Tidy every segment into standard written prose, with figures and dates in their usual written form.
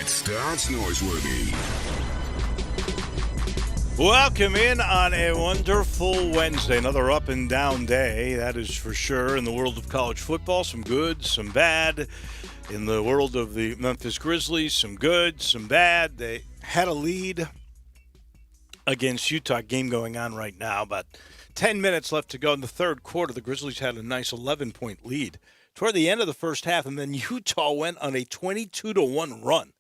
Stats Noiseworthy. Welcome in on a wonderful Wednesday. Another up and down day, that is for sure, in the world of college football. Some good, some bad. In the world of the Memphis Grizzlies, some good, some bad. They had a lead against Utah, game going on right now. About 10 minutes left to go in the third quarter. The Grizzlies had a nice 11-point lead toward the end of the first half, and then Utah went on a 22-1 run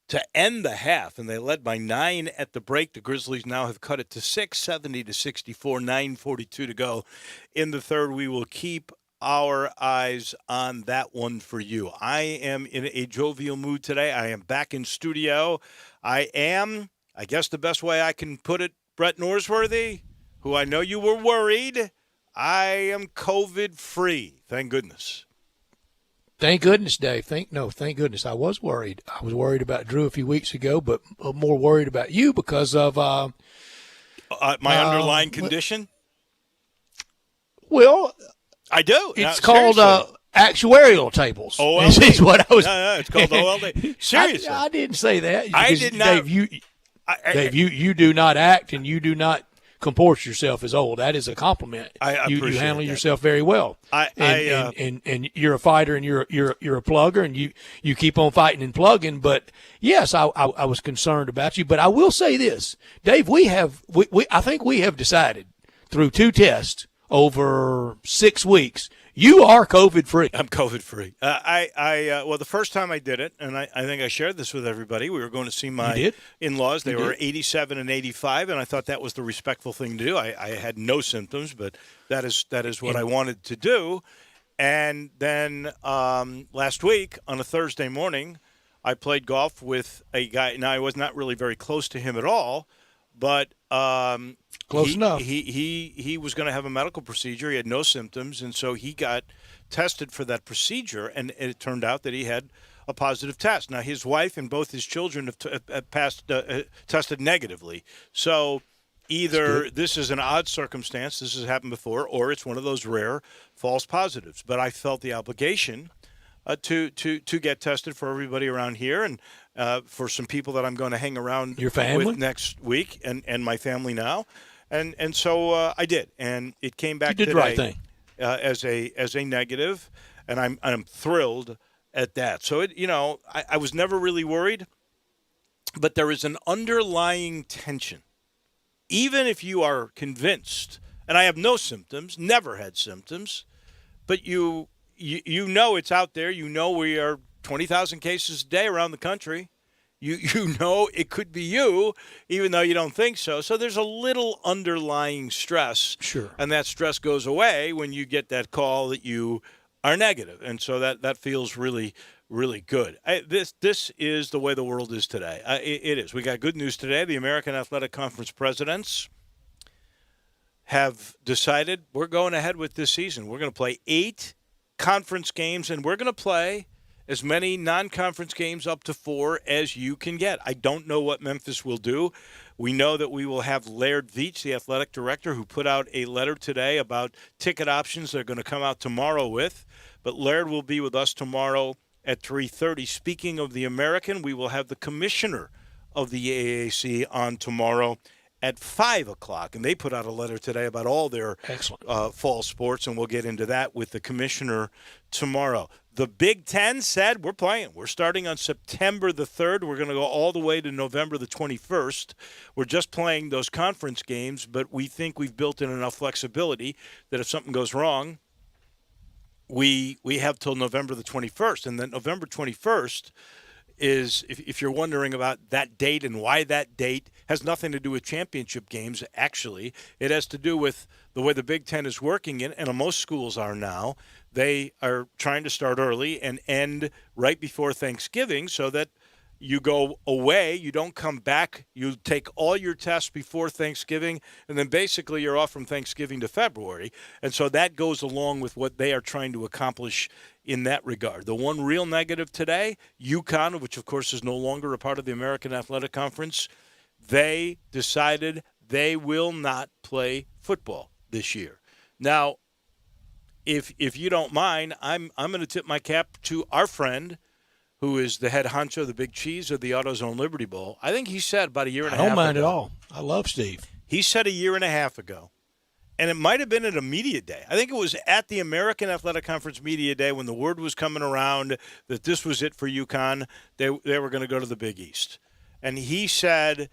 to end the half, and they led by 9 at the break. The Grizzlies now have cut it to 6, 70-64, 9:42 to go in the third. We will keep our eyes on that one for you. I am in a jovial mood today. I am back in studio. I guess the best way I can put it, Brett Norsworthy, who I know you were worried. I am COVID-free, thank goodness. Thank goodness, Dave. Thank goodness. I was worried. I was worried about Drew a few weeks ago, but more worried about you because of my underlying condition. Well, I do. It's called actuarial tables. OLD. Is what I was. No, it's called OLD. Seriously, I didn't say that. I did not. Dave, you do not act and you do not comport yourself as old. That is a compliment. You handle that. yourself very well. And you're a fighter and you're a plugger and you keep on fighting and plugging. But yes, I was concerned about you. But I will say this, Dave. I think we have decided through 2 tests over 6 weeks. You are COVID-free. I'm COVID-free. Well, the first time I did it, and I think I shared this with everybody, we were going to see my in-laws. They were 87 and 85, and I thought that was the respectful thing to do. I had no symptoms, but that is what I wanted to do. And then last week, on a Thursday morning, I played golf with a guy. Now, I was not really very close to him at all, but close enough. He was going to have a medical procedure. He had no symptoms, and so he got tested for that procedure, and it turned out that he had a positive test. Now, his wife and both his children have tested negatively. So either this is an odd circumstance, this has happened before, or it's one of those rare false positives. But I felt the obligation to get tested for everybody around here, and for some people that I'm going to hang around with next week, and my family now. And so I did, and it came back today, the right thing. As a negative, and I'm thrilled at that. So I was never really worried, but there is an underlying tension. Even if you are convinced, and I have no symptoms, never had symptoms, but you know it's out there. You know we are 20,000 cases a day around the country. You know it could be you, even though you don't think so. So there's a little underlying stress. Sure. And that stress goes away when you get that call that you are negative. And so that feels really, really good. This is the way the world is today. It is. We got good news today. The American Athletic Conference presidents have decided we're going ahead with this season. We're going to play 8 conference games, and we're going to play as many non-conference games up to 4 as you can get. I don't know what Memphis will do. We know that we will have Laird Veach, the athletic director, who put out a letter today about ticket options they're going to come out tomorrow with. But Laird will be with us tomorrow at 3:30. Speaking of the American, we will have the commissioner of the AAC on tomorrow at 5 o'clock. And they put out a letter today about all their fall sports, and we'll get into that with the commissioner tomorrow. The Big Ten said we're playing. We're starting on September the 3rd. We're going to go all the way to November the 21st. We're just playing those conference games, but we think we've built in enough flexibility that if something goes wrong, we have till November the 21st. And then November 21st is, if you're wondering about that date and why that date, has nothing to do with championship games, actually. It has to do with the way the Big Ten is working, and most schools are now. They are trying to start early and end right before Thanksgiving so that you go away, you don't come back, you take all your tests before Thanksgiving, and then basically you're off from Thanksgiving to February. And so that goes along with what they are trying to accomplish in that regard. The one real negative today, UConn, which of course is no longer a part of the American Athletic Conference, they decided they will not play football this year. Now, if you don't mind, I'm going to tip my cap to our friend who is the head honcho, the big cheese of the AutoZone Liberty Bowl, I think he said about a year and a half ago. I don't mind at all. I love Steve. He said a year and a half ago, and it might have been at a media day. I think it was at the American Athletic Conference media day when the word was coming around that this was it for UConn. They were going to go to the Big East. And he said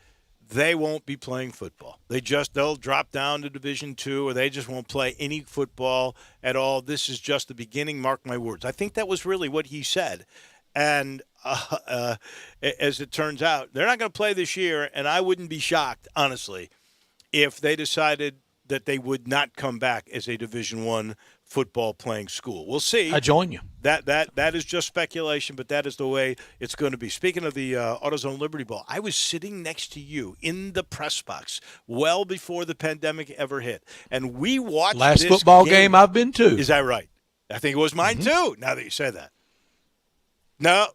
they won't be playing football. They'll drop down to Division II, or they just won't play any football at all. This is just the beginning, mark my words. I think that was really what he said. And as it turns out, they're not going to play this year, and I wouldn't be shocked, honestly, if they decided that they would not come back as a Division I football playing school. We'll see. I join you. That is just speculation, but that is the way it's going to be. Speaking of the AutoZone Liberty Bowl, I was sitting next to you in the press box well before the pandemic ever hit, and we watched last this football game I've been to. Is that right? I think it was mine too. Now that you say that. No,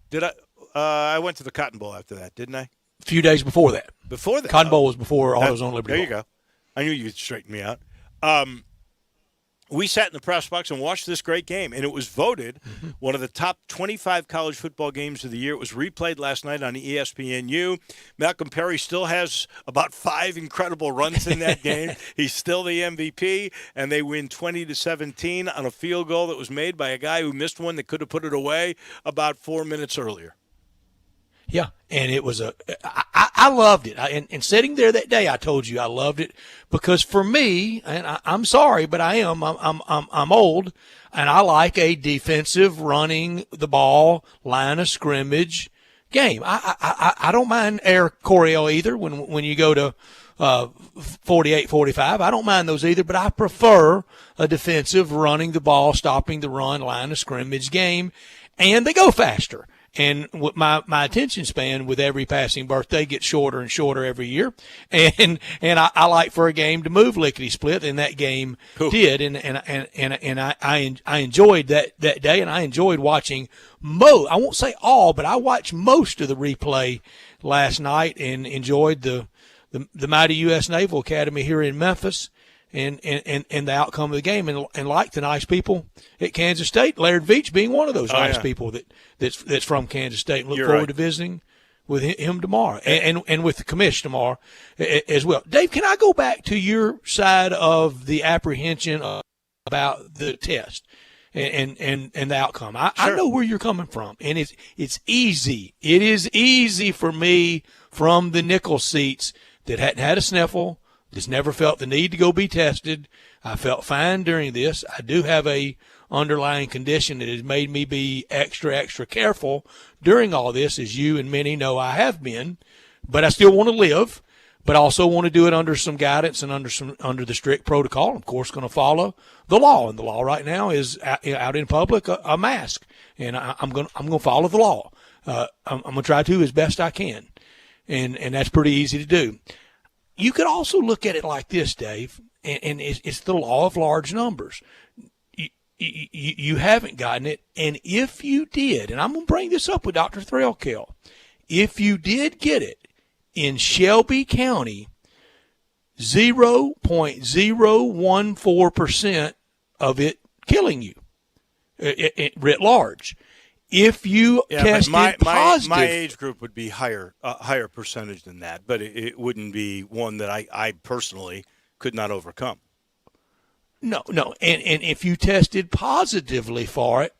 did I? I went to the Cotton Bowl after that, didn't I? A few days before that. Before that, Cotton Bowl was before AutoZone Liberty Bowl. There you go. I knew you'd straighten me out. We sat in the press box and watched this great game, and it was voted one of the top 25 college football games of the year. It was replayed last night on ESPNU. Malcolm Perry still has about 5 incredible runs in that game. He's still the MVP, and they win 20-17 on a field goal that was made by a guy who missed one that could have put it away about 4 minutes earlier. Yeah, and it was I loved it. And sitting there that day, I told you I loved it because for me, and I'm sorry, but I'm old, and I like a defensive running the ball line of scrimmage game. I don't mind air choreo either when you go to 48, 45. I don't mind those either, but I prefer a defensive running the ball, stopping the run line of scrimmage game, and they go faster. And my attention span with every passing birthday gets shorter and shorter every year. And I like for a game to move lickety split, and that game did. And I enjoyed that day, and I enjoyed watching I won't say all, but I watched most of the replay last night and enjoyed the mighty U.S. Naval Academy here in Memphis. And the outcome of the game, and like the nice people at Kansas State, Laird Veach being one of those people that's from Kansas State, and look forward to visiting with him tomorrow, and with the commission tomorrow as well. Dave, can I go back to your side of the apprehension about the test and the outcome? I know where you're coming from, and it's easy. It is easy for me from the nickel seats that hadn't had a sniffle. Just never felt the need to go be tested. I felt fine during this. I do have a underlying condition that has made me be extra careful during all this, as you and many know I have been. But I still want to live, but also want to do it under some guidance and under the strict protocol. I'm, of course, going to follow the law, and the law right now is out in public a mask, and I'm going to follow the law. I'm going to try to as best I can, and that's pretty easy to do. You could also look at it like this, Dave, and it's the law of large numbers. You haven't gotten it, and if you did, and I'm going to bring this up with Dr. Threlkel, if you did get it in Shelby County, 0.014% of it killing you, writ large. If you tested positive, my age group would be higher percentage than that, but it wouldn't be one that I personally could not overcome. No, and if you tested positively for it,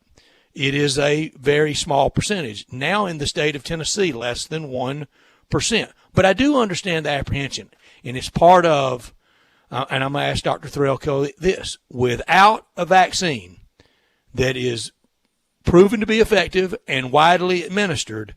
it is a very small percentage. Now in the state of Tennessee, less than 1%. But I do understand the apprehension, and it's part of. And I'm going to ask Dr. Threlkel this: without a vaccine that is proven to be effective and widely administered,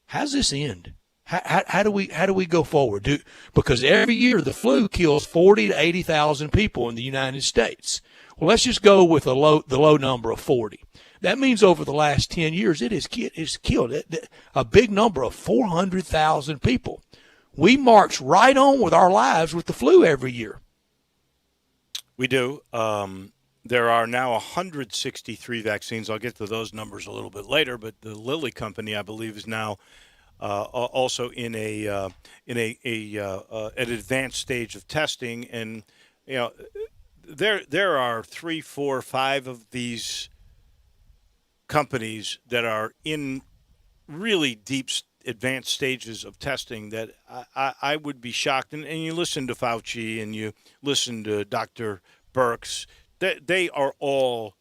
how does this end? How do we go forward? Because every year the flu kills 40 to 80,000 people in the United States. Well, let's just go with the low number of 40. That means over the last 10 years it has killed a big number of 400,000 people. We march right on with our lives with the flu every year. We do. There are now 163 vaccines. I'll get to those numbers a little bit later, but the Lilly company, I believe, is now also in an advanced stage of testing, and there are 3, 4, 5 of these companies that are in really deep, advanced stages of testing that I would be shocked. And you listen to Fauci and you listen to Dr. Birx, they are all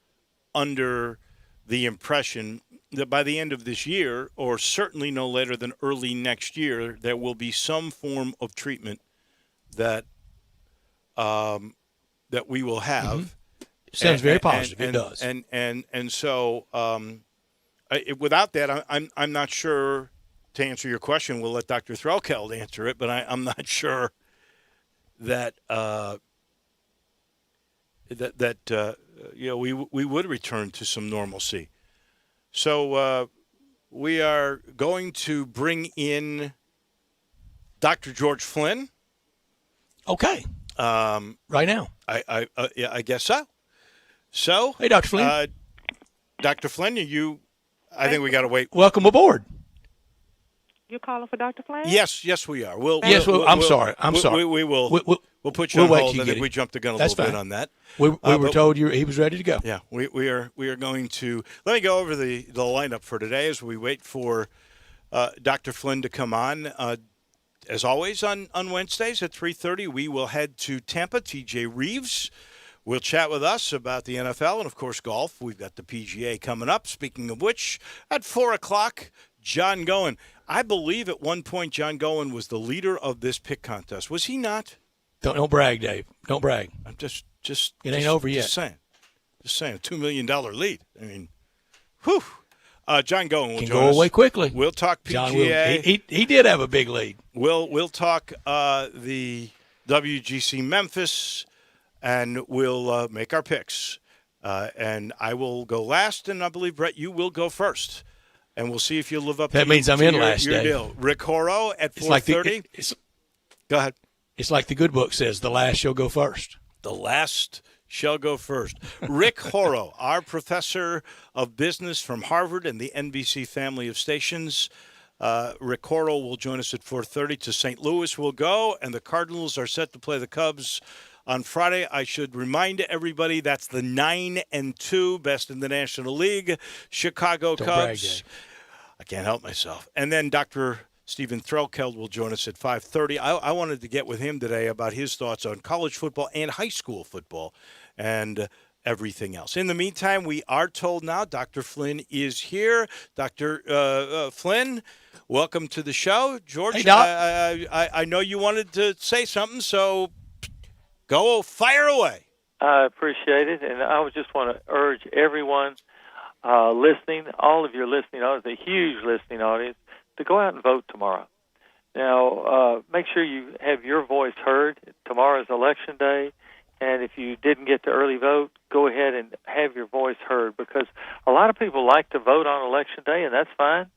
under the impression that by the end of this year, or certainly no later than early next year, there will be some form of treatment that that we will have. Mm-hmm. Sounds very positive. It does. And so without that, I'm not sure. To answer your question, we'll let Dr. Threlkeld answer it, but I'm not sure that we would return to some normalcy. So we are going to bring in Dr. George Flynn. Okay. Right now. I guess so. So, hey, Dr. Flynn. Dr. Flynn, I think we got to wait. Welcome aboard. You're calling for Dr. Flynn? Yes, we are. I'm sorry. We will. We'll put you on hold. I think we jumped the gun a little bit on that. We were told he was ready to go. Yeah, we are going to. Let me go over the lineup for today as we wait for Dr. Flynn to come on. As always on Wednesdays at 3:30, we will head to Tampa. TJ Reeves will chat with us about the NFL and, of course, golf. We've got the PGA coming up. Speaking of which, at 4 o'clock, John Goen. I believe at one point John Goen was the leader of this pick contest. Was he not? Don't brag, Dave. Don't brag. I'm just it ain't over yet. Just saying, a $2 million lead. I mean, whew. John Goen will join us. Go away quickly. We'll talk PGA. John will. He did have a big lead. We'll talk the WGC Memphis, and we'll make our picks. And I will go last, and I believe, Brett, you will go first. And we'll see if you live up that to means I'm in your, last your day. deal. Rick Horrow at 4:30. Go ahead. It's like the good book says, the last shall go first. The last shall go first. Rick Horrow, our professor of business from Harvard and the NBC family of stations. Rick Horrow will join us at 4:30 to St. Louis. We'll go, and the Cardinals are set to play the Cubs on Friday. I should remind everybody that's the 9-2 best in the National League. Chicago Don't Cubs. brag, I can't help myself. And then Dr. Stephen Threlkeld will join us at 5:30. I wanted to get with him today about his thoughts on college football and high school football and everything else. In the meantime, we are told now Dr. Flynn is here. Dr. Flynn, welcome to the show. George, hey, Doc. I know you wanted to say something, so go fire away. I appreciate it, and I would just want to urge everyone listening, all of your listening audience, a huge listening audience, to go out and vote tomorrow. Now, make sure you have your voice heard. Tomorrow is Election Day, and if you didn't get to early vote, go ahead and have your voice heard, because a lot of people like to vote on Election Day, and that's fine.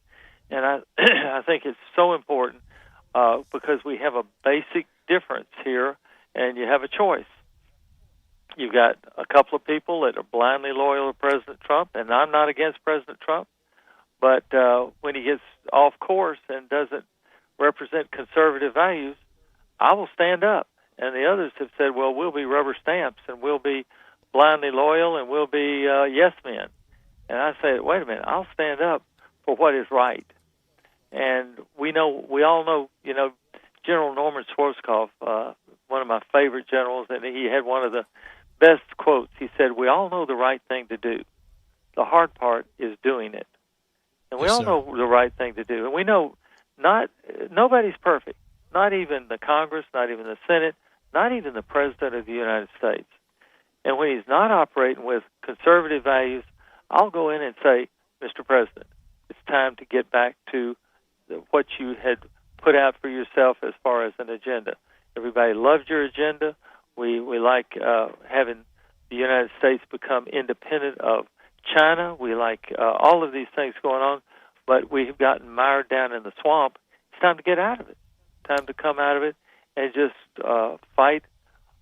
And I think it's so important because we have a basic difference here, and you have a choice. You've got a couple of people that are blindly loyal to President Trump, and I'm not against President Trump, but when he gets off course and doesn't represent conservative values, I will stand up. And the others have said, well, we'll be rubber stamps, and we'll be blindly loyal, and we'll be yes men. And I say, wait a minute, I'll stand up for what is right. And we all know, General Norman Schwarzkopf, one of my favorite generals, and he had one of the best quotes. He said, we all know the right thing to do. The hard part is doing it. And we all know the right thing to do. And we know nobody's perfect, not even the Congress, not even the Senate, not even the President of the United States. And when he's not operating with conservative values, I'll go in and say, Mr. President, it's time to get back to what you had put out for yourself as far as an agenda. Everybody loved your agenda. We like having the United States become independent of China. We like all of these things going on, but we've gotten mired down in the swamp. It's time to get out of it. Time to come out of it and just fight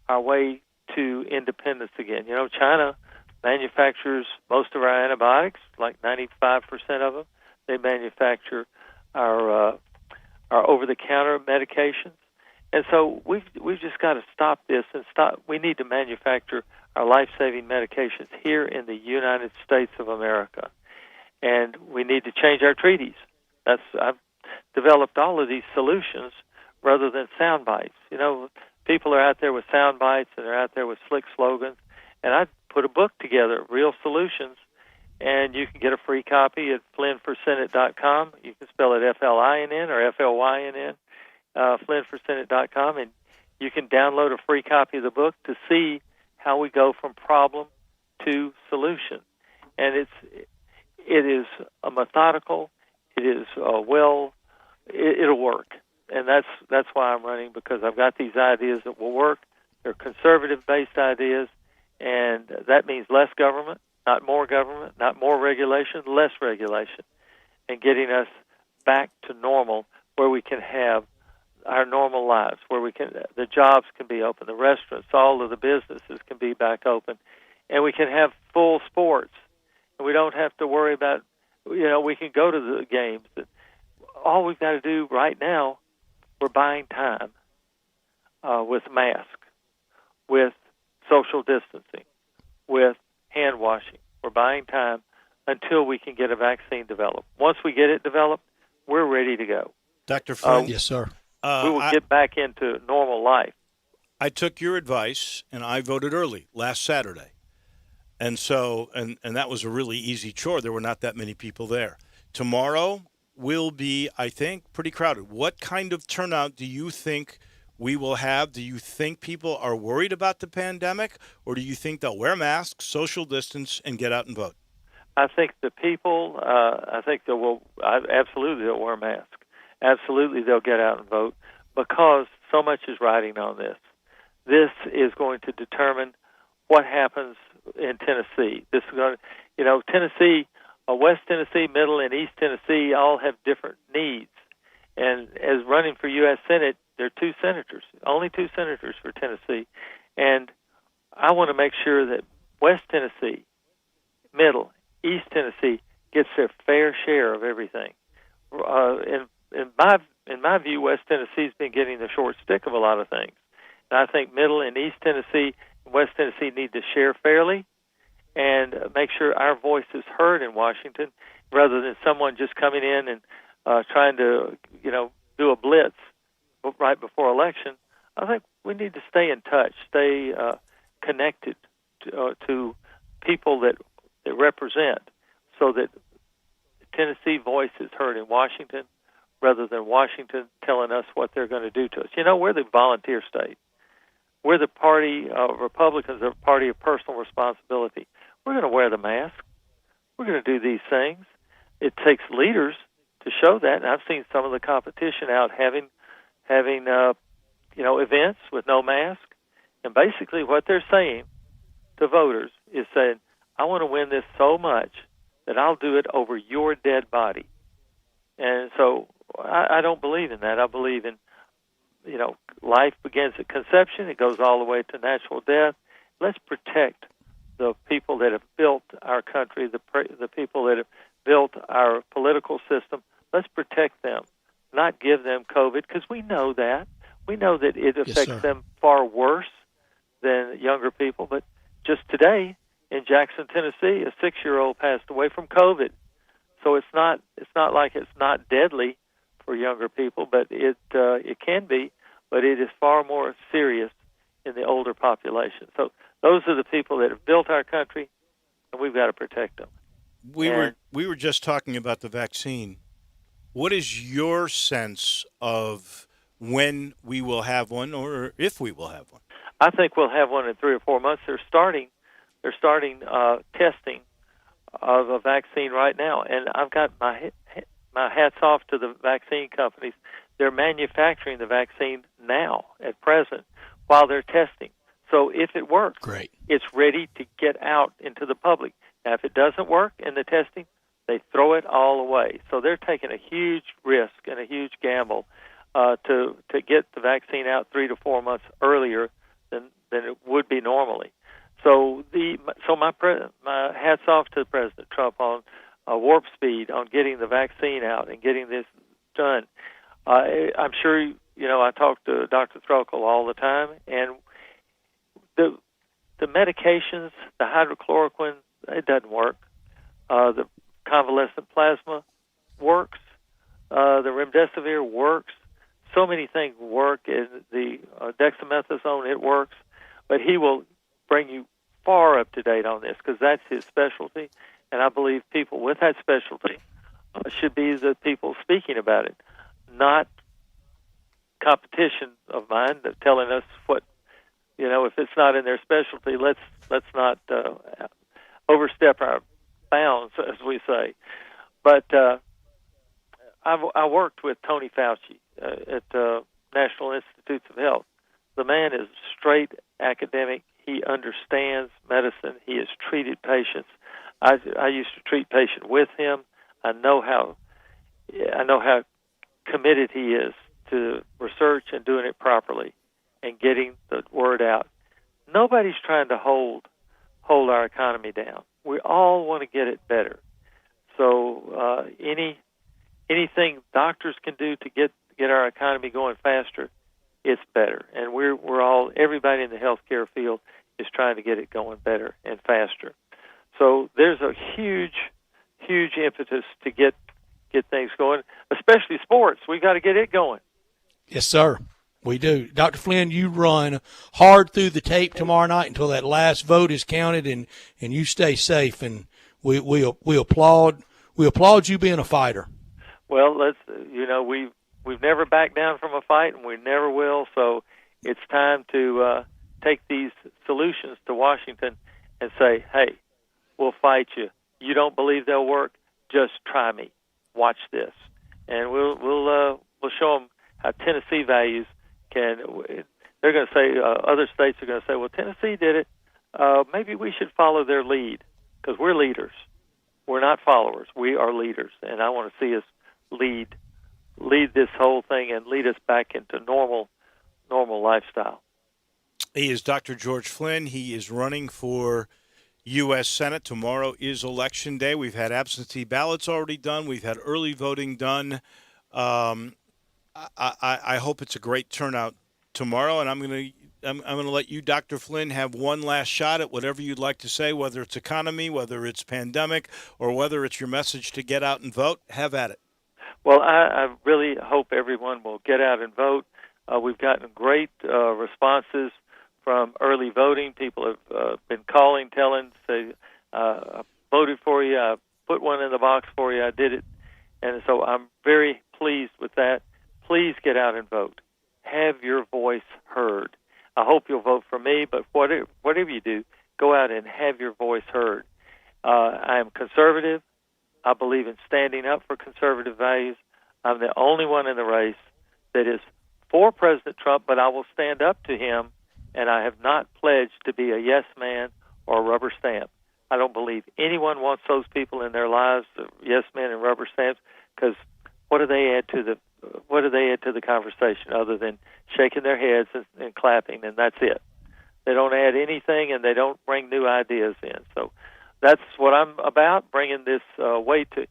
our way to independence again. China manufactures most of our antibiotics, like 95% of them. They manufacture our over-the-counter medications. And so we've just got to stop this and stop. We need to manufacture our life-saving medications here in the United States of America. and we need to change our treaties. I've developed all of these solutions rather than sound bites. You know, people are out there with sound bites and they're out there with slick slogans, and I put a book together, Real Solutions, and you can get a free copy at FlynnForSenate.com. You can spell it F-L-I-N-N or F-L-Y-N-N, FlynnForSenate.com, and you can download a free copy of the book to see how we go from problem to solution. And it is a methodical, it is it'll work. And that's why I'm running, because I've got these ideas that will work. They're conservative-based ideas, and that means less government, not more regulation, less regulation, and getting us back to normal, where we can have our normal lives, where the jobs can be open, the restaurants, all of the businesses can be back open, and we can have full sports, and we don't have to worry about, we can go to the games. All we've got to do right now, we're buying time with masks, with social distancing, with hand washing. We're buying time until we can get a vaccine developed. Once we get it developed, we're ready to go. Dr. Flynn? Yes, sir. We will get back into normal life. I took your advice, and I voted early last Saturday. And so, and that was a really easy chore. There were not that many people there. Tomorrow will be, I think, pretty crowded. What kind of turnout do you think we will have? Do you think people are worried about the pandemic, or do you think they'll wear masks, social distance, and get out and vote? I think the people, absolutely they'll wear masks. Absolutely they'll get out and vote, because so much is riding on this. This is going to determine what happens in Tennessee. This is going to, Tennessee, West Tennessee, Middle, and East Tennessee all have different needs. And as running for U.S. Senate, there are two senators, only two senators for Tennessee. And I want to make sure that West Tennessee, Middle, East Tennessee gets their fair share of everything. In my view, West Tennessee's been getting the short stick of a lot of things. And I think Middle and East Tennessee and West Tennessee need to share fairly and make sure our voice is heard in Washington, rather than someone just coming in and trying to, do a blitz right before election. I think we need to stay in touch, stay connected to people that represent, so that Tennessee voice is heard in Washington, rather than Washington telling us what they're going to do to us. We're the volunteer state. We're the party, Republicans are a party of personal responsibility. We're going to wear the mask. We're going to do these things. It takes leaders to show that, and I've seen some of the competition out having events with no mask. And basically what they're saying to voters is saying, I want to win this so much that I'll do it over your dead body. And so I don't believe in that. I believe in, life begins at conception. It goes all the way to natural death. Let's protect the people that have built our country, the people that have built our political system. Let's protect them, not give them COVID, because we know that. We know that it affects them far worse than younger people. But just today in Jackson, Tennessee, a 6-year-old passed away from COVID. So it's not like it's not deadly for younger people, but it can be, but it is far more serious in the older population. So those are the people that have built our country, and we've got to protect them. We were just talking about the vaccine. What is your sense of when we will have one, or if we will have one? I think we'll have one in 3 or 4 months. They're starting testing of a vaccine right now, and I've got my hats off to the vaccine companies. They're manufacturing the vaccine now, at present, while they're testing. So if it works, great, it's ready to get out into the public. Now, if it doesn't work in the testing, they throw it all away. So they're taking a huge risk and a huge gamble to get the vaccine out 3 to 4 months earlier than it would be normally. So my hats off to President Trump on warp speed on getting the vaccine out and getting this done. I'm sure I talk to Dr. Throkel all the time, and the medications, the hydrochloroquine, it doesn't work. The convalescent plasma works. The remdesivir works. So many things work. In the dexamethasone, it works. But he will bring you far up to date on this because that's his specialty. And I believe people with that specialty should be the people speaking about it, not competition of mine that telling us what, if it's not in their specialty, let's not overstep our bounds, as we say. But I worked with Tony Fauci at National Institutes of Health. The man is straight academic. He understands medicine. He has treated patients. I used to treat patients with him. I know how committed he is to research and doing it properly and getting the word out. Nobody's trying to hold our economy down. We all want to get it better. So anything doctors can do to get our economy going faster, it's better. And everybody in the healthcare field is trying to get it going better and faster. So there's a huge impetus to get things going, especially sports. We got to get it going. Yes, sir. We do. Dr. Flynn, you run hard through the tape tomorrow night until that last vote is counted, and you stay safe. And we applaud you being a fighter. Well, we've never backed down from a fight, and we never will. So it's time to take these solutions to Washington and say, hey, we'll fight you. You don't believe they'll work? Just try me. Watch this, and we'll show them how Tennessee values can. They're going to say other states are going to say, well, Tennessee did it. Maybe we should follow their lead because we're leaders. We're not followers. We are leaders, and I want to see us lead this whole thing and lead us back into normal lifestyle. He is Dr. George Flynn. He is running for U.S. Senate. Tomorrow is Election Day. We've had absentee ballots already done. We've had early voting done. I hope it's a great turnout tomorrow, and I'm going to let you, Dr. Flynn, have one last shot at whatever you'd like to say, whether it's economy, whether it's pandemic, or whether it's your message to get out and vote. Have at it. Well, I really hope everyone will get out and vote. We've gotten great responses from early voting. People have been calling, say, I voted for you, I put one in the box for you, I did it. And so I'm very pleased with that. Please get out and vote. Have your voice heard. I hope you'll vote for me, but whatever you do, go out and have your voice heard. I am conservative. I believe in standing up for conservative values. I'm the only one in the race that is for President Trump, but I will stand up to him, and I have not pledged to be a yes man or a rubber stamp. I don't believe anyone wants those people in their lives, yes men and rubber stamps, because what do they add to the conversation other than shaking their heads and clapping, and that's it. They don't add anything, and they don't bring new ideas in. So that's what I'm about, bringing this way to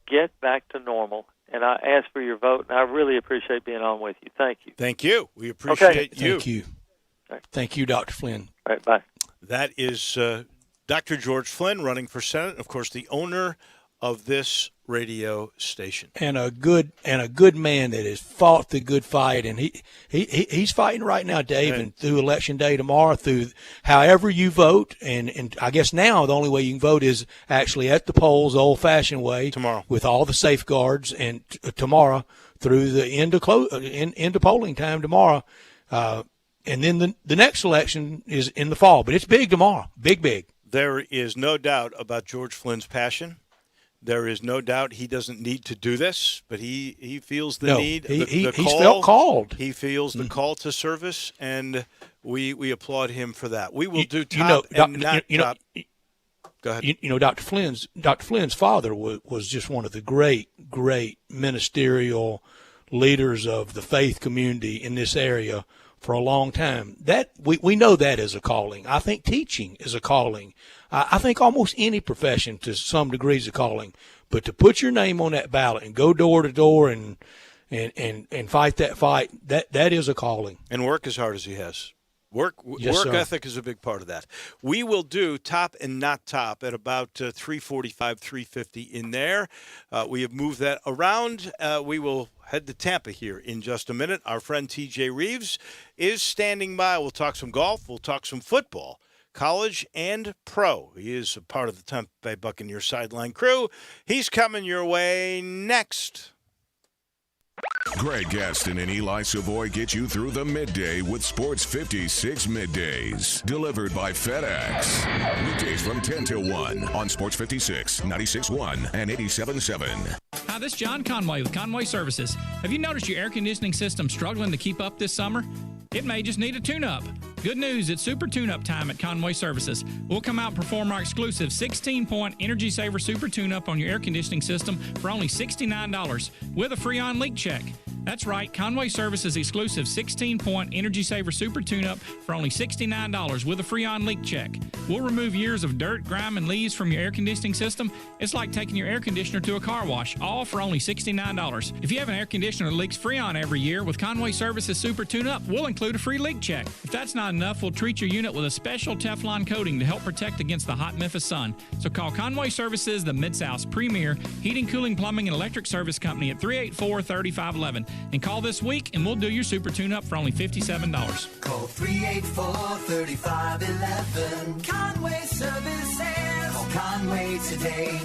get back to normal. And I ask for your vote, and I really appreciate being on with you. Thank you. Thank you. We appreciate you. Thank you. Right. Thank you, Dr. Flynn. All right, bye. That is Dr. George Flynn running for Senate, of course, the owner of this radio station, and a good man that has fought the good fight, and he's fighting right now, Dave, and through Election Day tomorrow, through however you vote, and I guess now the only way you can vote is actually at the polls, the old-fashioned way, tomorrow with all the safeguards, and tomorrow through the end of polling time tomorrow, and then the next election is in the fall, but it's big tomorrow, big. There is no doubt about George Flynn's passion. There is no doubt he doesn't need to do this, but he feels the need. He's felt called. He feels the call to service, and we applaud him for that. We will do top and not top. Go ahead. Dr. Flynn's father was just one of the great ministerial leaders of the faith community in this area for a long time. That we know that is a calling. I think teaching is a calling. I think almost any profession to some degree is a calling. But to put your name on that ballot and go door to door and fight that fight, that is a calling. And work as hard as he has. Work Yes, sir. ethic is a big part of that. We will do top and not top at about 345, 350 in there. We have moved that around. We will head to Tampa here in just a minute. Our friend TJ Reeves is standing by. We'll talk some golf. We'll talk some football, college and pro. He is a part of the Tampa Bay Buccaneers sideline crew. He's coming your way next. Greg Gaston and Eli Savoy get you through the midday with Sports 56 Middays. Delivered by FedEx. Weekdays from 10 till 1 on Sports 56, 96.1 and 87.7. Hi, this is John Conway with Conway Services. Have you noticed your air conditioning system struggling to keep up this summer? It may just need a tune-up. Good news, it's super tune-up time at Conway Services. We'll come out and perform our exclusive 16-point Energy Saver Super Tune-up on your air conditioning system for only $69 with a free on-leak check. That's right, Conway Services exclusive 16-point Energy Saver Super Tune-up for only $69 with a free on-leak check. We'll remove years of dirt, grime, and leaves from your air conditioning system. It's like taking your air conditioner to a car wash, all for only $69. If you have an air conditioner that leaks Freon every year, with Conway Services Super Tune-up, we'll include a free leak check. If that's not enough, we'll treat your unit with a special Teflon coating to help protect against the hot Memphis sun. So call Conway Services, the Mid-South's premier heating, cooling, plumbing, and electric service company at 384-3511. And call this week, and we'll do your super tune-up for only $57. Call 384-3511. Conway Services. Call Conway today.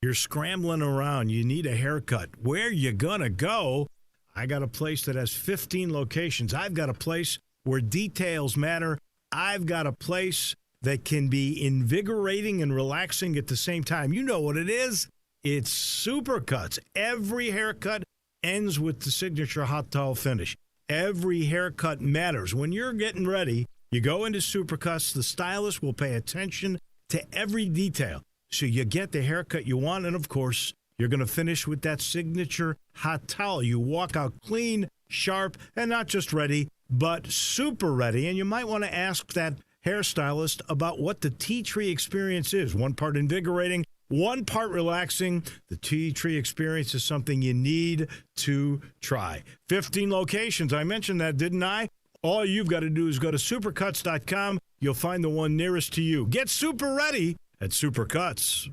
You're scrambling around. You need a haircut. Where you gonna go? I got a place that has 15 locations. I've got a place where details matter. I've got a place that can be invigorating and relaxing at the same time. You know what it is. It's Supercuts. Every haircut ends with the signature hot towel finish. Every haircut matters. When you're getting ready, you go into Supercuts. The stylist will pay attention to every detail. So you get the haircut you want, and, of course, you're going to finish with that signature hot towel. You walk out clean, sharp, and not just ready, but super ready. And you might want to ask that hairstylist about what the tea tree experience is. One part invigorating, one part relaxing. The tea tree experience is something you need to try. 15 locations. I mentioned that, didn't I? All you've got to do is go to supercuts.com. You'll find the one nearest to you. Get super ready at Supercuts.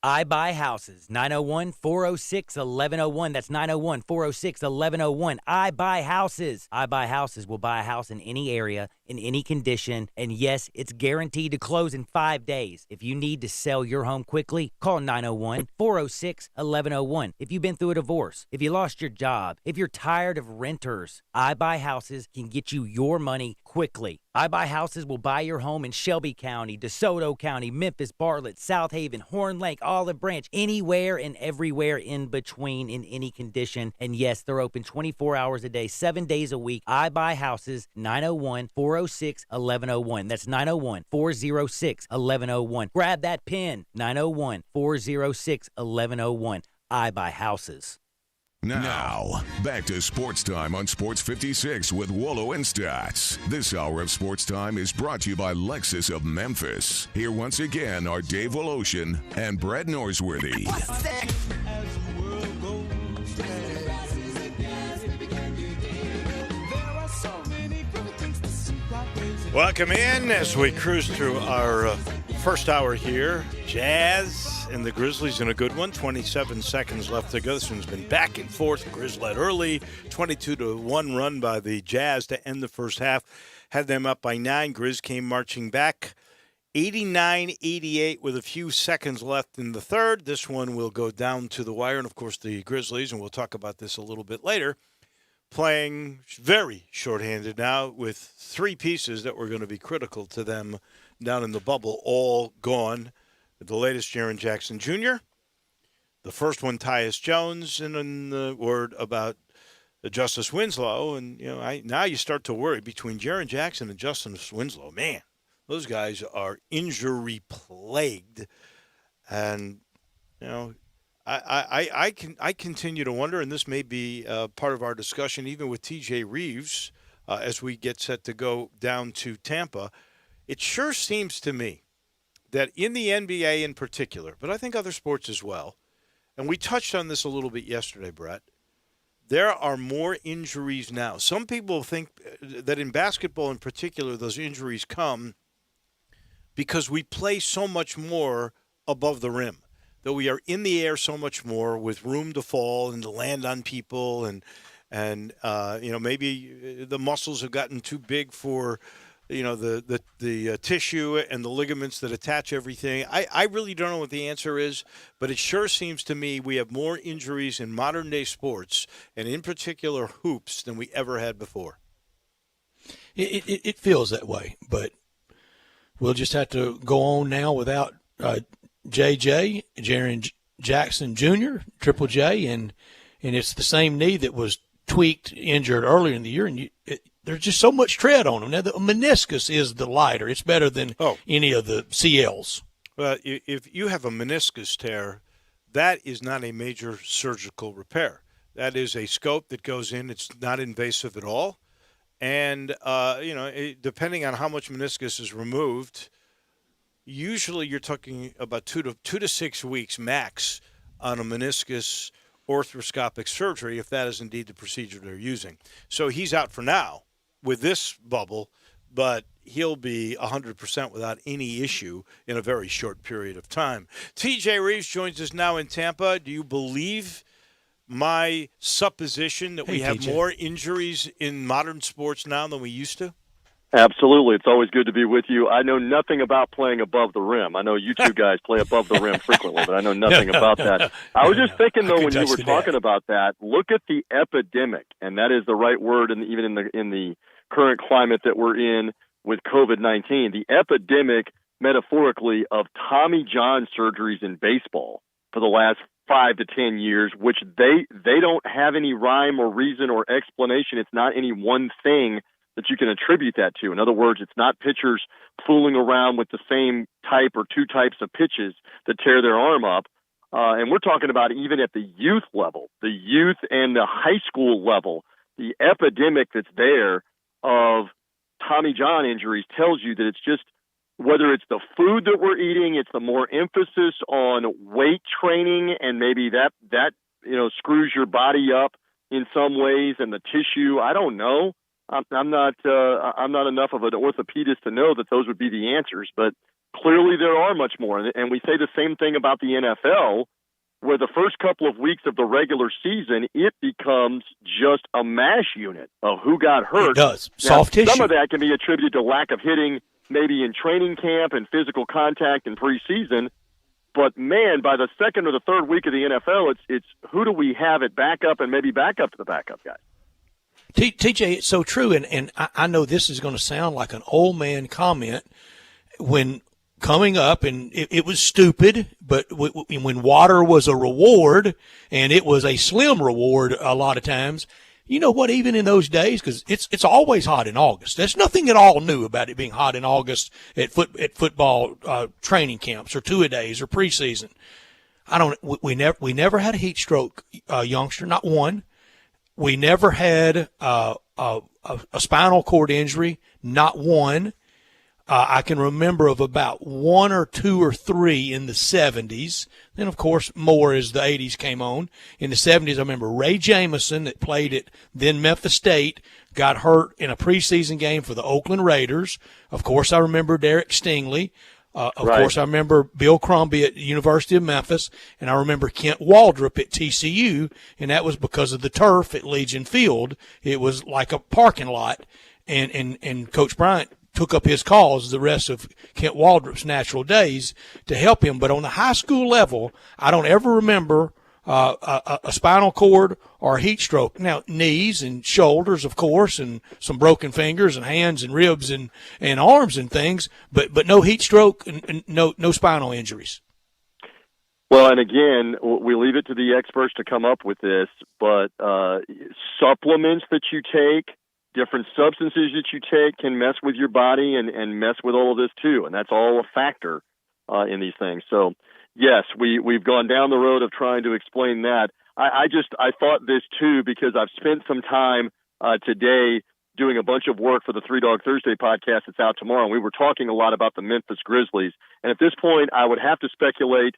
I Buy Houses, 901-406-1101. That's 901-406-1101. I Buy Houses. I Buy Houses will buy a house in any area, in any condition, and yes, it's guaranteed to close in 5 days. If you need to sell your home quickly, call 901-406-1101. If you've been through a divorce, if you lost your job, if you're tired of renters, I Buy Houses can get you your money quickly. I Buy Houses will buy your home in Shelby County, DeSoto County, Memphis, Bartlett, South Haven, Horn Lake, Olive Branch, anywhere and everywhere in between, in any condition. And yes, they're open 24 hours a day, 7 days a week. I Buy Houses, 901-406-1101. That's 901-406-1101. Grab that pen, 901-406-1101. I Buy Houses. Now, back to Sports Time on Sports 56 with Wolo and Stats. This hour of Sports Time is brought to you by Lexus of Memphis. Here once again are Dave Woloshin and Brett Norsworthy. Welcome in as we cruise through our first hour here. Jazz and the Grizzlies in a good one. 27 seconds left to go. This one's been back and forth. Grizz led early. 22-1 run by the Jazz to end the first half. Had them up by 9. Grizz came marching back. 89-88 with a few seconds left in the third. This one will go down to the wire. And, of course, the Grizzlies, and we'll talk about this a little bit later, playing very shorthanded now with 3 pieces that were going to be critical to them down in the bubble, all gone. The latest, Jaren Jackson Jr., the first one, Tyus Jones, and then the word about Justice Winslow. And, you know, now you start to worry between Jaren Jackson and Justice Winslow. Man, those guys are injury-plagued. And, you know, I continue to wonder, and this may be part of our discussion even with TJ Reeves as we get set to go down to Tampa. It sure seems to me that in the NBA in particular, but I think other sports as well, and we touched on this a little bit yesterday, Brett, there are more injuries now. Some people think that in basketball in particular, those injuries come because we play so much more above the rim, that we are in the air so much more with room to fall and to land on people, and maybe the muscles have gotten too big for the tissue and the ligaments that attach everything. I really don't know what the answer is, but it sure seems to me we have more injuries in modern day sports, and in particular hoops, than we ever had before. It feels that way, but we'll just have to go on now without JJ, Jaren Jackson Jr., Triple J, and it's the same knee that was tweaked, injured earlier in the year, and there's just so much tread on them. Now, the meniscus is the lighter. It's better than any of the CLs. Well, if you have a meniscus tear, that is not a major surgical repair. That is a scope that goes in. It's not invasive at all. And, depending on how much meniscus is removed, usually you're talking about 2 to 6 weeks max on a meniscus arthroscopic surgery, if that is indeed the procedure they're using. So he's out for now with this bubble, but he'll be 100% without any issue in a very short period of time. TJ Reeves joins us now in Tampa. Do you believe my supposition that we have TJ. more injuries in modern sports now than we used to? Absolutely. It's always good to be with you. I know nothing about playing above the rim. I know you two guys play above the rim frequently, but I know nothing about that. I was just thinking, though, when you were talking about that, look at the epidemic, and that is the right word, and even in the current climate that we're in with COVID-19, the epidemic, metaphorically, of Tommy John surgeries in baseball for the last 5 to 10 years, which they don't have any rhyme or reason or explanation. It's not any one thing that you can attribute that to. In other words, it's not pitchers fooling around with the same type or two types of pitches that tear their arm up. And we're talking about even at the youth level, the youth and the high school level, the epidemic that's there of Tommy John injuries tells you that it's just, whether it's the food that we're eating, it's the more emphasis on weight training, and maybe that screws your body up in some ways, and the tissue. I don't know. I'm not enough of an orthopedist to know that those would be the answers, but clearly there are much more. And we say the same thing about the NFL, where the first couple of weeks of the regular season, it becomes just a mash unit of who got hurt. It does. Soft tissue. Some of that can be attributed to lack of hitting, maybe in training camp and physical contact in preseason. But, man, by the second or the third week of the NFL, it's who do we have at backup and maybe backup to the backup guys. TJ, it's so true, and I know this is going to sound like an old man comment when coming up, and it was stupid, but when water was a reward, and it was a slim reward a lot of times, you know what, even in those days, because it's always hot in August. There's nothing at all new about it being hot in August at football training camps or two-a-days or preseason. We never had a heat stroke, youngster, not one. We never had a spinal cord injury, not one. I can remember of about 1 or 2 or 3 in the 70s. Then, of course, more as the 80s came on. In the 70s, I remember Ray Jamison, that played at then Memphis State, got hurt in a preseason game for the Oakland Raiders. Of course, I remember Derek Stingley. Of course, I remember Bill Crombie at the University of Memphis, and I remember Kent Waldrop at TCU, and that was because of the turf at Legion Field. It was like a parking lot, and Coach Bryant took up his cause the rest of Kent Waldrop's natural days to help him. But on the high school level, I don't ever remember a spinal cord or a heat stroke. Now, knees and shoulders, of course, and some broken fingers and hands and ribs and arms and things, but no heat stroke and no spinal injuries. Well, and again, we leave it to the experts to come up with this, but supplements that you take, different substances that you take can mess with your body and mess with all of this too, and that's all a factor in these things. So, yes, we've gone down the road of trying to explain that. I thought this too because I've spent some time today doing a bunch of work for the Three Dog Thursday podcast that's out tomorrow, and we were talking a lot about the Memphis Grizzlies. And at this point, I would have to speculate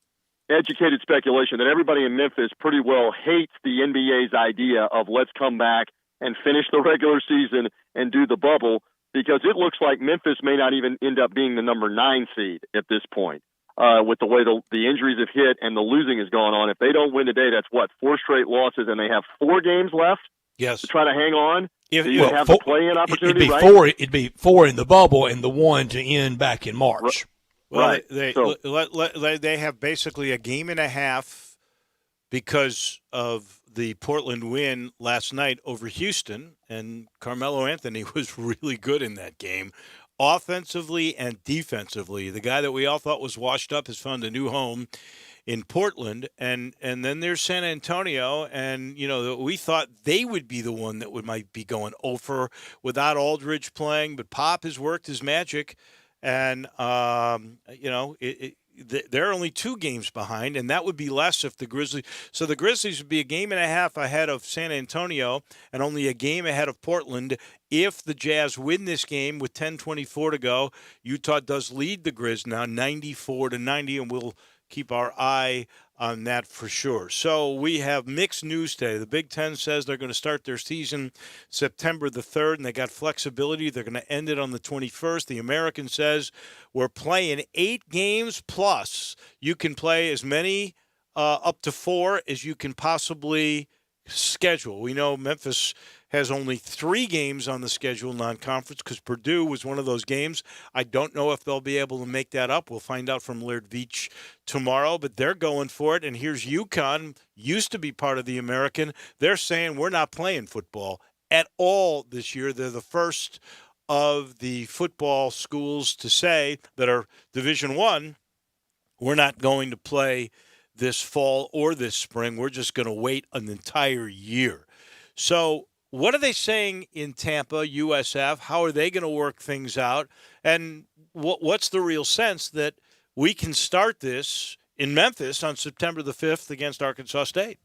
educated speculation that everybody in Memphis pretty well hates the NBA's idea of let's come back and finish the regular season and do the bubble, because it looks like Memphis may not even end up being the number 9 seed at this point. With the way the injuries have hit and the losing has gone on. If they don't win today, that's 4 straight losses, and they have 4 games left to try to hang on. If you have the play-in opportunity, it'd be 4 in the bubble and the 1 to end back in March. Well, they have basically a game and a half because of the Portland win last night over Houston, and Carmelo Anthony was really good in that game. Offensively and defensively, the guy that we all thought was washed up has found a new home in Portland, and then there's San Antonio, and we thought they would be the one that might be going over without Aldridge playing, but Pop has worked his magic, and they're only 2 games behind, and that would be less if the Grizzlies. So the Grizzlies would be a game and a half ahead of San Antonio and only a game ahead of Portland. If the Jazz win this game with 10:24 to go, Utah does lead the Grizz now 94-90, and we'll keep our eye on that for sure. So we have mixed news today. The Big Ten says they're going to start their season September the 3rd, and they got flexibility. They're going to end it on the 21st. The American says we're playing 8 games plus. You can play as many up to 4 as you can possibly schedule. We know Memphis has only 3 games on the schedule non-conference because Purdue was one of those games. I don't know if they'll be able to make that up. We'll find out from Laird Veach tomorrow, but they're going for it. And here's UConn, used to be part of the American. They're saying we're not playing football at all this year. They're the first of the football schools to say that are Division I, we're not going to play this fall or this spring. We're just going to wait an entire year. So what are they saying in Tampa, USF? How are they going to work things out? And what's the real sense that we can start this in Memphis on September the 5th against Arkansas State?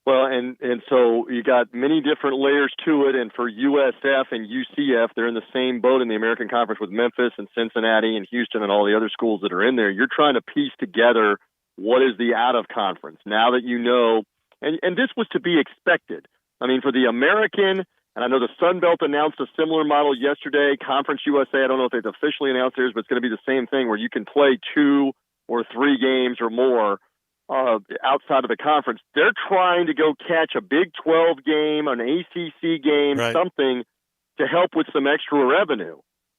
Well, and so you got many different layers to it, and for USF and UCF, they're in the same boat in the American Conference with Memphis and Cincinnati and Houston and all the other schools that are in there. You're trying to piece together what is the out-of-conference. Now that you know, and this was to be expected. I mean, for the American, and I know the Sun Belt announced a similar model yesterday, Conference USA, I don't know if they've officially announced theirs, but it's going to be the same thing where you can play 2 or 3 games or more outside of the conference. They're trying to go catch a Big 12 game, an ACC game, something to help with some extra revenue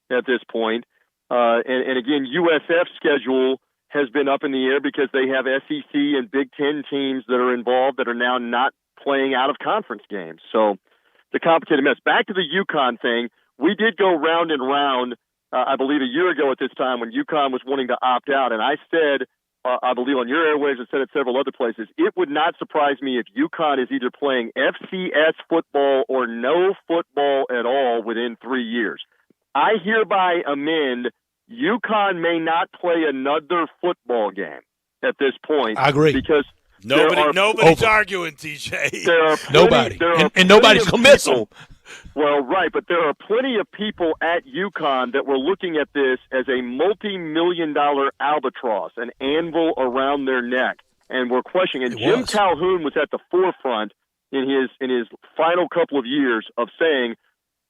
at this point. And again, USF's schedule has been up in the air because they have SEC and Big Ten teams that are involved that are now not playing out of conference games. So the complicated mess. Back to the UConn thing, we did go round and round, I believe a year ago at this time when UConn was wanting to opt out. And I said, I believe on your airwaves, I said it several other places, it would not surprise me if UConn is either playing FCS football or no football at all within 3 years. I hereby amend, UConn may not play another football game at this point. I agree. Because nobody's arguing, TJ. Nobody. And nobody's going to miss them. Well, right, but there are plenty of people at UConn that were looking at this as a multi-million-dollar albatross, an anvil around their neck, and were questioning. And Jim Calhoun was at the forefront in his final couple of years of saying,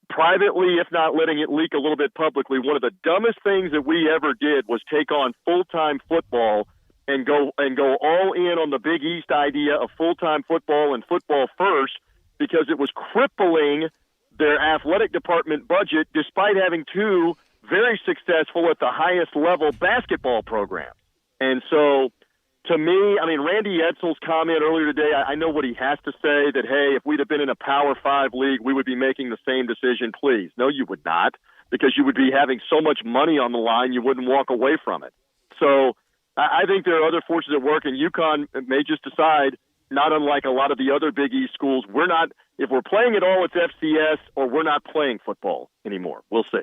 privately, if not letting it leak a little bit publicly, one of the dumbest things that we ever did was take on full-time football and go all in on the Big East idea of full-time football and football first, because it was crippling their athletic department budget despite having 2 very successful at the highest level basketball programs. And so, to me, I mean, Randy Edsall's comment earlier today, I know what he has to say, that, hey, if we'd have been in a Power 5 league, we would be making the same decision. Please. No, you would not, because you would be having so much money on the line, you wouldn't walk away from it. So I think there are other forces at work, and UConn may just decide, not unlike a lot of the other Big East schools, if we're playing at all, it's FCS, or we're not playing football anymore. We'll see.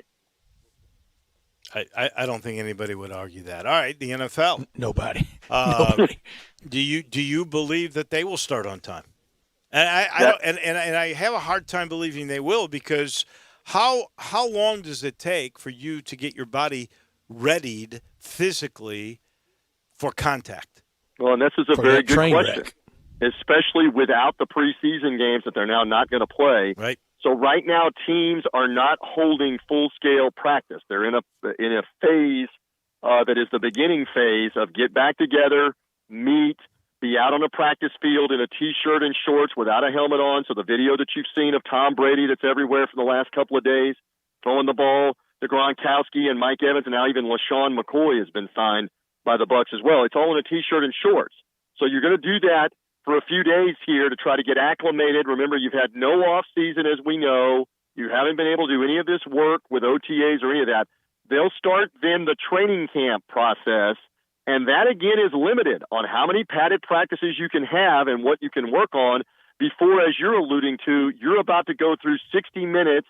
I don't think anybody would argue that. All right, the NFL. Nobody. Do you believe that they will start on time? And I have a hard time believing they will, because how long does it take for you to get your body readied physically for contact? Well, and this is a very good question, wreck. Especially without the preseason games that they're now not going to play. Right. So right now, teams are not holding full-scale practice. They're in a phase that is the beginning phase of get back together, meet, be out on a practice field in a T-shirt and shorts without a helmet on. So the video that you've seen of Tom Brady that's everywhere for the last couple of days, throwing the ball to Gronkowski and Mike Evans, and now even LaShawn McCoy has been signed by the Bucs as well. It's all in a T-shirt and shorts. So you're going to do that for a few days here to try to get acclimated. Remember, you've had no off season, as we know. You haven't been able to do any of this work with OTAs or any of that. They'll start then the training camp process, and that again is limited on how many padded practices you can have and what you can work on before, as you're alluding to, you're about to go through 60 minutes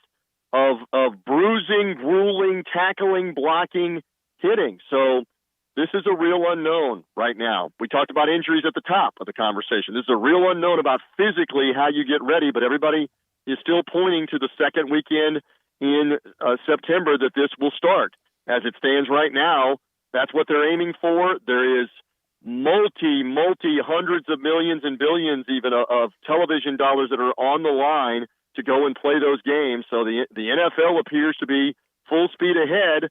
of bruising, grueling, tackling, blocking, hitting. So this is a real unknown right now. We talked about injuries at the top of the conversation. This is a real unknown about physically how you get ready, but everybody is still pointing to the second weekend in September that this will start. As it stands right now, that's what they're aiming for. There is multi hundreds of millions and billions even of television dollars that are on the line to go and play those games. So the NFL appears to be full speed ahead,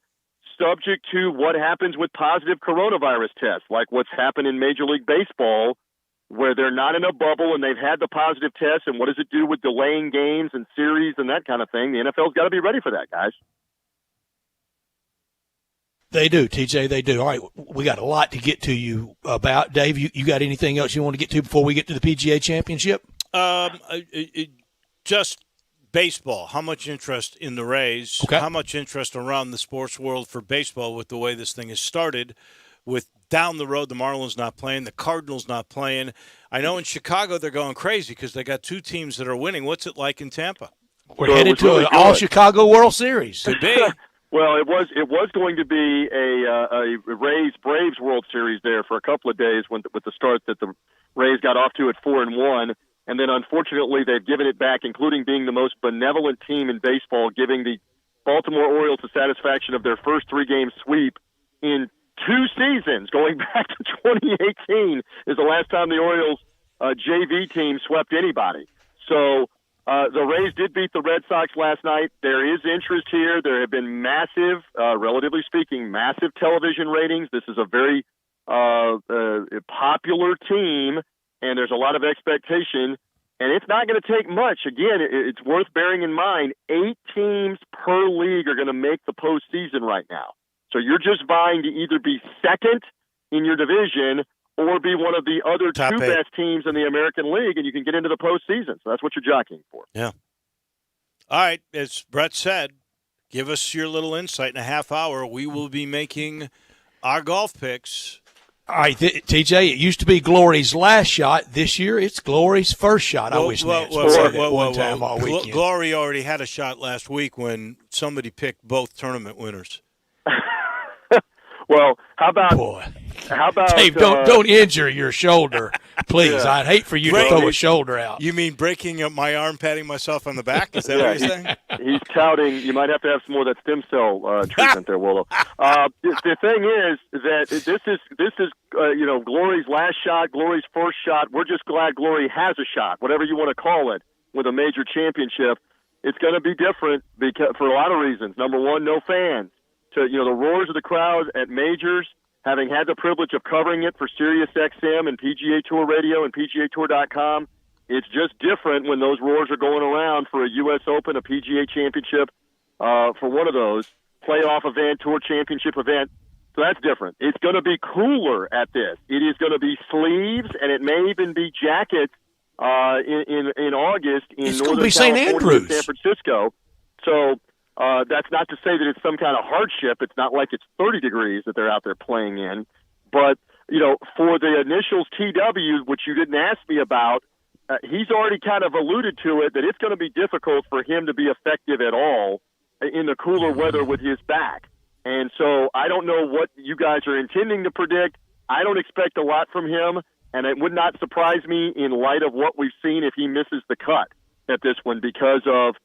subject to what happens with positive coronavirus tests, like what's happened in Major League Baseball, where they're not in a bubble and they've had the positive tests, and what does it do with delaying games and series and that kind of thing. The NFL's got to be ready for that, guys. They do, TJ, they do. All right, we got a lot to get to you about. Dave, you got anything else you want to get to before we get to the PGA Championship? Just baseball. How much interest in the Rays? Okay. How much interest around the sports world for baseball with the way this thing has started? With down the road, the Marlins not playing, the Cardinals not playing. I know in Chicago they're going crazy because they got two teams that are winning. What's it like in Tampa? We're headed to an all-Chicago World Series. Could be. Well, it was going to be a Rays-Braves World Series there for a couple of days with the start that the Rays got off to at 4-1, and then unfortunately they've given it back, including being the most benevolent team in baseball, giving the Baltimore Orioles the satisfaction of their first three-game sweep in 2 seasons, going back to 2018 is the last time the Orioles JV team swept anybody. So the Rays did beat the Red Sox last night. There is interest here. There have been massive, relatively speaking, massive television ratings. This is a very popular team, and there's a lot of expectation. And it's not going to take much. Again, it's worth bearing in mind, 8 teams per league are going to make the postseason right now. So you're just vying to either be second in your division or be one of the other Top 2 8 best teams in the American League, and you can get into the postseason. So that's what you're jockeying for. Yeah. All right. As Brett said, give us your little insight in a half hour. We will be making our golf picks. All right, TJ, it used to be Glory's last shot. This year, it's Glory's first shot. I wish Nance would say that one time all weekend. Glory already had a shot last week when somebody picked both tournament winners. Well, how about Dave? Don't injure your shoulder, please. Yeah. I'd hate for you to throw a shoulder out. You mean breaking up my arm, patting myself on the back? Is that what you're saying? He's touting. You might have to have some more of that stem cell treatment there, Willow. The thing is that this is Glory's last shot, Glory's first shot. We're just glad Glory has a shot, whatever you want to call it, with a major championship. It's going to be different because for a lot of reasons. Number one, no fans. The roars of the crowd at majors, having had the privilege of covering it for SiriusXM and PGA Tour Radio and PGAtour.com, it's just different when those roars are going around for a U.S. Open, a PGA Championship, for one of those, playoff event, Tour Championship event. So that's different. It's going to be cooler at this. It is going to be sleeves, and it may even be jackets in August in Northern California and San Francisco. So that's not to say that it's some kind of hardship. It's not like it's 30 degrees that they're out there playing in. But, for the initials TW, which you didn't ask me about, he's already kind of alluded to it, that it's going to be difficult for him to be effective at all in the cooler weather with his back. And so I don't know what you guys are intending to predict. I don't expect a lot from him, and it would not surprise me in light of what we've seen if he misses the cut at this one because of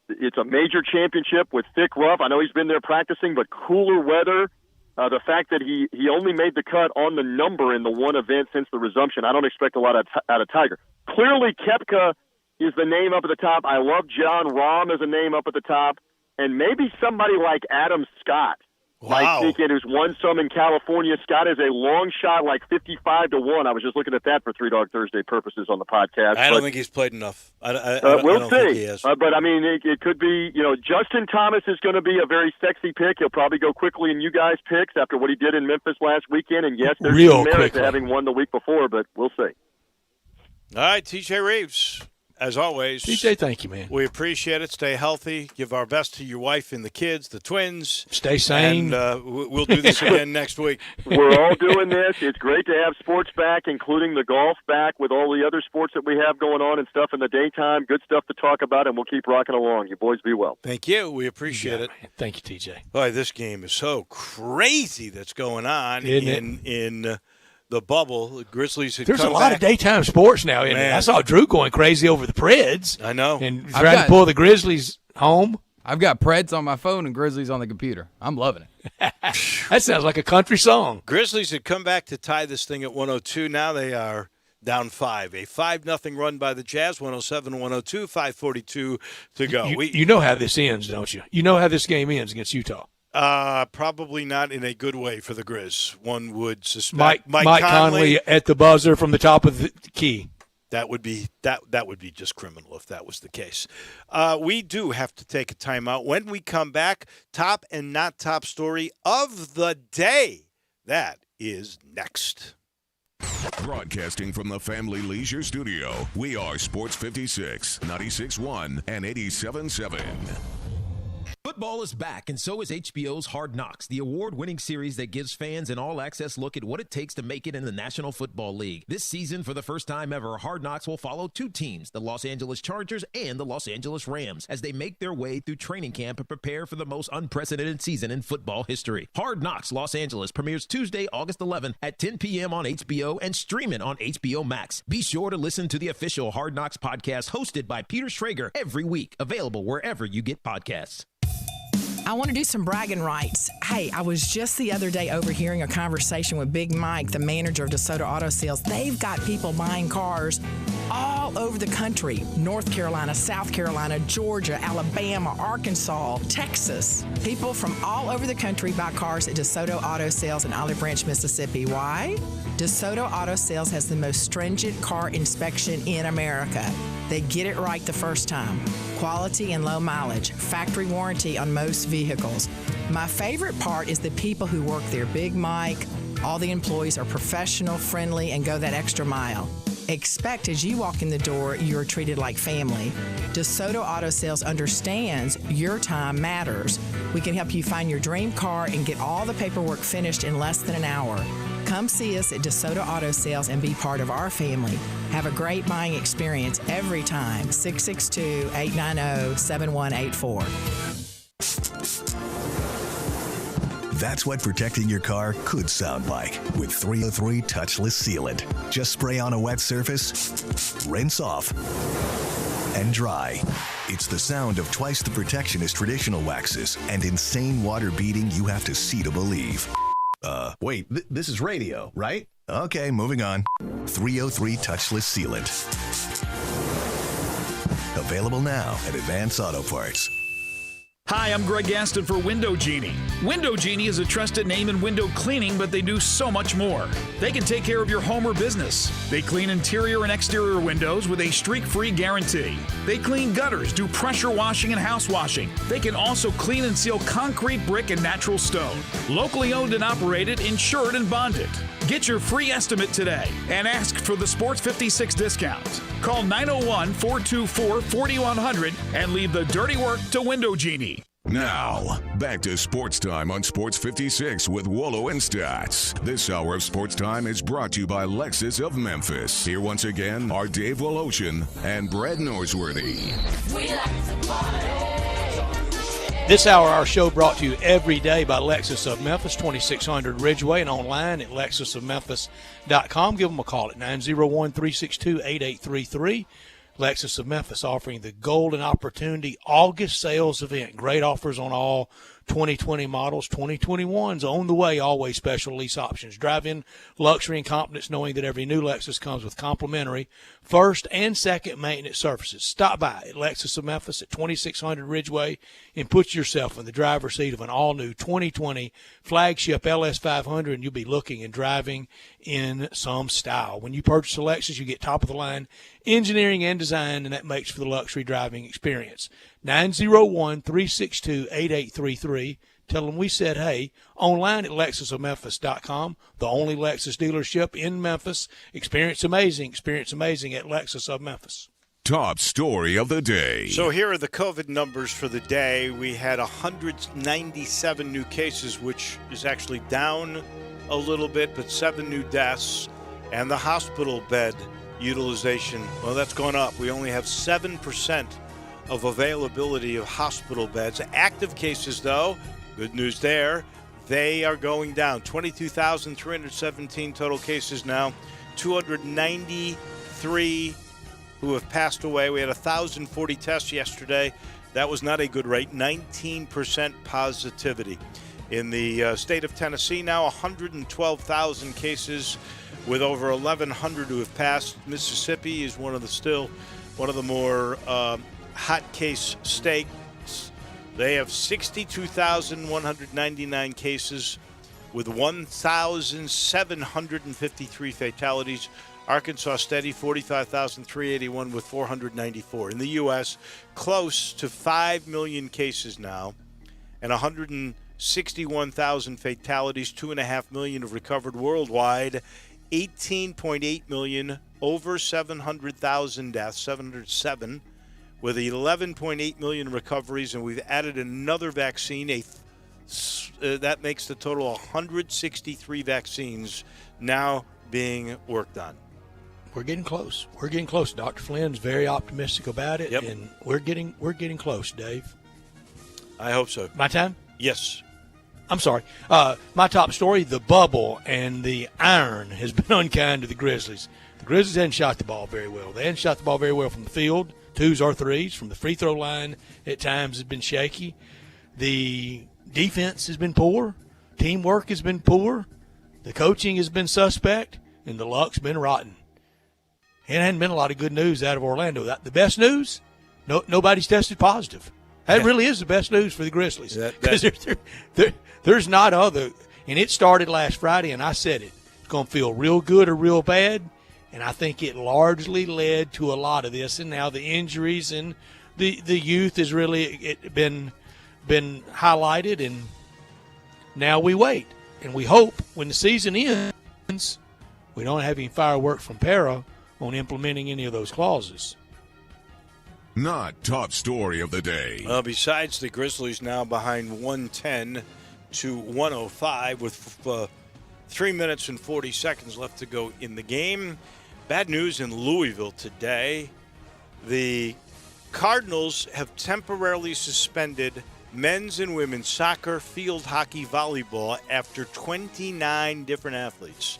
it's a major championship with thick rough. I know he's been there practicing, but cooler weather. The fact that he only made the cut on the number in the one event since the resumption, I don't expect a lot out of Tiger. Clearly, Koepka is the name up at the top. I love John Rahm as a name up at the top. And maybe somebody like Adam Scott might think it, who's won some in California. Scott is a long shot, like 55-1. I was just looking at that for Three Dog Thursday purposes on the podcast. I don't think he's played enough. We'll see. But, I mean, it could be, Justin Thomas is going to be a very sexy pick. He'll probably go quickly in you guys' picks after what he did in Memphis last weekend. And, yes, there's some merit to having won the week before, but we'll see. All right, TJ Reeves. As always, TJ, thank you, man. We appreciate it. Stay healthy. Give our best to your wife and the kids, the twins. Stay sane. And we'll do this again next week. We're all doing this. It's great to have sports back, including the golf back with all the other sports that we have going on and stuff in the daytime. Good stuff to talk about, and we'll keep rocking along. You boys be well. Thank you. We appreciate it. Man. Thank you, TJ. Boy, this game is so crazy that's going on in the bubble. The Grizzlies had There's come a lot back. of daytime sports now, isn't it? I saw Drew going crazy over the Preds. I know. And trying to pull the Grizzlies home. I've got Preds on my phone and Grizzlies on the computer. I'm loving it. That sounds like a country song. Grizzlies had come back to tie this thing at 102. Now they are down 5. A 5-0 run by the Jazz, 107-102, 5:42 to go. You know how this ends, don't you? You know how this game ends against Utah. Probably not in a good way for the Grizz. One would suspect. Mike Conley at the buzzer from the top of the key. That would be just criminal if that was the case. We do have to take a timeout. When we come back, top and not top story of the day. That is next. Broadcasting from the Family Leisure Studio, we are Sports 56, 96.1, and 87.7. Football is back, and so is HBO's Hard Knocks, the award-winning series that gives fans an all-access look at what it takes to make it in the National Football League. This season, for the first time ever, Hard Knocks will follow two teams, the Los Angeles Chargers and the Los Angeles Rams, as they make their way through training camp and prepare for the most unprecedented season in football history. Hard Knocks Los Angeles premieres Tuesday, August 11th at 10 p.m. on HBO and streaming on HBO Max. Be sure to listen to the official Hard Knocks podcast hosted by Peter Schrager every week, available wherever you get podcasts. I want to do some bragging rights. Hey, I was just the other day overhearing a conversation with Big Mike, the manager of DeSoto Auto Sales. They've got people buying cars all over the country. North Carolina, South Carolina, Georgia, Alabama, Arkansas, Texas. People from all over the country buy cars at DeSoto Auto Sales in Olive Branch, Mississippi. Why? DeSoto Auto Sales has the most stringent car inspection in America. They get it right the first time. Quality and low mileage. Factory warranty on most vehicles. My favorite part is the people who work there. Big Mike, all the employees are professional, friendly, and go that extra mile. Expect as you walk in the door, you're treated like family. DeSoto Auto Sales understands your time matters. We can help you find your dream car and get all the paperwork finished in less than an hour. Come see us at DeSoto Auto Sales and be part of our family. Have a great buying experience every time. 662-890-7184. That's what protecting your car could sound like with 303 Touchless Sealant. Just spray on a wet surface, rinse off, and dry. It's the sound of twice the protection as traditional waxes and insane water beading you have to see to believe. Wait, this is radio, right? Okay, moving on. 303 Touchless Sealant. Available now at Advance Auto Parts. Hi, I'm Greg Gaston for Window Genie. Window Genie is a trusted name in window cleaning, but they do so much more. They can take care of your home or business. They clean interior and exterior windows with a streak-free guarantee. They clean gutters, do pressure washing and house washing. They can also clean and seal concrete, brick, and natural stone. Locally owned and operated, insured and bonded. Get your free estimate today and ask for the Sports 56 discount. Call 901-424-4100 and leave the dirty work to Window Genie. Now, back to Sports Time on Sports 56 with Wolo and Stats. This hour of Sports Time is brought to you by Lexus of Memphis. Here once again are Dave Woloshin and Brad Norsworthy. We like to party. This hour, our show brought to you every day by Lexus of Memphis, 2600 Ridgeway, and online at lexusofmemphis.com. Give them a call at 901-362-8833. Lexus of Memphis offering the Golden Opportunity August sales event. Great offers on all 2020 models, 2021's on the way, always special lease options. Drive in luxury and confidence knowing that every new Lexus comes with complimentary first and second maintenance services. Stop by at Lexus of Memphis at 2600 Ridgeway and put yourself in the driver's seat of an all-new 2020 flagship LS500, and you'll be looking and driving in some style. When you purchase a Lexus, you get top-of-the-line engineering and design, and that makes for the luxury driving experience. 901-362-8833. Tell them we said hey. Online at LexusOfMemphis.com, the only Lexus dealership in Memphis. Experience amazing at Lexus of Memphis. Top story of the day. So here are the COVID numbers for the day. We had 197 new cases, which is actually down a little bit, but 7 new deaths. And the hospital bed utilization, well, that's gone up. We only have 7% of availability of hospital beds. Active cases, though, good news there, they are going down. 22,317 total cases now, 293 who have passed away. We had 1,040 tests yesterday. That was not a good rate, 19% positivity. In the state of Tennessee now, 112,000 cases with over 1,100 who have passed. Mississippi is one of the more hot case states. They have 62,199 cases with 1,753 fatalities. Arkansas steady, 45,381 with 494. In the U.S., close to 5 million cases now and 161,000 fatalities, 2.5 million have recovered worldwide, 18.8 million, over 700,000 deaths, 707, with 11.8 million recoveries, and we've added another vaccine. That makes the total 163 vaccines now being worked on. We're getting close. Dr. Flynn's very optimistic about it, and we're getting close, Dave. I hope so. My time? Yes. I'm sorry. My top story, the bubble and the iron has been unkind to the Grizzlies. The Grizzlies hadn't shot the ball very well. They hadn't shot the ball very well from the field, 2s or 3s. From the free throw line, at times has been shaky. The defense has been poor. Teamwork has been poor. The coaching has been suspect, and the luck's been rotten. It hadn't been a lot of good news out of Orlando. The best news, nobody's tested positive. That really is the best news for the Grizzlies. Because there's not other. And it started last Friday, and I said it. It's going to feel real good or real bad. And I think it largely led to a lot of this. And now the injuries and the youth has really been highlighted. And now we wait. And we hope when the season ends, we don't have any fireworks from Para on implementing any of those clauses. Not top story of the day. Well, besides the Grizzlies now behind 110 to 105 with 3 minutes and 40 seconds left to go in the game. Bad news in Louisville today. The Cardinals have temporarily suspended men's and women's soccer, field hockey, volleyball after 29 different athletes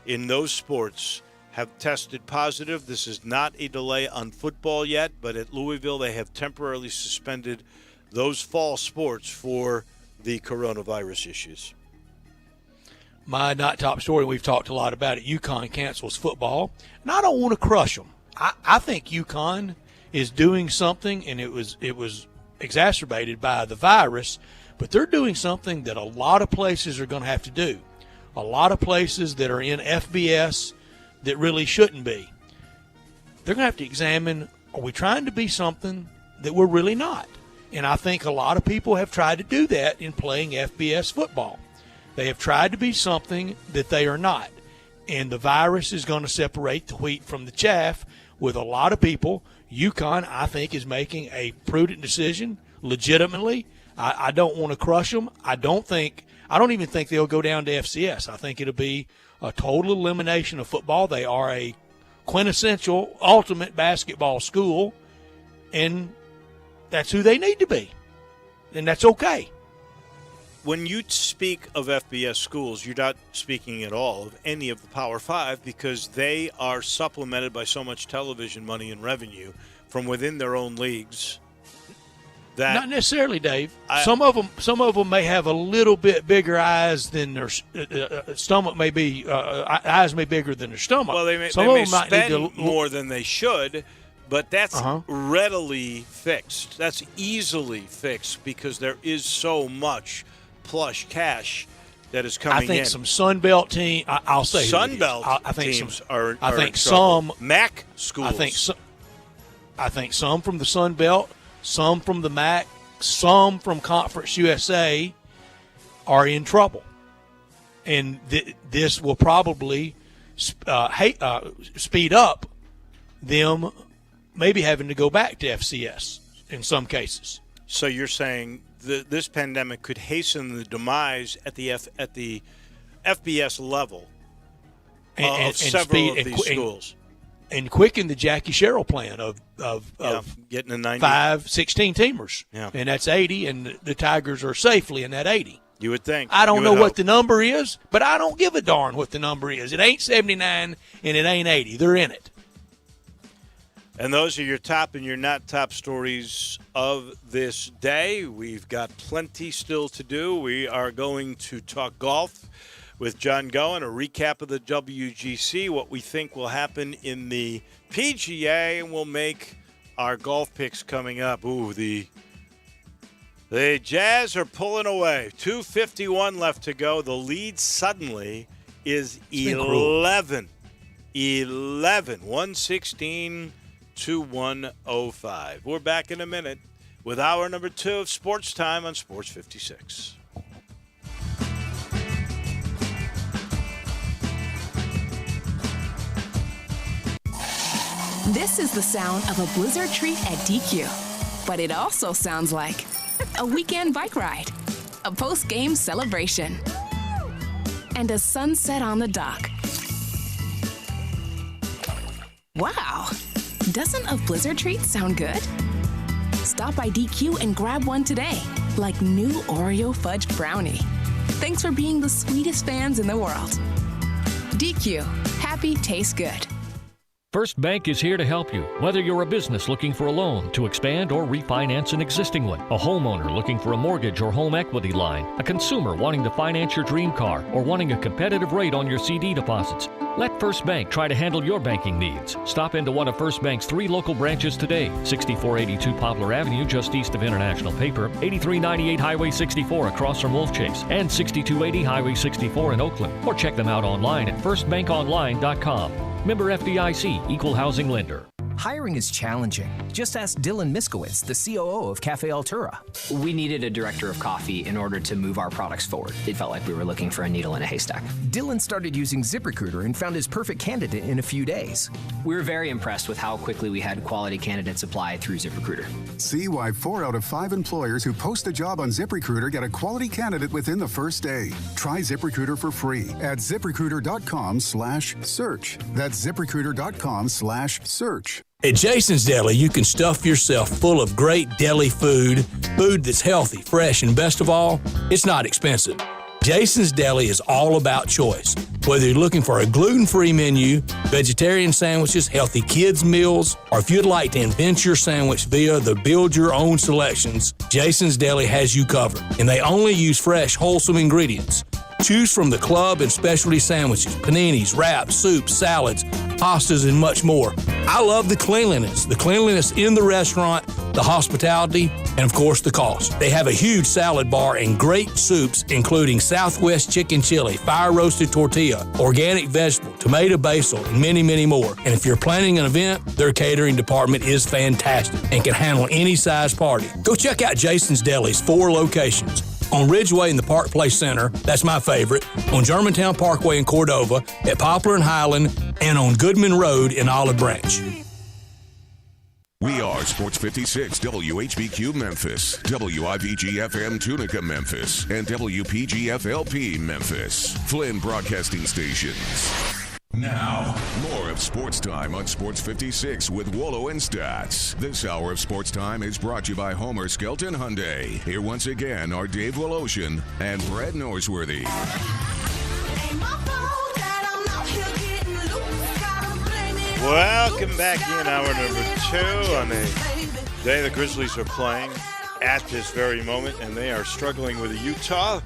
in those sports have tested positive. This is not a delay on football yet, but at Louisville they have temporarily suspended those fall sports for the coronavirus issues. My not top story, we've talked a lot about it, UConn cancels football. And I don't want to crush them. I think UConn is doing something, and it was exacerbated by the virus, but they're doing something that a lot of places are going to have to do. A lot of places that are in FBS that really shouldn't be. They're going to have to examine, are we trying to be something that we're really not? And I think a lot of people have tried to do that in playing FBS football. They have tried to be something that they are not. And the virus is going to separate the wheat from the chaff with a lot of people. UConn, I think, is making a prudent decision, legitimately. I don't want to crush them. I don't even think they'll go down to FCS. I think it'll be a total elimination of football. They are a quintessential, ultimate basketball school, and that's who they need to be. And that's okay. When you speak of FBS schools, you're not speaking at all of any of the Power Five because they are supplemented by so much television money and revenue from within their own leagues. Not necessarily, Dave. Some of them may have a little bit bigger eyes than their stomach may be. Eyes may be bigger than their stomach. Well, they may might spend need to, more than they should, but that's readily fixed. That's easily fixed because there is so much plush cash that is coming in. I think some Sunbelt team. I'll say Sunbelt teams are. I think in some MAC schools. I think some from the Sunbelt, some from the MAC, some from Conference USA are in trouble, and this will probably speed up them maybe having to go back to FCS in some cases. So you're saying this pandemic could hasten the demise at the FBS level of several of these schools. And quicken the Jackie Sherrill plan of getting a 90. 5 16-teamers. Yeah. And that's 80, and the Tigers are safely in that 80. You would think. I don't know what the number is, but I don't give a darn what the number is. It ain't 79, and it ain't 80. They're in it. And those are your top and your not top stories of this day. We've got plenty still to do. We are going to talk golf with John Goen, a recap of the WGC, what we think will happen in the PGA, and we'll make our golf picks coming up. Ooh, the Jazz are pulling away. 2:51 left to go. The lead suddenly is 11. 116 to 105. We're back in a minute with hour number 2 of Sports Time on Sports 56. This is the sound of a blizzard treat at DQ. But it also sounds like a weekend bike ride, a post-game celebration, and a sunset on the dock. Wow! Doesn't a blizzard treat sound good? Stop by DQ and grab one today, like new Oreo fudge brownie. Thanks for being the sweetest fans in the world. DQ, happy tastes good. First Bank is here to help you, whether you're a business looking for a loan to expand or refinance an existing one, a homeowner looking for a mortgage or home equity line, a consumer wanting to finance your dream car, or wanting a competitive rate on your CD deposits. Let First Bank try to handle your banking needs. Stop into one of First Bank's 3 local branches today, 6482 Poplar Avenue just east of International Paper, 8398 Highway 64 across from Wolf Chase, and 6280 Highway 64 in Oakland. Or check them out online at firstbankonline.com. Member FDIC, Equal Housing Lender. Hiring is challenging. Just ask Dylan Miskowitz, the COO of Cafe Altura. We needed a director of coffee in order to move our products forward. It felt like we were looking for a needle in a haystack. Dylan started using ZipRecruiter and found his perfect candidate in a few days. We were very impressed with how quickly we had quality candidates apply through ZipRecruiter. See why 4 out of 5 employers who post a job on ZipRecruiter get a quality candidate within the first day. Try ZipRecruiter for free at ZipRecruiter.com/search. That's ZipRecruiter.com/search. At Jason's Deli, you can stuff yourself full of great deli food that's healthy, fresh, and best of all, it's not expensive. Jason's Deli is all about choice. Whether you're looking for a gluten-free menu, vegetarian sandwiches, healthy kids' meals, or if you'd like to invent your sandwich via the build-your-own selections, Jason's Deli has you covered. And they only use fresh, wholesome ingredients. Choose from the club and specialty sandwiches, paninis, wraps, soups, salads, pastas, and much more. I love the cleanliness in the restaurant, the hospitality, and of course the cost. They have a huge salad bar and great soups, including Southwest chicken chili, fire roasted tortilla, organic vegetable, tomato basil, and many, many more. And if you're planning an event, their catering department is fantastic and can handle any size party. Go check out Jason's Deli's 4 locations. On Ridgeway in the Park Place Center, that's my favorite, on Germantown Parkway in Cordova, at Poplar and Highland, and on Goodman Road in Olive Branch. We are Sports 56 WHBQ Memphis, WIVG-FM Tunica Memphis, and WPG-FLP Memphis. Flynn Broadcasting Stations. Now, more of Sports Time on Sports 56 with Wolo and Stats. This hour of Sports Time is brought to you by Homer Skelton Hyundai. Here once again are Dave Woloshin and Brad Norsworthy. Welcome back in hour number 2 on a day the Grizzlies are playing at this very moment, and they are struggling with Utah.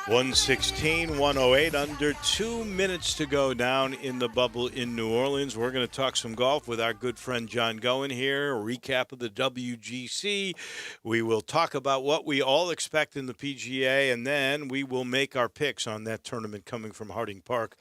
116-108, under 2 minutes to go down in the bubble in New Orleans. We're going to talk some golf with our good friend John Goen here, a recap of the WGC. We will talk about what we all expect in the PGA, and then we will make our picks on that tournament coming from Harding Park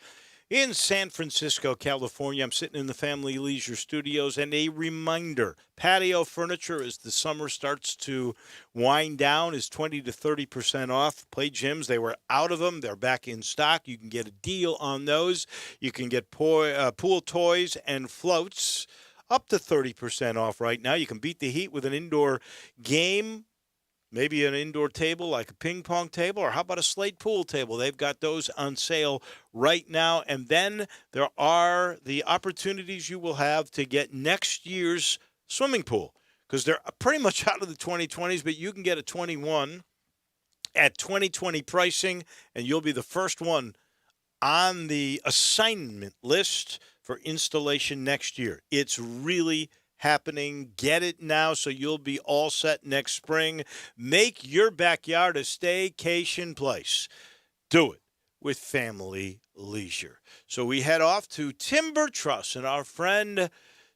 in San Francisco, California. I'm sitting in the Family Leisure Studios, and a reminder, patio furniture as the summer starts to wind down is 20 to 30% off. Play gyms, they were out of them. They're back in stock. You can get a deal on those. You can get pool toys and floats up to 30% off right now. You can beat the heat with an indoor game. Maybe an indoor table like a ping pong table, or how about a slate pool table? They've got those on sale right now. And then there are the opportunities you will have to get next year's swimming pool, because they're pretty much out of the 2020s, but you can get a 21 at 2020 pricing, and you'll be the first one on the assignment list for installation next year. It's really happening. Get it now so you'll be all set next spring. Make your backyard a staycation place. Do it with Family Leisure. So we head off to Timber Truss and our friend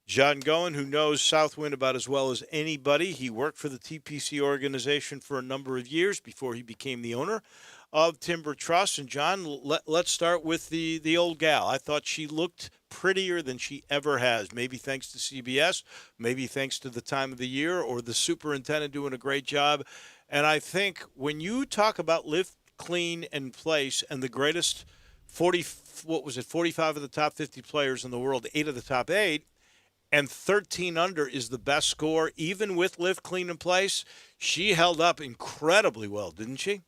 John Goen, who knows Southwind about as well as anybody. He worked for the TPC organization for a number of years before he became the owner of Timber Truss. And John, let's start with the old gal. I thought she looked prettier than she ever has, maybe thanks to CBS, maybe thanks to the time of the year, or the superintendent doing a great job. And I think when you talk about lift, clean, and place, and the greatest 45 of the top 50 players in the world, 8 of the top 8, and 13 under is the best score, even with lift, clean, and place, she held up incredibly well, didn't she?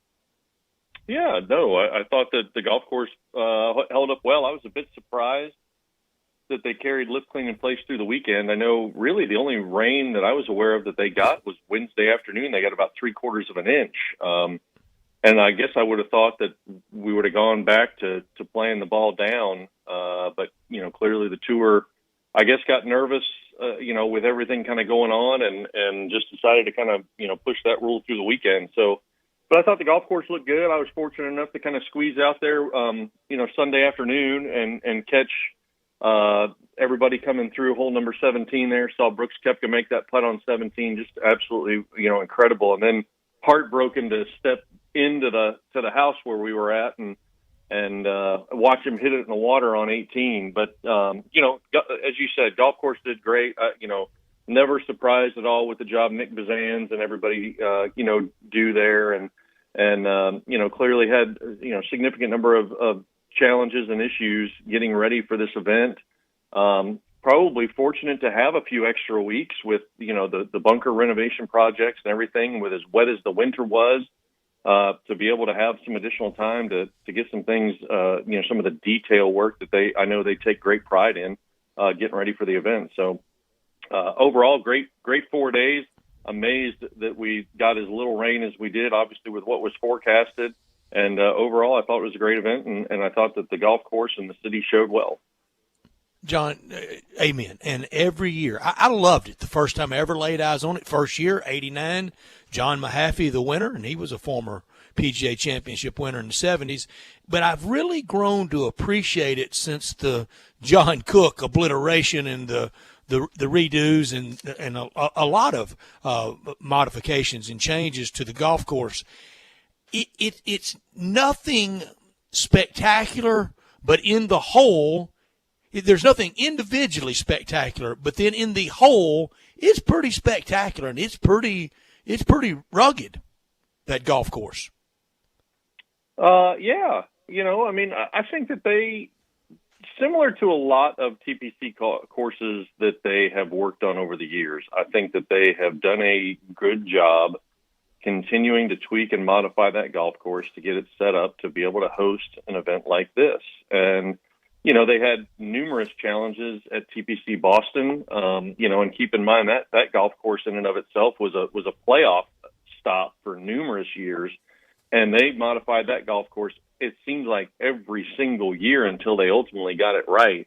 Yeah, no, I thought that the golf course held up well. I was a bit surprised that they carried lift, clean, and place through the weekend. I know really the only rain that I was aware of that they got was Wednesday afternoon. They got about 3/4 of an inch. And I guess I would have thought that we would have gone back to playing the ball down. But, clearly the tour, I guess, got nervous, with everything kind of going on and just decided to kind of, push that rule through the weekend. So, but I thought the golf course looked good. I was fortunate enough to kind of squeeze out there, Sunday afternoon and catch everybody coming through hole number 17 there. Saw Brooks Koepka make that putt on 17, just absolutely, incredible. And then heartbroken to step into the house where we were at and watch him hit it in the water on 18. But, as you said, golf course did great. Never surprised at all with the job Nick Bazans and everybody, do there. And clearly had, significant number of challenges and issues getting ready for this event. Probably fortunate to have a few extra weeks with, the bunker renovation projects and everything, with as wet as the winter was, to be able to have some additional time to get some things, some of the detail work that I know they take great pride in, getting ready for the event. So, overall, great 4 days. Amazed that we got as little rain as we did, obviously with what was forecasted. And overall, I thought it was a great event, and I thought that the golf course and the city showed well. John, amen. And every year, I loved it. The first time I ever laid eyes on it, first year, 89, John Mahaffey, the winner, and he was a former PGA Championship winner in the 70s. But I've really grown to appreciate it since the John Cook obliteration and the redos and a lot of modifications and changes to the golf course. It's nothing spectacular, but in the whole, there's nothing individually spectacular, but then in the whole, it's pretty spectacular, and it's pretty rugged, that golf course. Yeah. I think that they, similar to a lot of TPC courses that they have worked on over the years, I think that they have done a good job continuing to tweak and modify that golf course to get it set up to be able to host an event like this. And, they had numerous challenges at TPC Boston, and keep in mind that golf course in and of itself was a playoff stop for numerous years. And they modified that golf course, it seems like, every single year until they ultimately got it right.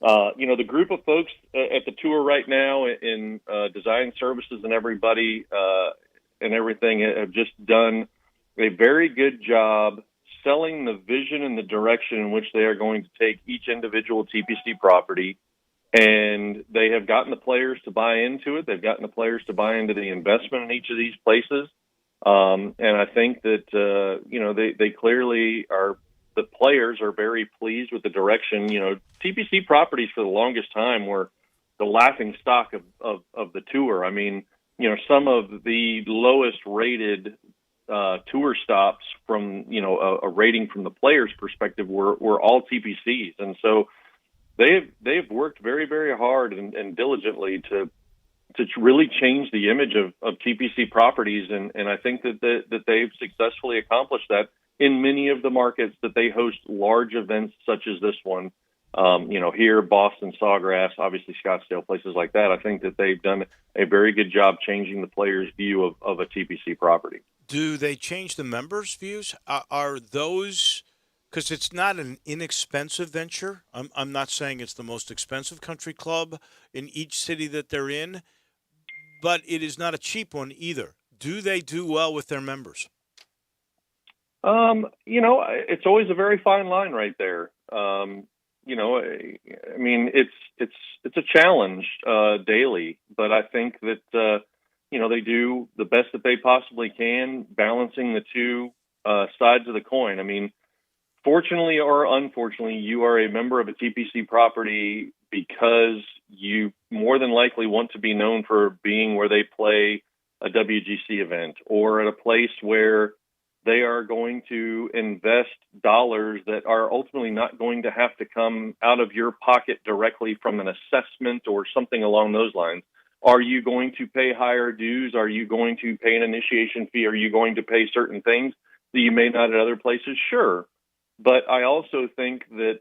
The group of folks at the tour right now in design services and everybody, and everything have just done a very good job selling the vision and the direction in which they are going to take each individual TPC property. And they have gotten the players to buy into it. They've gotten the players to buy into the investment in each of these places. And I think that, they clearly are, the players are very pleased with the direction. TPC properties for the longest time were the laughing stock of the tour. I mean, some of the lowest rated tour stops from, a rating from the players' perspective were all TPCs. And so they've worked very, very hard and diligently to really change the image of TPC properties. And I think that they've successfully accomplished that in many of the markets that they host large events such as this one. Here, Boston, Sawgrass, obviously Scottsdale, places like that. I think that they've done a very good job changing the players' view of a TPC property. Do they change the members' views? Are those, because it's not an inexpensive venture. I'm not saying it's the most expensive country club in each city that they're in, but it is not a cheap one either. Do they do well with their members? It's always a very fine line right there. I mean, it's a challenge daily, but I think that they do the best that they possibly can, balancing the two sides of the coin. I mean, fortunately or unfortunately, you are a member of a TPC property because you more than likely want to be known for being where they play a WGC event or at a place where they are going to invest dollars that are ultimately not going to have to come out of your pocket directly from an assessment or something along those lines. Are you going to pay higher dues? Are you going to pay an initiation fee? Are you going to pay certain things that you may not at other places? Sure. But I also think that,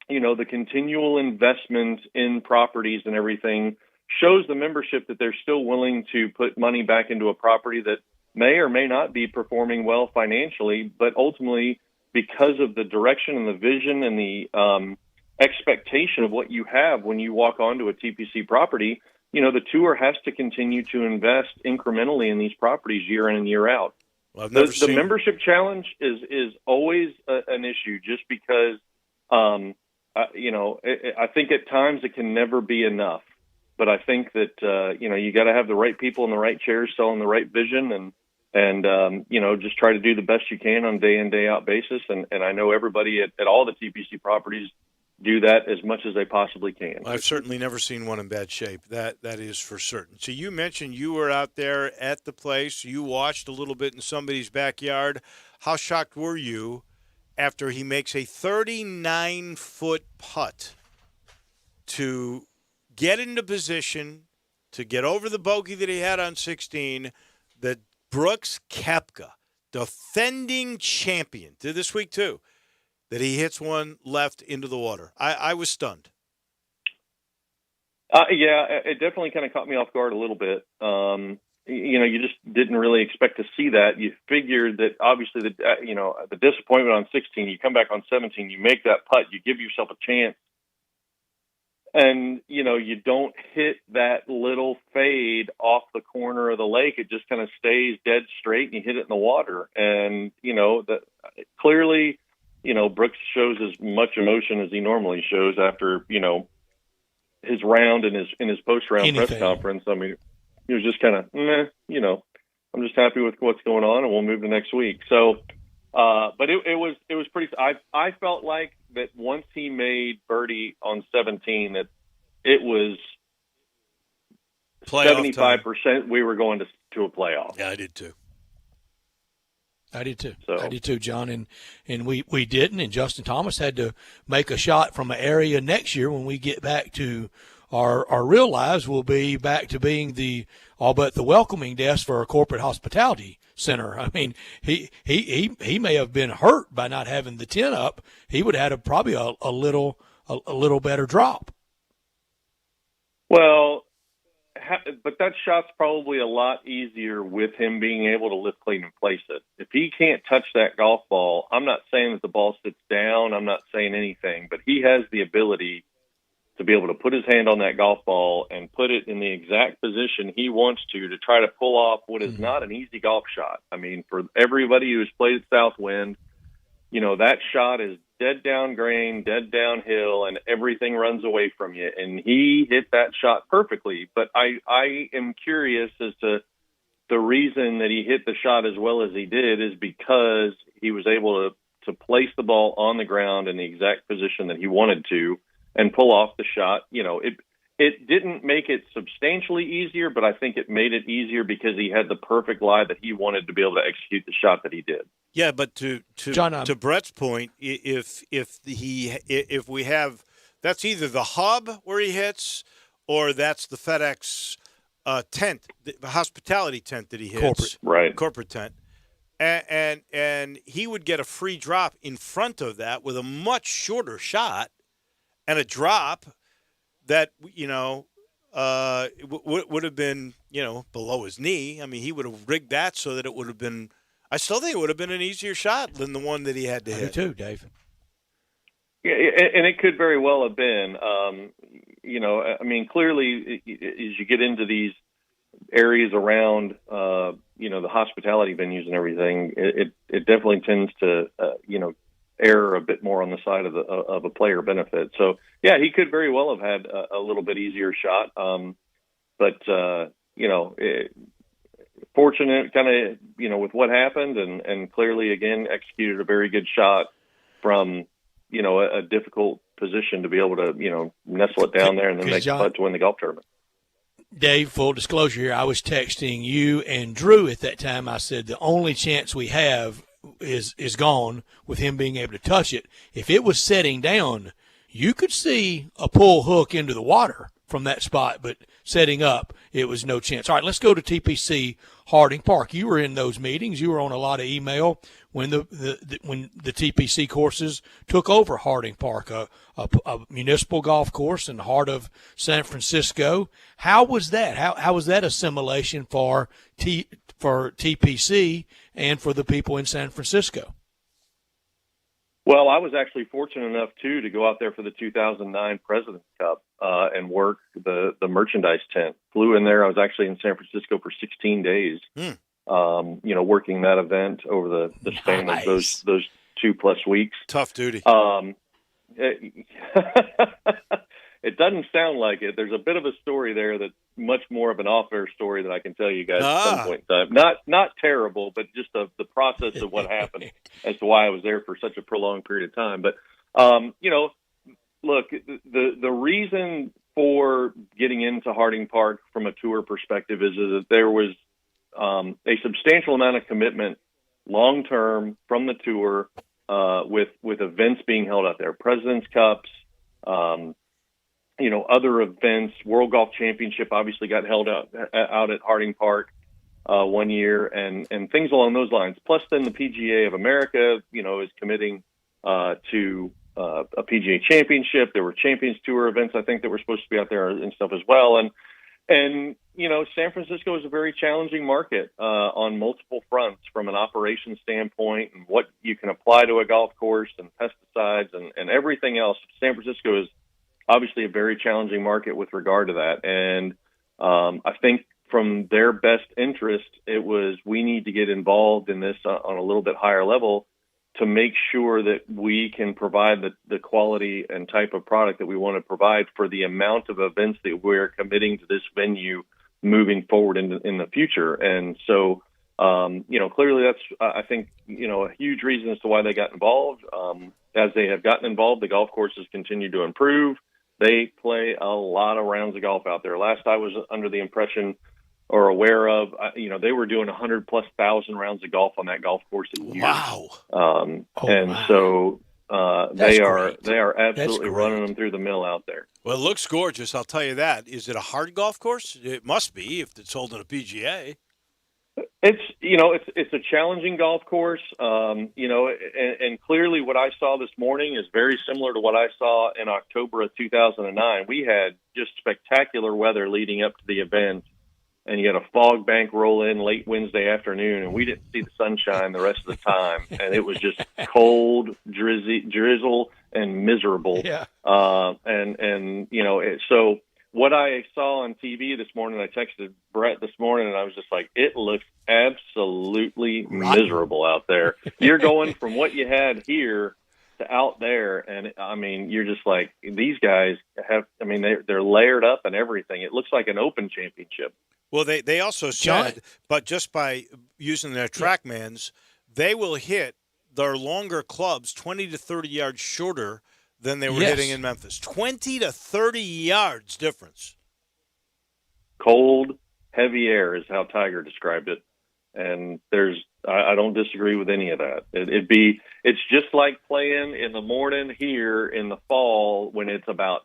the continual investment in properties and everything shows the membership that they're still willing to put money back into a property that may or may not be performing well financially, but ultimately because of the direction and the vision and the expectation of what you have when you walk onto a TPC property, the tour has to continue to invest incrementally in these properties year in and year out. Well, the membership challenge is always an issue just because, I think at times it can never be enough. But I think that, you got to have the right people in the right chairs selling the right vision and just try to do the best you can on day in, day out basis. And I know everybody at all the TPC properties do that as much as they possibly can. I've certainly never seen one in bad shape. That is for certain. So you mentioned you were out there at the place. You watched a little bit in somebody's backyard. How shocked were you after he makes a 39-foot putt to get into position, to get over the bogey that he had on 16, that Brooks Koepka, defending champion, did this week too, that he hits one left into the water. I was stunned. Yeah, it definitely kind of caught me off guard a little bit. You just didn't really expect to see that. You figured that obviously the disappointment on 16, you come back on 17, you make that putt, you give yourself a chance. And, you don't hit that little fade off the corner of the lake. It just kind of stays dead straight and you hit it in the water. And, clearly, Brooks shows as much emotion as he normally shows after, his round and his post-round press conference. I mean, he was just kind of, I'm just happy with what's going on and we'll move to next week. So, but it was pretty, I felt like that once he made birdie on 17, that it was playoff 75% we were going to a playoff. Yeah, I did too. So. I did too, John. And we didn't. And Justin Thomas had to make a shot from an area next year when we get back to our real lives. We'll be back to being the welcoming desk for a corporate hospitality center. I mean, he may have been hurt by not having the 10 up. He would have had probably a little better drop. Well, but that shot's probably a lot easier with him being able to lift clean and place it. If he can't touch that golf ball, I'm not saying that the ball sits down. I'm not saying anything, but he has the ability to be able to put his hand on that golf ball and put it in the exact position he wants to try to pull off what is not an easy golf shot. I mean, for everybody who's played at Southwind, that shot is dead down grain, dead downhill, and everything runs away from you. And he hit that shot perfectly. But I am curious as to the reason that he hit the shot as well as he did is because he was able to place the ball on the ground in the exact position that he wanted to and pull off the shot. It didn't make it substantially easier, but I think it made it easier because he had the perfect lie that he wanted to be able to execute the shot that he did. Yeah, but to Brett's point, if we have, that's either the hub where he hits, or that's the FedEx tent, the hospitality tent that he hits, corporate tent, and he would get a free drop in front of that with a much shorter shot and a drop that would have been below his knee. I mean, he would have rigged that so that it would have been. I still think it would have been an easier shot than the one that he had to hit. Me too, Dave. Yeah, and it could very well have been. I mean, clearly, as you get into these areas around, the hospitality venues and everything, it definitely tends to, err a bit more on the side of a player benefit. So, yeah, he could very well have had a little bit easier shot. Fortunate kind of, with what happened and clearly, again, executed a very good shot from, a difficult position to be able to, nestle it down there and then make the putt to win the golf tournament. Dave, full disclosure here, I was texting you and Drew at that time. I said the only chance we have is gone with him being able to touch it. If it was setting down, you could see a pull hook into the water from that spot, but setting up, it was no chance. All right, let's go to TPC Harding Park. You were in those meetings. You were on a lot of email when the TPC courses took over Harding Park, a municipal golf course in the heart of San Francisco. How was that? How was that assimilation for TPC and for the people in San Francisco? Well, I was actually fortunate enough, too, to go out there for the 2009 President's Cup and work the merchandise tent. Flew in there. I was actually in San Francisco for 16 days, working that event over the span of those 2+ weeks. Tough duty. It doesn't sound like it. There's a bit of a story there that's much more of an off-air story that I can tell you guys at some point in time. Not terrible, but just the process of what happened as to why I was there for such a prolonged period of time. But, look, the reason for getting into Harding Park from a tour perspective is that there was a substantial amount of commitment long-term from the tour with events being held out there, President's Cups, other events. World Golf Championship obviously got held out at Harding Park one year, and things along those lines. Plus, then the PGA of America, is committing to a PGA Championship. There were Champions Tour events, I think, that were supposed to be out there and stuff as well. And San Francisco is a very challenging market on multiple fronts from an operations standpoint and what you can apply to a golf course and pesticides and everything else. San Francisco is obviously a very challenging market with regard to that. And I think from their best interest, it was we need to get involved in this on a little bit higher level to make sure that we can provide the quality and type of product that we want to provide for the amount of events that we're committing to this venue moving forward in the future. And so, clearly that's, I think, a huge reason as to why they got involved. As they have gotten involved, the golf courses continue to improve. They play a lot of rounds of golf out there. Last I was under the impression or aware of, they were doing 100,000+ rounds of golf on that golf course a year. Wow! So they are absolutely running them through the mill out there. Well, it looks gorgeous. I'll tell you that. Is it a hard golf course? It must be if it's holding a PGA. It's a challenging golf course, and clearly what I saw this morning is very similar to what I saw in October of 2009. We had just spectacular weather leading up to the event, and you had a fog bank roll in late Wednesday afternoon, and we didn't see the sunshine the rest of the time, and it was just cold, drizzle, and miserable. Yeah. So what I saw on TV this morning, I texted Brett this morning, and I was just like, it looks absolutely miserable out there. You're going from what you had here to out there, and I mean, you're just like, these guys have, I mean, they're layered up and everything. It looks like an Open championship. Well, they also said, but just by using their TrackMans, they will hit their longer clubs 20 to 30 yards shorter than they were hitting in Memphis. 20 to 30 yards difference. Cold, heavy air is how Tiger described it. And I don't disagree with any of that. It's just like playing in the morning here in the fall when it's about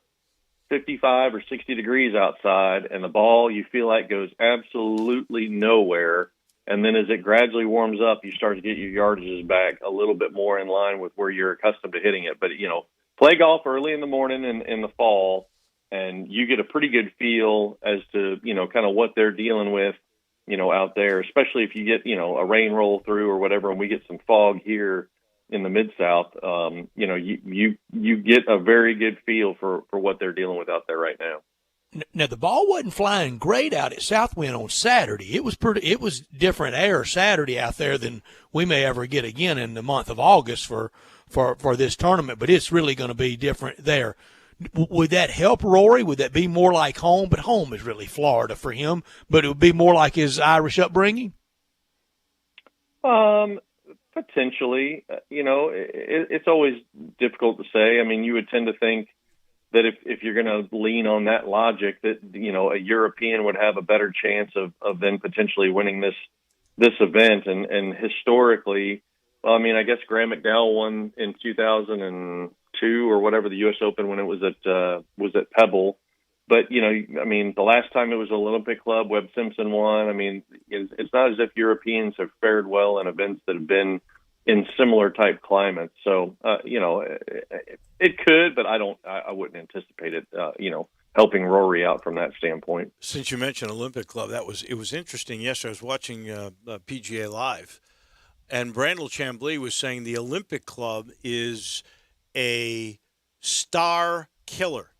55 or 60 degrees outside, and the ball you feel like goes absolutely nowhere. And then as it gradually warms up, you start to get your yardages back a little bit more in line with where you're accustomed to hitting it. But, play golf early in the morning in the fall, and you get a pretty good feel as to, kind of what they're dealing with, out there, especially if you get, a rain roll through or whatever, and we get some fog here in the Mid-South. You get a very good feel for what they're dealing with out there right now. Now, the ball wasn't flying great out at Southwind on Saturday. It was different air Saturday out there than we may ever get again in the month of August for this tournament, but it's really going to be different there. Would that help Rory? Would that be more like home? But home is really Florida for him, but it would be more like his Irish upbringing? Potentially. It's always difficult to say. I mean, you would tend to think that if you're going to lean on that logic that, a European would have a better chance of then potentially winning this event. And historically, well, I mean, I guess Graham McDowell won in 2002 or whatever, the U.S. Open, when it was at Pebble. But, I mean, the last time it was an Olympic club, Webb Simpson won. I mean, it's not as if Europeans have fared well in events that have been in similar type climates. So, it could, but I wouldn't anticipate it, helping Rory out from that standpoint. Since you mentioned Olympic club, it was interesting. Yesterday I was watching PGA Live, and Brandel Chambly was saying the Olympic club is a star killer,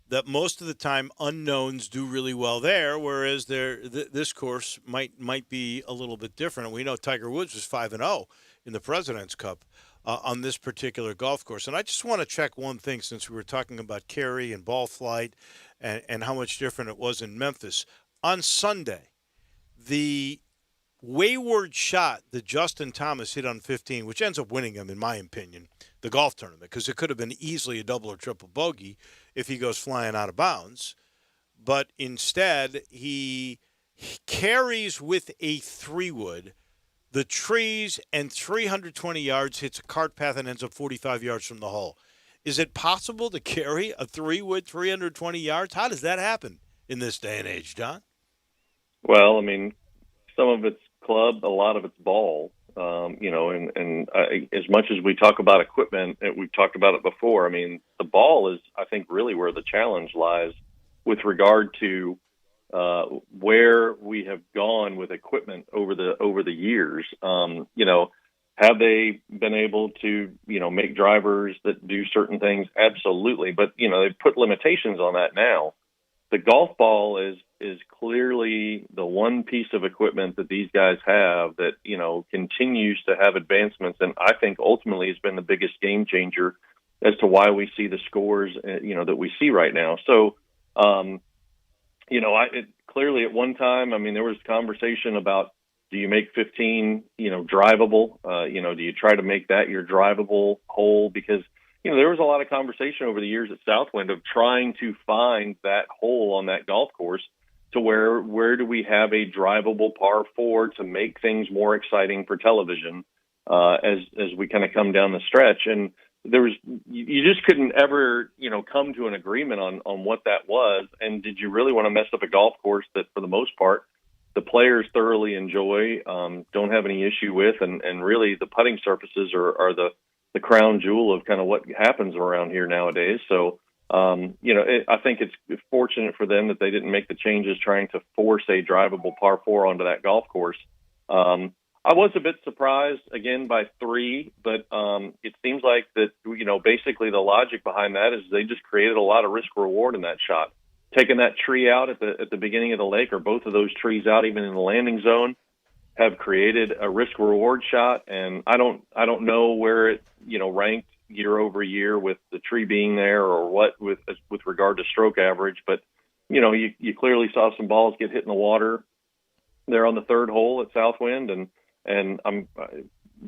that most of the time unknowns do really well there, whereas this course might be a little bit different. And we know Tiger Woods was 5-0 in the President's Cup on this particular golf course. And I just want to check one thing, since we were talking about carry and ball flight and how much different it was in Memphis. On Sunday, the wayward shot that Justin Thomas hit on 15, which ends up winning him, in my opinion, the golf tournament, because it could have been easily a double or triple bogey if he goes flying out of bounds. But instead, he carries with a 3-wood the trees and 320 yards, hits a cart path, and ends up 45 yards from the hole. Is it possible to carry a 3-wood 320 yards? How does that happen in this day and age, John? Well, I mean, some of it's club, a lot of it's ball. As much as we talk about equipment, we've talked about it before. I mean, the ball is, I think, really where the challenge lies with regard to where we have gone with equipment over the years. Have they been able to, make drivers that do certain things? Absolutely. But, they've put limitations on that now. The golf ball is clearly the one piece of equipment that these guys have that, continues to have advancements. And I think ultimately has been the biggest game changer as to why we see the scores, that we see right now. So, clearly at one time, I mean, there was conversation about, do you make 15, drivable? Do you try to make that your drivable hole? Because, there was a lot of conversation over the years at Southwind of trying to find that hole on that golf course to where do we have a drivable par 4 to make things more exciting for television as we kind of come down the stretch. And you just couldn't ever, come to an agreement on what that was. And did you really want to mess up a golf course that, for the most part, the players thoroughly enjoy, don't have any issue with, and really the putting surfaces are the crown jewel of kind of what happens around here nowadays. So, I think it's fortunate for them that they didn't make the changes trying to force a drivable par 4 onto that golf course. I was a bit surprised, again, by 3, but it seems like that, basically the logic behind that is they just created a lot of risk reward in that shot. Taking that tree out at the beginning of the lake, or both of those trees out even in the landing zone, have created a risk reward shot, and I don't know where it ranked year over year with the tree being there or what with regard to stroke average, but you clearly saw some balls get hit in the water there on the 3rd hole at Southwind, and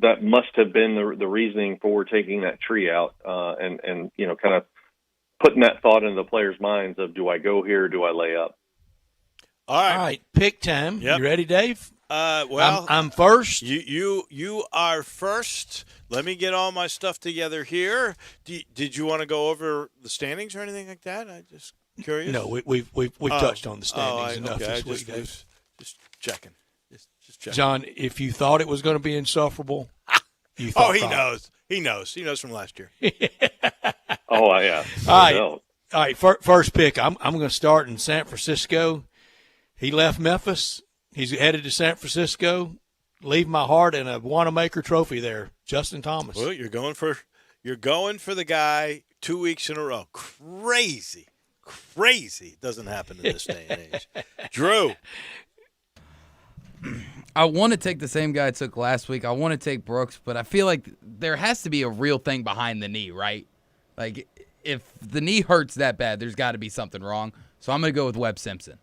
that must have been the reasoning for taking that tree out, and kind of putting that thought into the players' minds of, do I go here or do I lay up? All right, pick time. Yep. You ready, Dave? Well, I'm first. You are first. Let me get all my stuff together here. Did you want to go over the standings or anything like that? I just curious. No, we've touched on the standings enough okay. this week, Dave. Just checking. Just checking. John, if you thought it was going to be insufferable, you thought. He knows. He knows. He knows from last year. Oh yeah. All right. First pick. I'm going to start in San Francisco. He left Memphis. He's headed to San Francisco. Leave my heart and a Wanamaker trophy there. Justin Thomas. Well, you're going for the guy 2 weeks in a row. Crazy. It doesn't happen in this day and age. Drew. I want to take the same guy I took last week. I want to take Brooks, but I feel like there has to be a real thing behind the knee, right? Like, if the knee hurts that bad, there's got to be something wrong. So I'm going to go with Webb Simpson.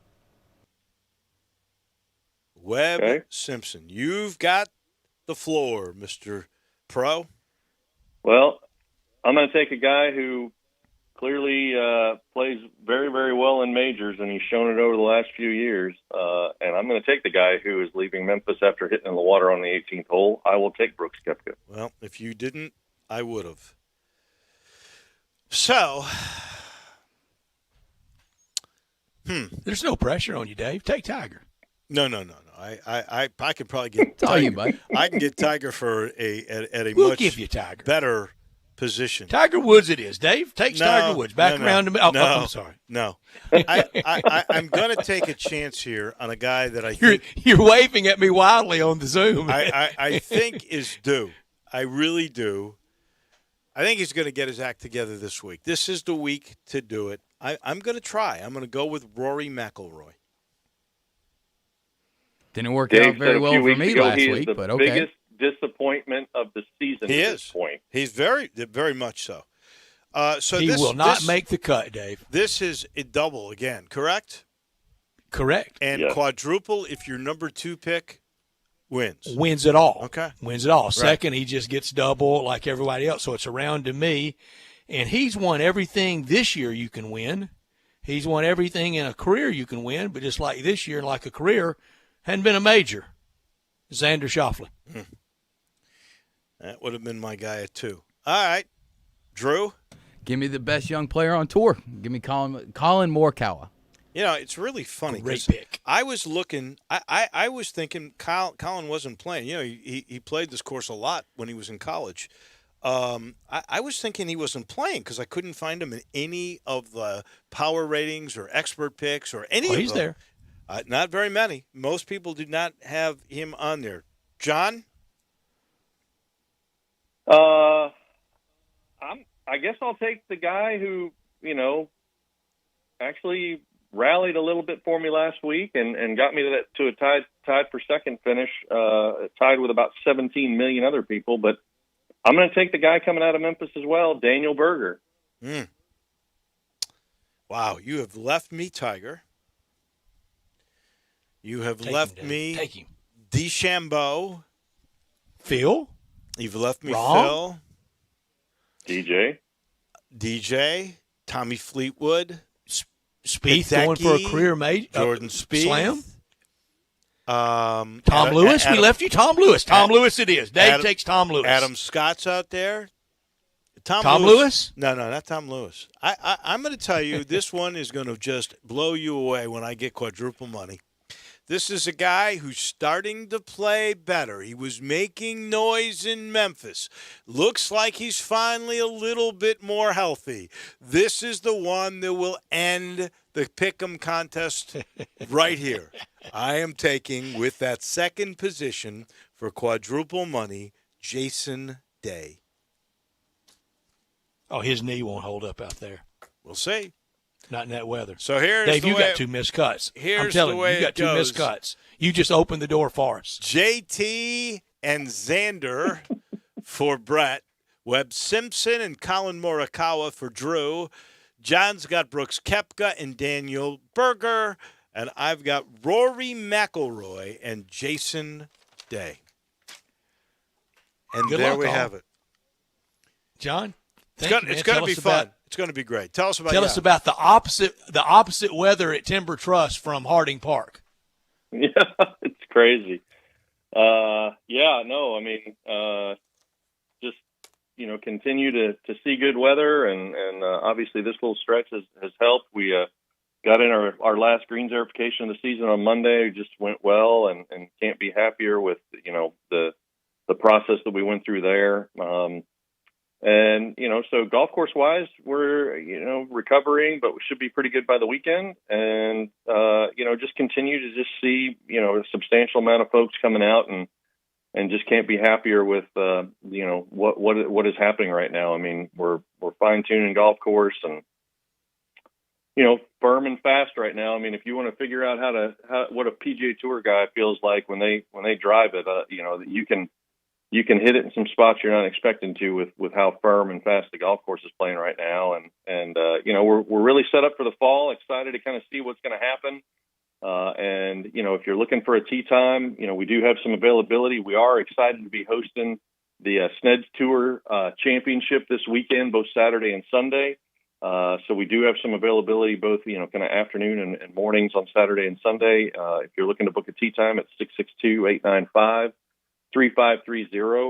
Simpson. You've got the floor, Mr. Pro. Well, I'm going to take a guy who clearly plays very, very well in majors, and he's shown it over the last few years. And I'm going to take the guy who is leaving Memphis after hitting in the water on the 18th hole. I will take Brooks Koepka. Well, if you didn't, I would have. So, there's no pressure on you, Dave. Take Tiger. No. I could probably get Tiger. I can get Tiger for at a We'll much give you Tiger. better position. Tiger Woods it is, Dave. Takes Tiger Woods. Back around to me. Oh, I'm sorry. No. I'm going to take a chance here on a guy that I think you're waving at me wildly on the Zoom. I think is due. I really do. I think he's going to get his act together this week. This is the week to do it. I'm going to try. I'm going to go with Rory McIlroy. Didn't work out very well for me last week, but okay. Biggest disappointment of the season he at is. this point. He's very, very much so. So he will not make the cut, Dave. This is a double again, correct? Correct. And quadruple if your number 2 pick wins. Wins it all. Okay. Wins it all. Right. Second, he just gets double like everybody else. So it's around to me. And he's won everything this year you can win. He's won everything in a career you can win. But just like this year, like a career, hadn't been a major. Xander Schauffele. That would have been my guy at 2. All right. Drew? Give me the best young player on tour. Give me Colin Morikawa. It's really funny. Great pick. I was looking. I was thinking Colin wasn't playing. He played this course a lot when he was in college. I was thinking he wasn't playing because I couldn't find him in any of the power ratings or expert picks or any of them. He's there. Not very many. Most people do not have him on there. John? I guess I'll take the guy who, actually rallied a little bit for me last week and got me to a tied for second finish, tied with about 17 million other people. But I'm going to take the guy coming out of Memphis as well, Daniel Berger. Wow, you have left me Tiger. You have left me DeChambeau. Phil? You've left me Wrong. Phil. DJ. Tommy Fleetwood. Spieth going for a career major. Jordan Spieth. Slam. Tom Lewis. We left you Tom Lewis. Tom Lewis it is. Dave takes Tom Lewis. Adam Scott's out there. Tom Lewis? No, not Tom Lewis. I'm going to tell you, this one is going to just blow you away when I get quadruple money. This is a guy who's starting to play better. He was making noise in Memphis. Looks like he's finally a little bit more healthy. This is the one that will end the Pick'em contest right here. I am taking, with that second position for quadruple money, Jason Day. Oh, his knee won't hold up out there. We'll see. Not in that weather. So here's Dave, the you way got two missed cuts. Here's I'm telling the way you, you got two missed cuts. You just opened the door for us. JT and Xander for Brett. Webb Simpson and Colin Morikawa for Drew. John's got Brooks Koepka and Daniel Berger. And I've got Rory McIlroy and Jason Day. And Good there luck, we all. have it. John, It's going to be fun. It's going to be great. Tell us about Tell us about the opposite weather at Timber Trust from Harding Park. Yeah, it's crazy. Just continue to see good weather, and obviously this little stretch has helped. We got in our last greens verification of the season on Monday. It just went well, and can't be happier with the process that we went through there. So golf course wise, we're, recovering, but we should be pretty good by the weekend. And, just continue to just see, a substantial amount of folks coming out and just can't be happier with, what is happening right now. I mean, we're fine tuning golf course and, firm and fast right now. I mean, if you want to figure out what a PGA Tour guy feels like when they drive it, you can hit it in some spots you're not expecting to with how firm and fast the golf course is playing right now. And we're really set up for the fall, excited to kind of see what's going to happen. If you're looking for a tee time, we do have some availability. We are excited to be hosting the Sneds Tour Championship this weekend, both Saturday and Sunday. So we do have some availability both, kind of afternoon and mornings on Saturday and Sunday. If you're looking to book a tee time, it's 662-895-3530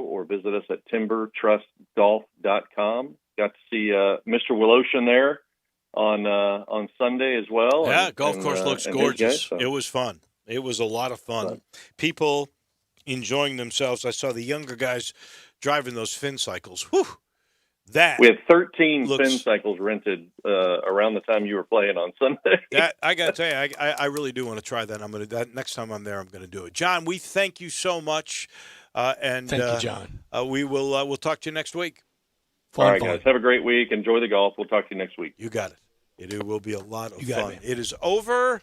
or visit us at timbertrustgolf.com. Got to see Mr. Willoshin there on Sunday as well. Yeah, golf course looks gorgeous. It was fun. It was a lot of fun. Right. People enjoying themselves. I saw the younger guys driving those fin cycles. Whew. We had 13 fin cycles rented around the time you were playing on Sunday. That I got to tell you, I really do want to try that. I'm going to that next time I'm there. I'm going to do it. John, we thank you so much. Thank you, John. We'll talk to you next week. All right, guys. Have a great week. Enjoy the golf. We'll talk to you next week. You got it. It will be a lot of fun. It is over,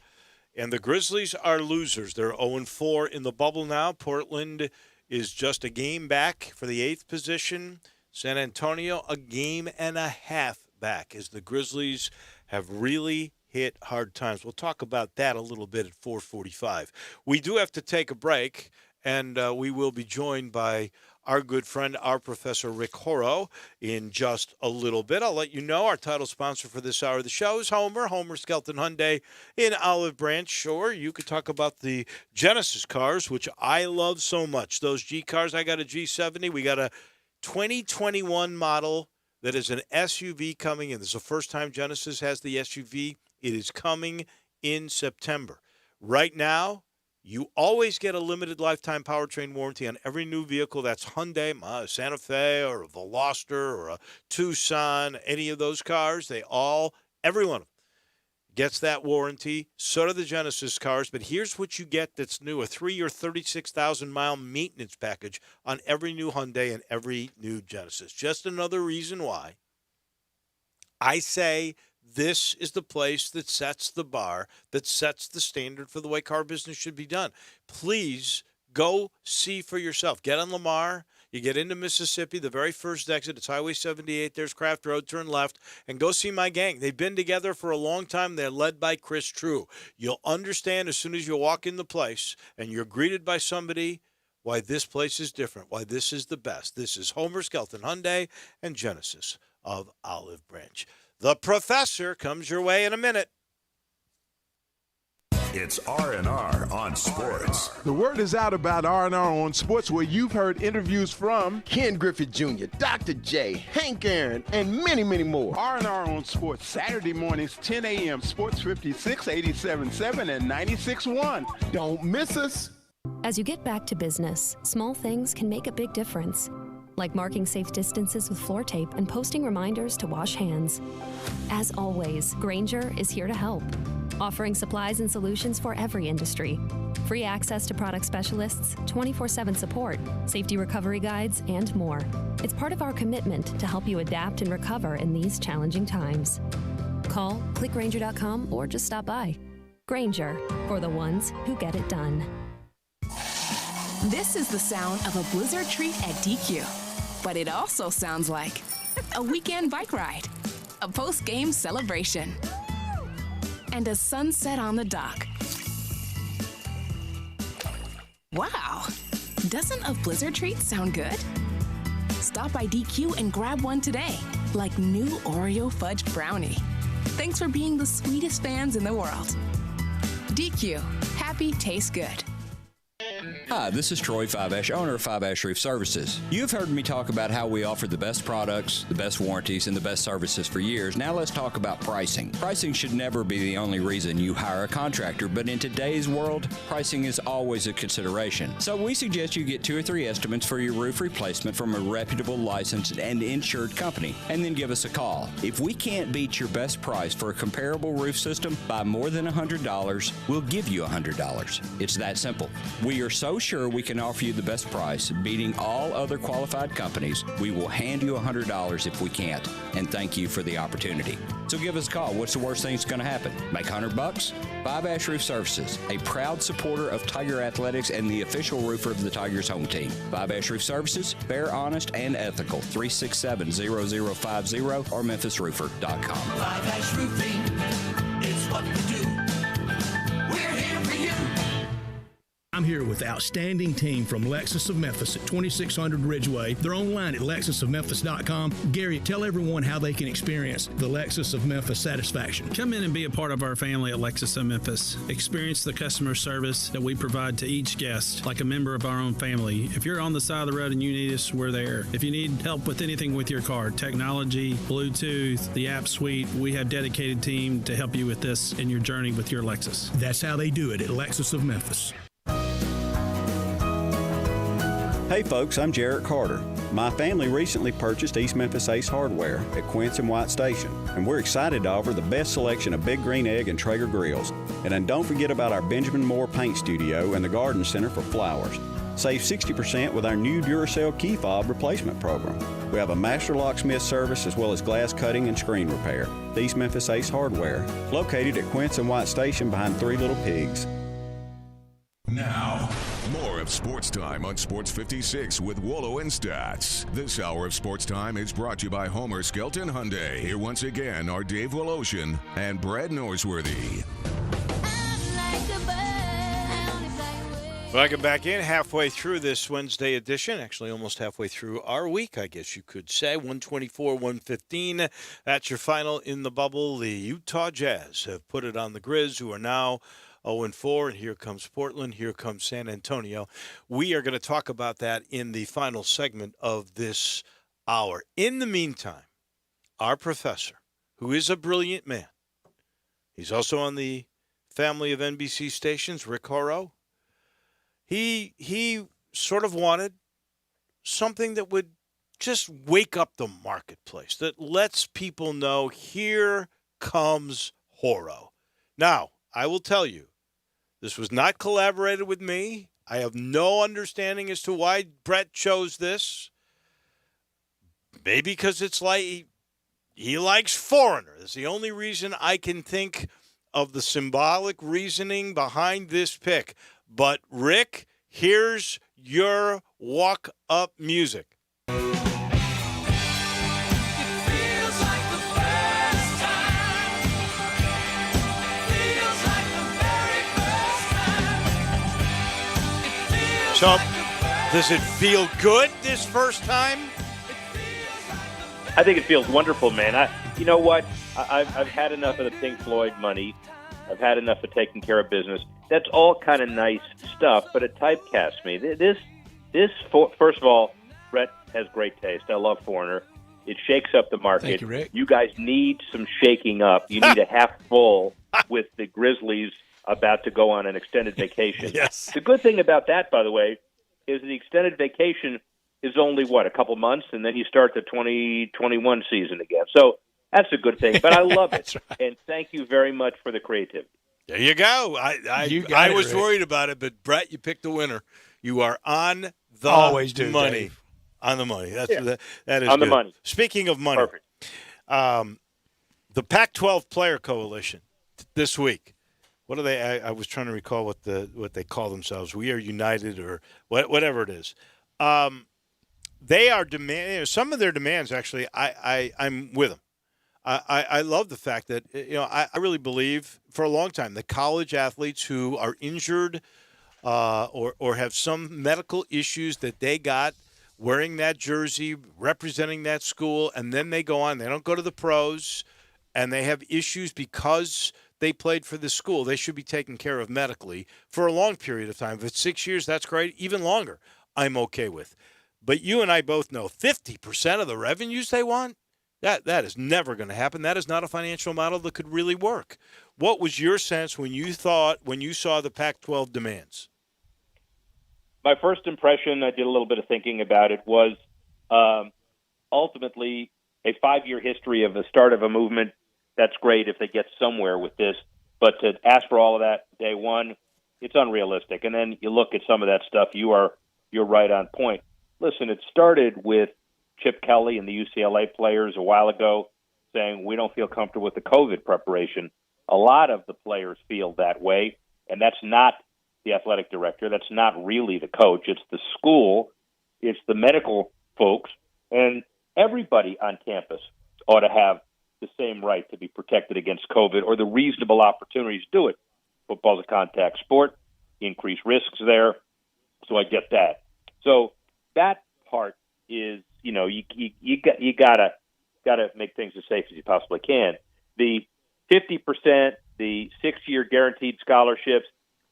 and the Grizzlies are losers. They're 0-4 in the bubble now. Portland is just a game back for the 8th position. San Antonio, a game and a half back as the Grizzlies have really hit hard times. We'll talk about that a little bit at 4:45. We do have to take a break, and we will be joined by our good friend, our Professor Rick Horrow, in just a little bit. I'll let you know our title sponsor for this hour of the show is Homer Skelton Hyundai in Olive Branch. Or you could talk about the Genesis cars, which I love so much. Those G cars, I got a G70. We got a 2021 model that is an SUV coming in. This is the first time Genesis has the SUV. It is coming in September. Right now, you always get a limited lifetime powertrain warranty on every new vehicle. That's Hyundai, a Santa Fe, or a Veloster, or a Tucson, any of those cars. Every one of them gets that warranty. So do the Genesis cars. But here's what you get that's new, a 3-year, 36,000-mile maintenance package on every new Hyundai and every new Genesis. Just another reason why I say this is the place that sets the bar, that sets the standard for the way car business should be done. Please go see for yourself. Get on Lamar. You get into Mississippi, the very first exit, it's Highway 78. There's Craft Road, turn left, and go see my gang. They've been together for a long time. They're led by Chris True. You'll understand as soon as you walk in the place and you're greeted by somebody why this place is different, why this is the best. This is Homer Skelton Hyundai and Genesis of Olive Branch. The Professor comes your way in a minute. It's R&R on Sports. The word is out about R&R on Sports, where you've heard interviews from Ken Griffith Jr., Dr. J, Hank Aaron, and many, many more. R&R on Sports, Saturday mornings, 10 a.m., Sports 56, 87.7, and 96.1. Don't miss us. As you get back to business, small things can make a big difference, like marking safe distances with floor tape and posting reminders to wash hands. As always, Grainger is here to help, offering supplies and solutions for every industry. Free access to product specialists, 24/7 support, safety recovery guides, and more. It's part of our commitment to help you adapt and recover in these challenging times. Call, click Grainger.com, or just stop by. Grainger, for the ones who get it done. This is the sound of a blizzard treat at DQ. But it also sounds like a weekend bike ride, a post-game celebration, and a sunset on the dock. Wow! Doesn't a blizzard treat sound good? Stop by DQ and grab one today, like new Oreo fudge brownie. Thanks for being the sweetest fans in the world. DQ, happy tastes good. Hi, this is Troy Fiveash, owner of Fiveash Roof Services. You've heard me talk about how we offer the best products, the best warranties, and the best services for years. Now let's talk about pricing. Pricing should never be the only reason you hire a contractor, but in today's world, pricing is always a consideration. So we suggest you get 2 or 3 estimates for your roof replacement from a reputable, licensed, and insured company, and then give us a call. If we can't beat your best price for a comparable roof system by more than $100, we'll give you $100. It's that simple. We are so sure we can offer you the best price, beating all other qualified companies. We will hand you $100 if we can't, and thank you for the opportunity. So give us a call. What's the worst thing that's going to happen? Make $100? Fiveash Roof Services, a proud supporter of Tiger Athletics and the official roofer of the Tigers home team. Fiveash Roof Services, fair, honest, and ethical. 367-0050 or memphisroofer.com. Fiveash Roofing, it's what we do. We're here for you. I'm here with the outstanding team from Lexus of Memphis at 2600 Ridgeway. They're online at lexusofmemphis.com. Gary, tell everyone how they can experience the Lexus of Memphis satisfaction. Come in and be a part of our family at Lexus of Memphis. Experience the customer service that we provide to each guest like a member of our own family. If you're on the side of the road and you need us, we're there. If you need help with anything with your car, technology, Bluetooth, the app suite, we have a dedicated team to help you with this in your journey with your Lexus. That's how they do it at Lexus of Memphis. Hey folks, I'm Jarrett Carter. My family recently purchased East Memphis Ace Hardware at Quince and White Station, and we're excited to offer the best selection of Big Green Egg and Traeger grills. And then don't forget about our Benjamin Moore Paint Studio and the Garden Center for flowers. Save 60% with our new Duracell key fob replacement program. We have a master locksmith service as well as glass cutting and screen repair. East Memphis Ace Hardware, located at Quince and White Station behind Three Little Pigs. Now, more of Sports Time on Sports 56 with Wolo and Stats. This hour of Sports Time is brought to you by Homer Skelton Hyundai. Here once again are Dave Woloshin and Brad Norsworthy. Welcome back in, halfway through this Wednesday edition, actually almost halfway through our week, I guess you could say. 124-115, that's your final in the bubble. The Utah Jazz have put it on the Grizz, who are now 0-4, and here comes Portland, here comes San Antonio. We are going to talk about that in the final segment of this hour. In the meantime, our professor, who is a brilliant man, he's also on the family of NBC stations, Rick Horrow. He sort of wanted something that would just wake up the marketplace, that lets people know, here comes Horrow. Now, I will tell you, this was not collaborated with me. I have no understanding as to why Brett chose this. Maybe because it's like he likes Foreigner. That's the only reason I can think of the symbolic reasoning behind this pick. But, Rick, here's your walk-up music. So, does it feel good this first time? I think it feels wonderful, man. You know what? I've had enough of the Pink Floyd money. I've had enough of taking care of business. That's all kind of nice stuff, but it typecasts me. First of all, Brett has great taste. I love Foreigner. It shakes up the market. Thank you, Rick. You guys need some shaking up. You need a half full with the Grizzlies about to go on an extended vacation. Yes. The good thing about that, by the way, is the extended vacation is only, a couple months, and then you start the 2021 season again. So that's a good thing, but I love it. Right. And thank you very much for the creativity. There you go. I was worried about it, but Brett, you picked the winner. You are on the Always do, money. Dave. On the money. That is on good. the money. Speaking of money, Perfect. The Pac-12 Player Coalition this week. What are they? I was trying to recall what they call themselves. We Are United, or whatever it is. They are demanding some of their demands. Actually, I'm with them. I love the fact that I really believe for a long time the college athletes who are injured or have some medical issues that they got wearing that jersey, representing that school, and then they go on. They don't go to the pros, and they have issues because they played for the school. They should be taken care of medically for a long period of time. If it's 6 years, that's great. Even longer, I'm okay with. But you and I both know 50% of the revenues they want, that is never going to happen. That is not a financial model that could really work. What was your sense when you saw the Pac-12 demands? My first impression, I did a little bit of thinking about it, was ultimately a 5-year history of the start of a movement. That's great if they get somewhere with this. But to ask for all of that day one, it's unrealistic. And then you look at some of that stuff, you're right on point. Listen, it started with Chip Kelly and the UCLA players a while ago saying we don't feel comfortable with the COVID preparation. A lot of the players feel that way, and that's not the athletic director. That's not really the coach. It's the school. It's the medical folks. And everybody on campus ought to have the same right to be protected against COVID or the reasonable opportunities to do it. Football's a contact sport, increased risks there, so I get that. So that part is, you gotta make things as safe as you possibly can. The 50%, the 6-year guaranteed scholarships,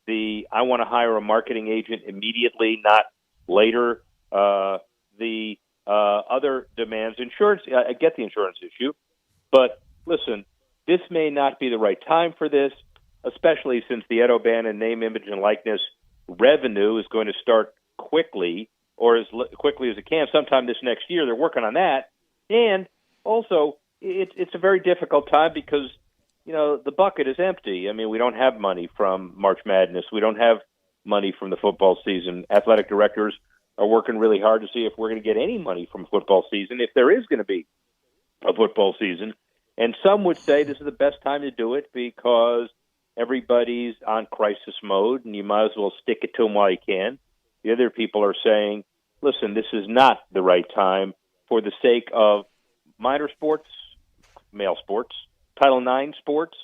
I want to hire a marketing agent immediately, not later. The other demands, insurance. I get the insurance issue, but listen, this may not be the right time for this, especially since the Ed O'Bannon name, image, and likeness revenue is going to start quickly, or as quickly as it can, sometime this next year. They're working on that, and also it's a very difficult time because the bucket is empty. I mean, we don't have money from March Madness. We don't have money from the football season. Athletic directors are working really hard to see if we're going to get any money from football season, if there is going to be a football season. And some would say this is the best time to do it because everybody's on crisis mode and you might as well stick it to them while you can. The other people are saying, listen, this is not the right time for the sake of minor sports, male sports, Title IX sports,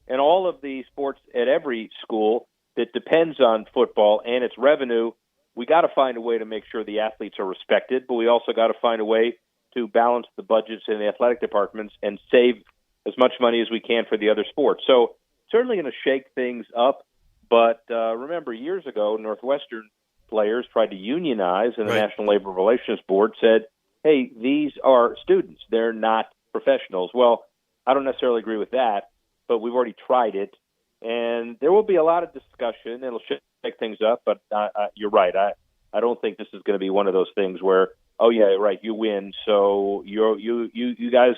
and all of the sports at every school that depends on football and its revenue. We got to find a way to make sure the athletes are respected, but we also got to find a way to balance the budgets in the athletic departments and save as much money as we can for the other sports. So certainly going to shake things up, but remember, years ago, Northwestern players tried to unionize, and the National Labor Relations Board said, hey, these are students. They're not professionals. Well, I don't necessarily agree with that, but we've already tried it, and there will be a lot of discussion. It'll shake things up, but you're right. I don't think this is going to be one of those things where, oh yeah, right, you win, so you guys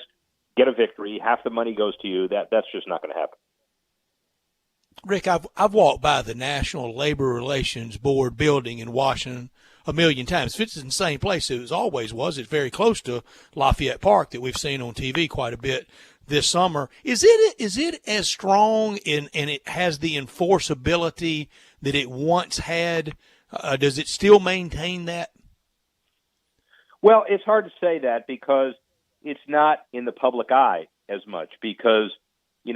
get a victory. Half the money goes to you. That's just not going to happen. Rick, I've walked by the National Labor Relations Board building in Washington a million times. If it's in the same place it always was, it's very close to Lafayette Park that we've seen on TV quite a bit this summer. Is it as strong and it has the enforceability that it once had? Does it still maintain that? Well, it's hard to say that because it's not in the public eye as much because we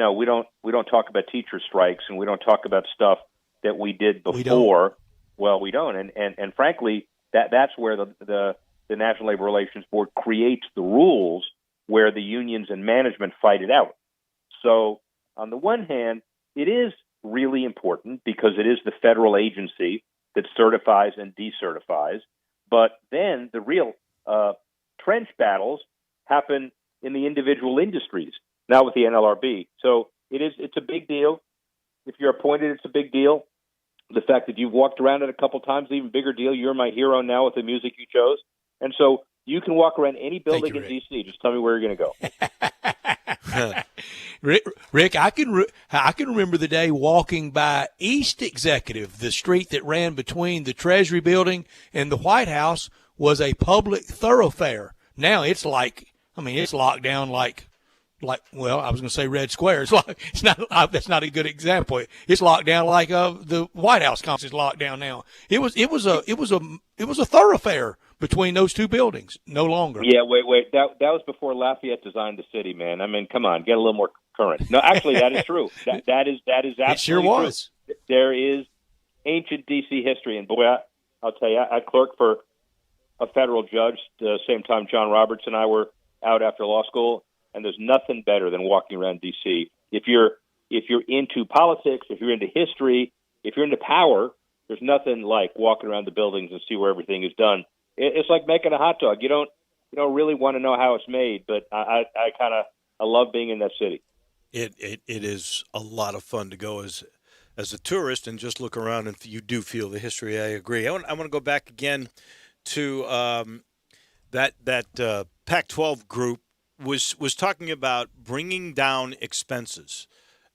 don't talk about teacher strikes and we don't talk about stuff that we did before. We don't, and frankly, that's where the National Labor Relations Board creates the rules where the unions and management fight it out. So on the one hand, it is really important because it is the federal agency that certifies and decertifies. But then the real trench battles happen in the individual industries, not with the NLRB. So it's a big deal. If you're appointed, it's a big deal. The fact that you've walked around it a couple times, even bigger deal. You're my hero now with the music you chose. And so you can walk around any building in D.C. Just tell me where you're going to go. Rick, I can remember the day walking by East Executive, the street that ran between the Treasury Building and the White House was a public thoroughfare. Now it's it's locked down like well, I was going to say Red Square. It's not. That's not a good example. It's locked down like the White House complex is locked down now. It was a thoroughfare between those two buildings. No longer. Yeah, wait. That was before Lafayette designed the city, man. I mean, come on, get a little more current. No, actually, that is true. That is absolutely it sure was. True. There is ancient D.C. history, and boy, I'll tell you, I clerked for a federal judge the same time John Roberts and I were out after law school. And there's nothing better than walking around D.C. If you're into politics, if you're into history, if you're into power, there's nothing like walking around the buildings and see where everything is done. It's like making a hot dog. You don't really want to know how it's made, but I love being in that city. It is a lot of fun to go as a tourist and just look around, and you do feel the history. I agree. I want to go back again to that Pac-12 group. Was talking about bringing down expenses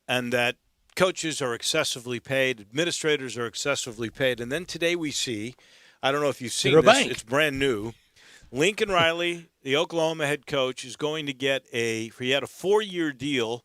and that coaches are excessively paid, administrators are excessively paid. And then today we see, I don't know if you've seen this, it's brand new. Lincoln Riley, the Oklahoma head coach, is going to get he had a 4-year deal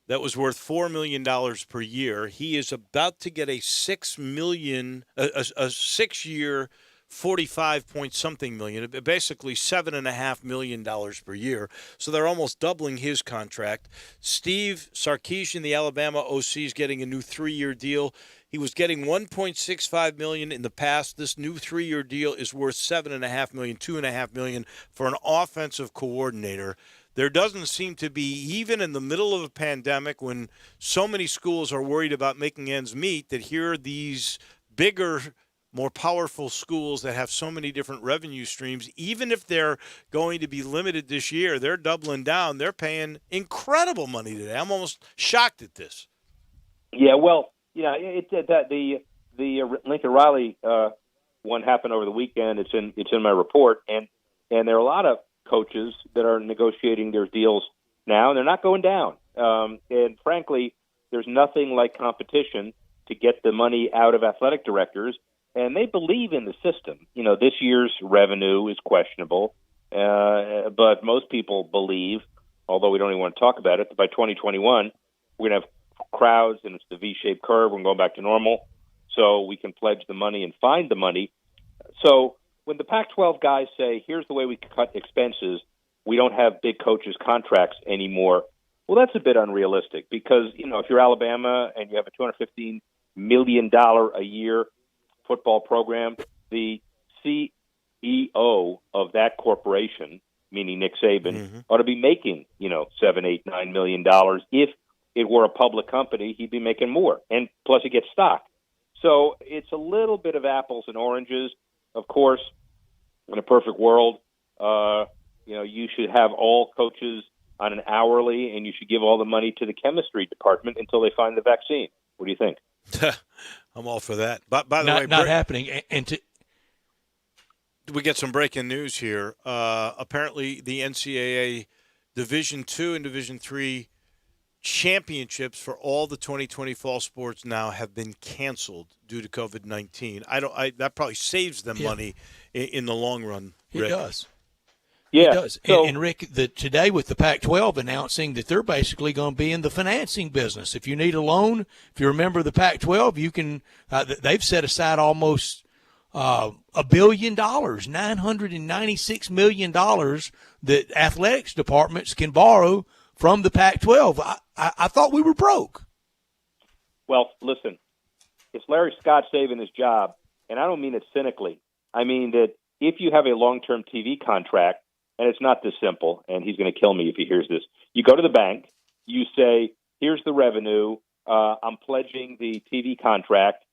that was worth $4 million per year. He is about to get a a 6-year 45-point-something million, basically $7.5 million per year. So they're almost doubling his contract. Steve Sarkisian, the Alabama OC, is getting a new 3-year deal. He was getting $1.65 million in the past. This new 3-year deal is worth $7.5 million, $2.5 million for an offensive coordinator. There doesn't seem to be, even in the middle of a pandemic when so many schools are worried about making ends meet, that here are these bigger, more powerful schools that have so many different revenue streams. Even if they're going to be limited this year, they're doubling down. They're paying incredible money today. I'm almost shocked at this. Yeah, well, the Lincoln Riley one happened over the weekend. It's in my report, and there are a lot of coaches that are negotiating their deals now, and they're not going down. And frankly, there's nothing like competition to get the money out of athletic directors. And they believe in the system. This year's revenue is questionable, but most people believe, although we don't even want to talk about it, that by 2021, we're going to have crowds and it's the V-shaped curve. We're going back to normal, so we can pledge the money and find the money. So when the Pac-12 guys say, here's the way we cut expenses, we don't have big coaches' contracts anymore, well, that's a bit unrealistic because, if you're Alabama and you have a $215 million a year football program, the CEO of that corporation, meaning Nick Saban, ought to be making, $7, $8, $9 million. If it were a public company, he'd be making more. And plus he gets stock. So it's a little bit of apples and oranges. Of course, in a perfect world, you should have all coaches on an hourly and you should give all the money to the chemistry department until they find the vaccine. What do you think? I'm all for that. By the way, not happening. And we get some breaking news here. Apparently, the NCAA Division II and Division III championships for all the 2020 fall sports now have been canceled due to COVID-19. That probably saves them money in the long run. Rick. It does. Yeah. It does. So, and Rick, today with the Pac-12 announcing that they're basically going to be in the financing business. If you need a loan, if you're a member of the Pac-12, you can. They've set aside almost $1 billion, $996 million that athletics departments can borrow from the Pac-12. I thought we were broke. Well, listen, it's Larry Scott saving his job, and I don't mean it cynically. I mean that if you have a long-term TV contract, and it's not this simple, and he's going to kill me if he hears this. You go to the bank, you say, here's the revenue, I'm pledging the TV contract.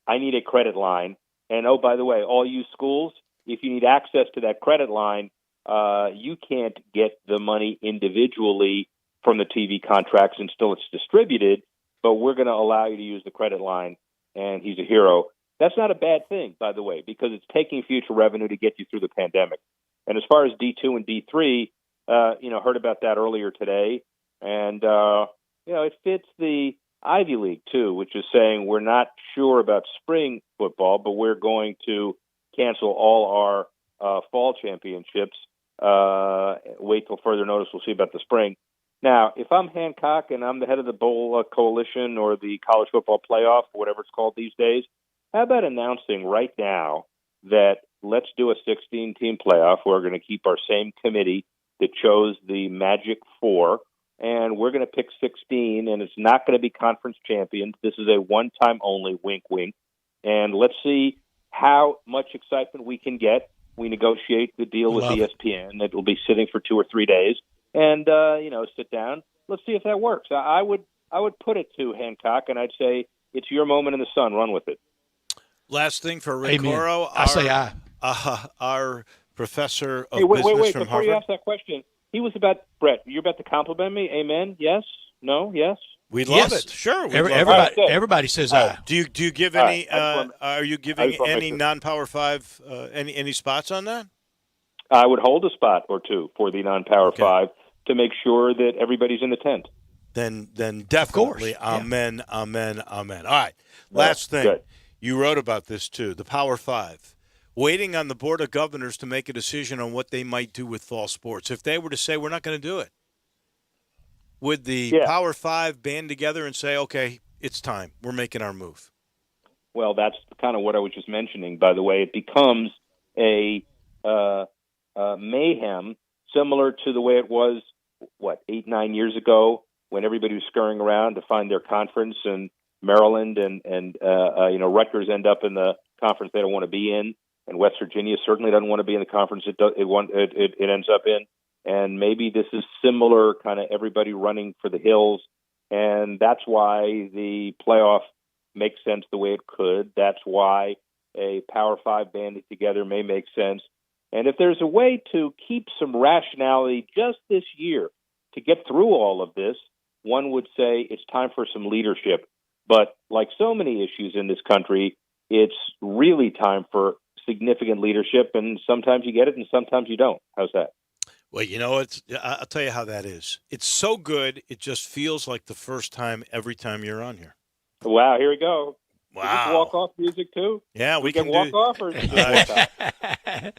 I need a credit line. And, oh, by the way, all you schools, if you need access to that credit line, you can't get the money individually from the TV contracts until it's distributed, but we're going to allow you to use the credit line, and he's a hero. That's not a bad thing, by the way, because it's taking future revenue to get you through the pandemic. And as far as D2 and D3, heard about that earlier today, and, it fits the Ivy League, too, which is saying we're not sure about spring football, but we're going to cancel all our fall championships. Wait till further notice. We'll see about the spring. Now, if I'm Hancock and I'm the head of the Bowl Coalition or the College Football Playoff, whatever it's called these days, how about announcing right now that let's do a 16-team playoff. We're going to keep our same committee that chose the Magic Four, and we're going to pick 16, and it's not going to be conference champions. This is a one-time only, wink, wink. And let's see how much excitement we can get. We negotiate the deal with ESPN. It will be sitting for 2 or 3 days. And, sit down. Let's see if that works. I would put it to Hancock, and I'd say it's your moment in the sun. Run with it. Last thing for Rick Coro, our professor of business from before Harvard. You ask that question, he was about, Brett, you're about to compliment me? Amen? Yes? No? Yes? We'd love it. Sure. Everybody says aye. Do you give any? Are you giving any non-Power 5 any spots on that? I would hold a spot or two for the non-Power 5 to make sure that everybody's in the tent. Then definitely, amen, amen, amen. All right, last thing. Good. You wrote about this too. The Power 5 waiting on the Board of Governors to make a decision on what they might do with fall sports. If they were to say we're not going to do it, would the Power 5 band together and say, okay, it's time, we're making our move? Well, that's kind of what I was just mentioning. By the way, it becomes a mayhem similar to the way it was, 8-9 years ago when everybody was scurrying around to find their conference, and Maryland and Rutgers end up in the conference they don't want to be in, and West Virginia certainly doesn't want to be in the conference it ends up in. And maybe this is similar, kind of everybody running for the hills, and that's why the playoff makes sense the way it could. That's why a Power 5 banded together may make sense. And if there's a way to keep some rationality just this year to get through all of this, one would say it's time for some leadership. But like so many issues in this country, it's really time for significant leadership, and sometimes you get it and sometimes you don't. How's that? Well, I'll tell you how that is. It's so good, it just feels like the first time every time you're on here. Wow, here we go. Wow. Is this walk-off music, too? Yeah, we can walk off, or is it just walk off?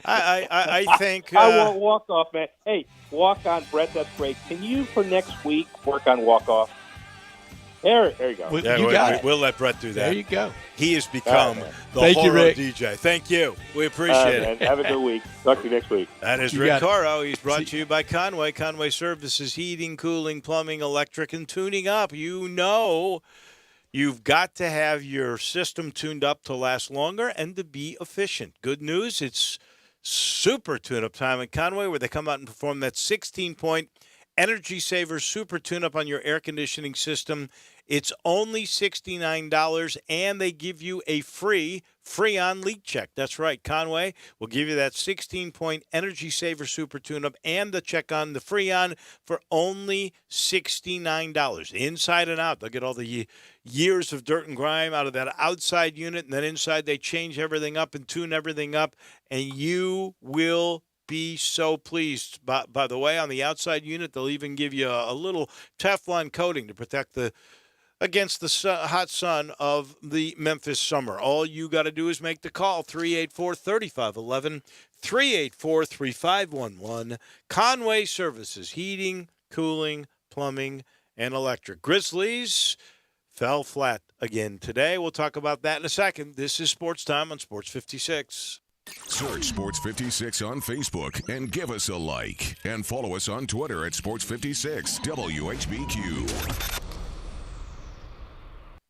I think... I won't walk off, man. Hey, walk on, Brett, that's great. Can you, for next week, work on walk-off? There you go. We'll let Brett do that. There you go. He has become the horror DJ. Thank you. We appreciate it. Have a good week. Talk to you next week. That is Rick Coro. He's brought to you by Conway. Conway Services, heating, cooling, plumbing, electric, and tuning up. You've got to have your system tuned up to last longer and to be efficient. Good news, it's super tune-up time at Conway, where they come out and perform that 16-point Energy Saver Super Tune-Up on your air conditioning system. It's only $69, and they give you a free Freon leak check. That's right. Conway will give you that 16-point Energy Saver Super Tune-Up and the check on the Freon for only $69. Inside and out. They'll get all the years of dirt and grime out of that outside unit, and then inside they change everything up and tune everything up, and you will be so pleased. By the way, on the outside unit, they'll even give you a little Teflon coating to protect against the hot sun of the Memphis summer. All you got to do is make the call, 384-3511, 384-3511. Conway Services, heating, cooling, plumbing, and electric. Grizzlies fell flat again today. We'll talk about that in a second. This is Sports Time on Sports 56. Search Sports 56 on Facebook and give us a like. And follow us on Twitter at Sports 56 WHBQ.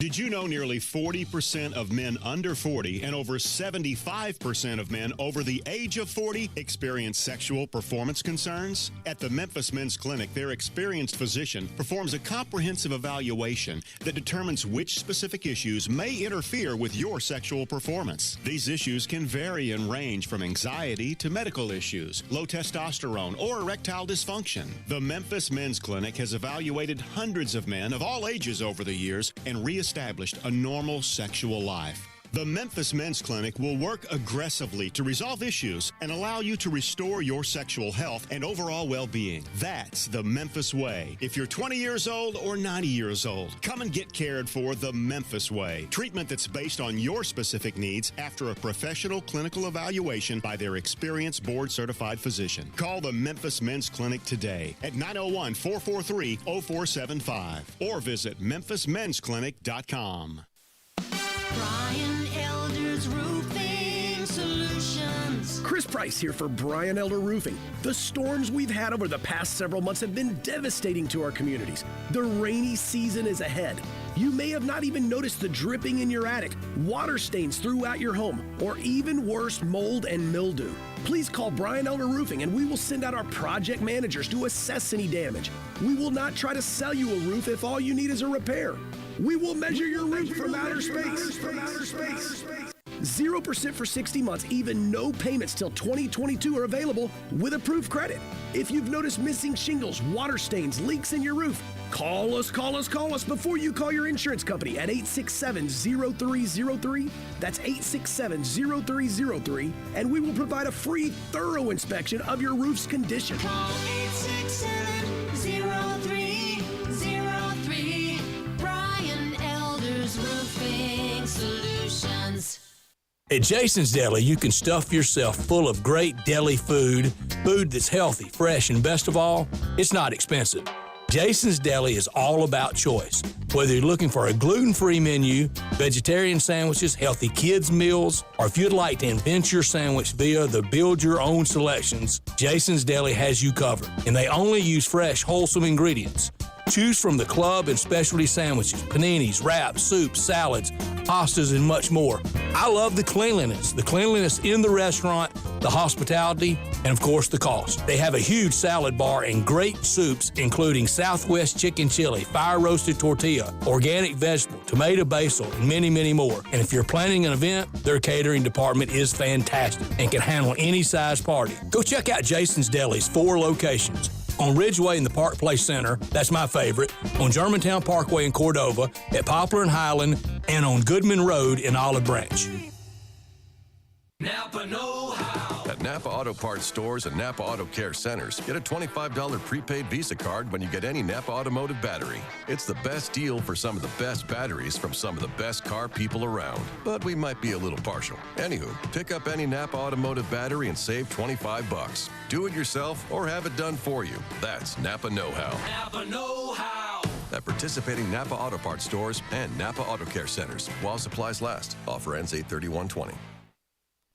Did you know nearly 40% of men under 40 and over 75% of men over the age of 40 experience sexual performance concerns? At the Memphis Men's Clinic, their experienced physician performs a comprehensive evaluation that determines which specific issues may interfere with your sexual performance. These issues can vary and range from anxiety to medical issues, low testosterone, or erectile dysfunction. The Memphis Men's Clinic has evaluated hundreds of men of all ages over the years and reestablished a normal sexual life. The Memphis Men's Clinic will work aggressively to resolve issues and allow you to restore your sexual health and overall well-being. That's the Memphis way. If you're 20 years old or 90 years old, come and get cared for the Memphis way. Treatment that's based on your specific needs after a professional clinical evaluation by their experienced board-certified physician. Call the Memphis Men's Clinic today at 901-443-0475 or visit memphismensclinic.com. Brian Elder's Roofing Solutions. Chris Price here for Brian Elder Roofing. The storms we've had over the past several months have been devastating to our communities. The rainy season is ahead. You may have not even noticed the dripping in your attic, water stains throughout your home, or even worse, mold and mildew. Please call Brian Elder Roofing and we will send out our project managers to assess any damage. We will not try to sell you a roof if all you need is a repair. We will measure your roof from outer space. 0% for 60 months, even no payments till 2022 are available with approved credit. If you've noticed missing shingles, water stains, leaks in your roof, call us before you call your insurance company at 867-0303. That's 867-0303, and we will provide a free, thorough inspection of your roof's condition. Call 867-0303. Brian Elder's Roofing Solutions. At Jason's Deli, you can stuff yourself full of great deli food that's healthy, fresh, and best of all, it's not expensive. Jason's Deli is all about choice. Whether you're looking for a gluten-free menu, vegetarian sandwiches, healthy kids' meals, or if you'd like to invent your sandwich via the build-your-own selections, Jason's Deli has you covered. And they only use fresh, wholesome ingredients. Choose from the club and specialty sandwiches, paninis, wraps, soups, salads, pastas, and much more. I love the cleanliness in the restaurant, the hospitality, and of course the cost. They have a huge salad bar and great soups, including Southwest chicken chili, fire-roasted tortilla, organic vegetable, tomato basil, and many, many more. And if you're planning an event, their catering department is fantastic and can handle any size party. Go check out Jason's Deli's 4 locations. On Ridgeway in the Park Place Center, that's my favorite, on Germantown Parkway in Cordova, at Poplar and Highland, and on Goodman Road in Olive Branch. Napa know-how. At Napa Auto Parts stores and Napa Auto Care centers, get a $25 prepaid Visa card when you get any Napa Automotive battery. It's the best deal for some of the best batteries from some of the best car people around. But we might be a little partial. Anywho, pick up any Napa Automotive battery and save $25. Do it yourself or have it done for you. That's Napa know-how. Napa know-how. At participating Napa Auto Parts stores and Napa Auto Care centers while supplies last. Offer ends 8/31/20.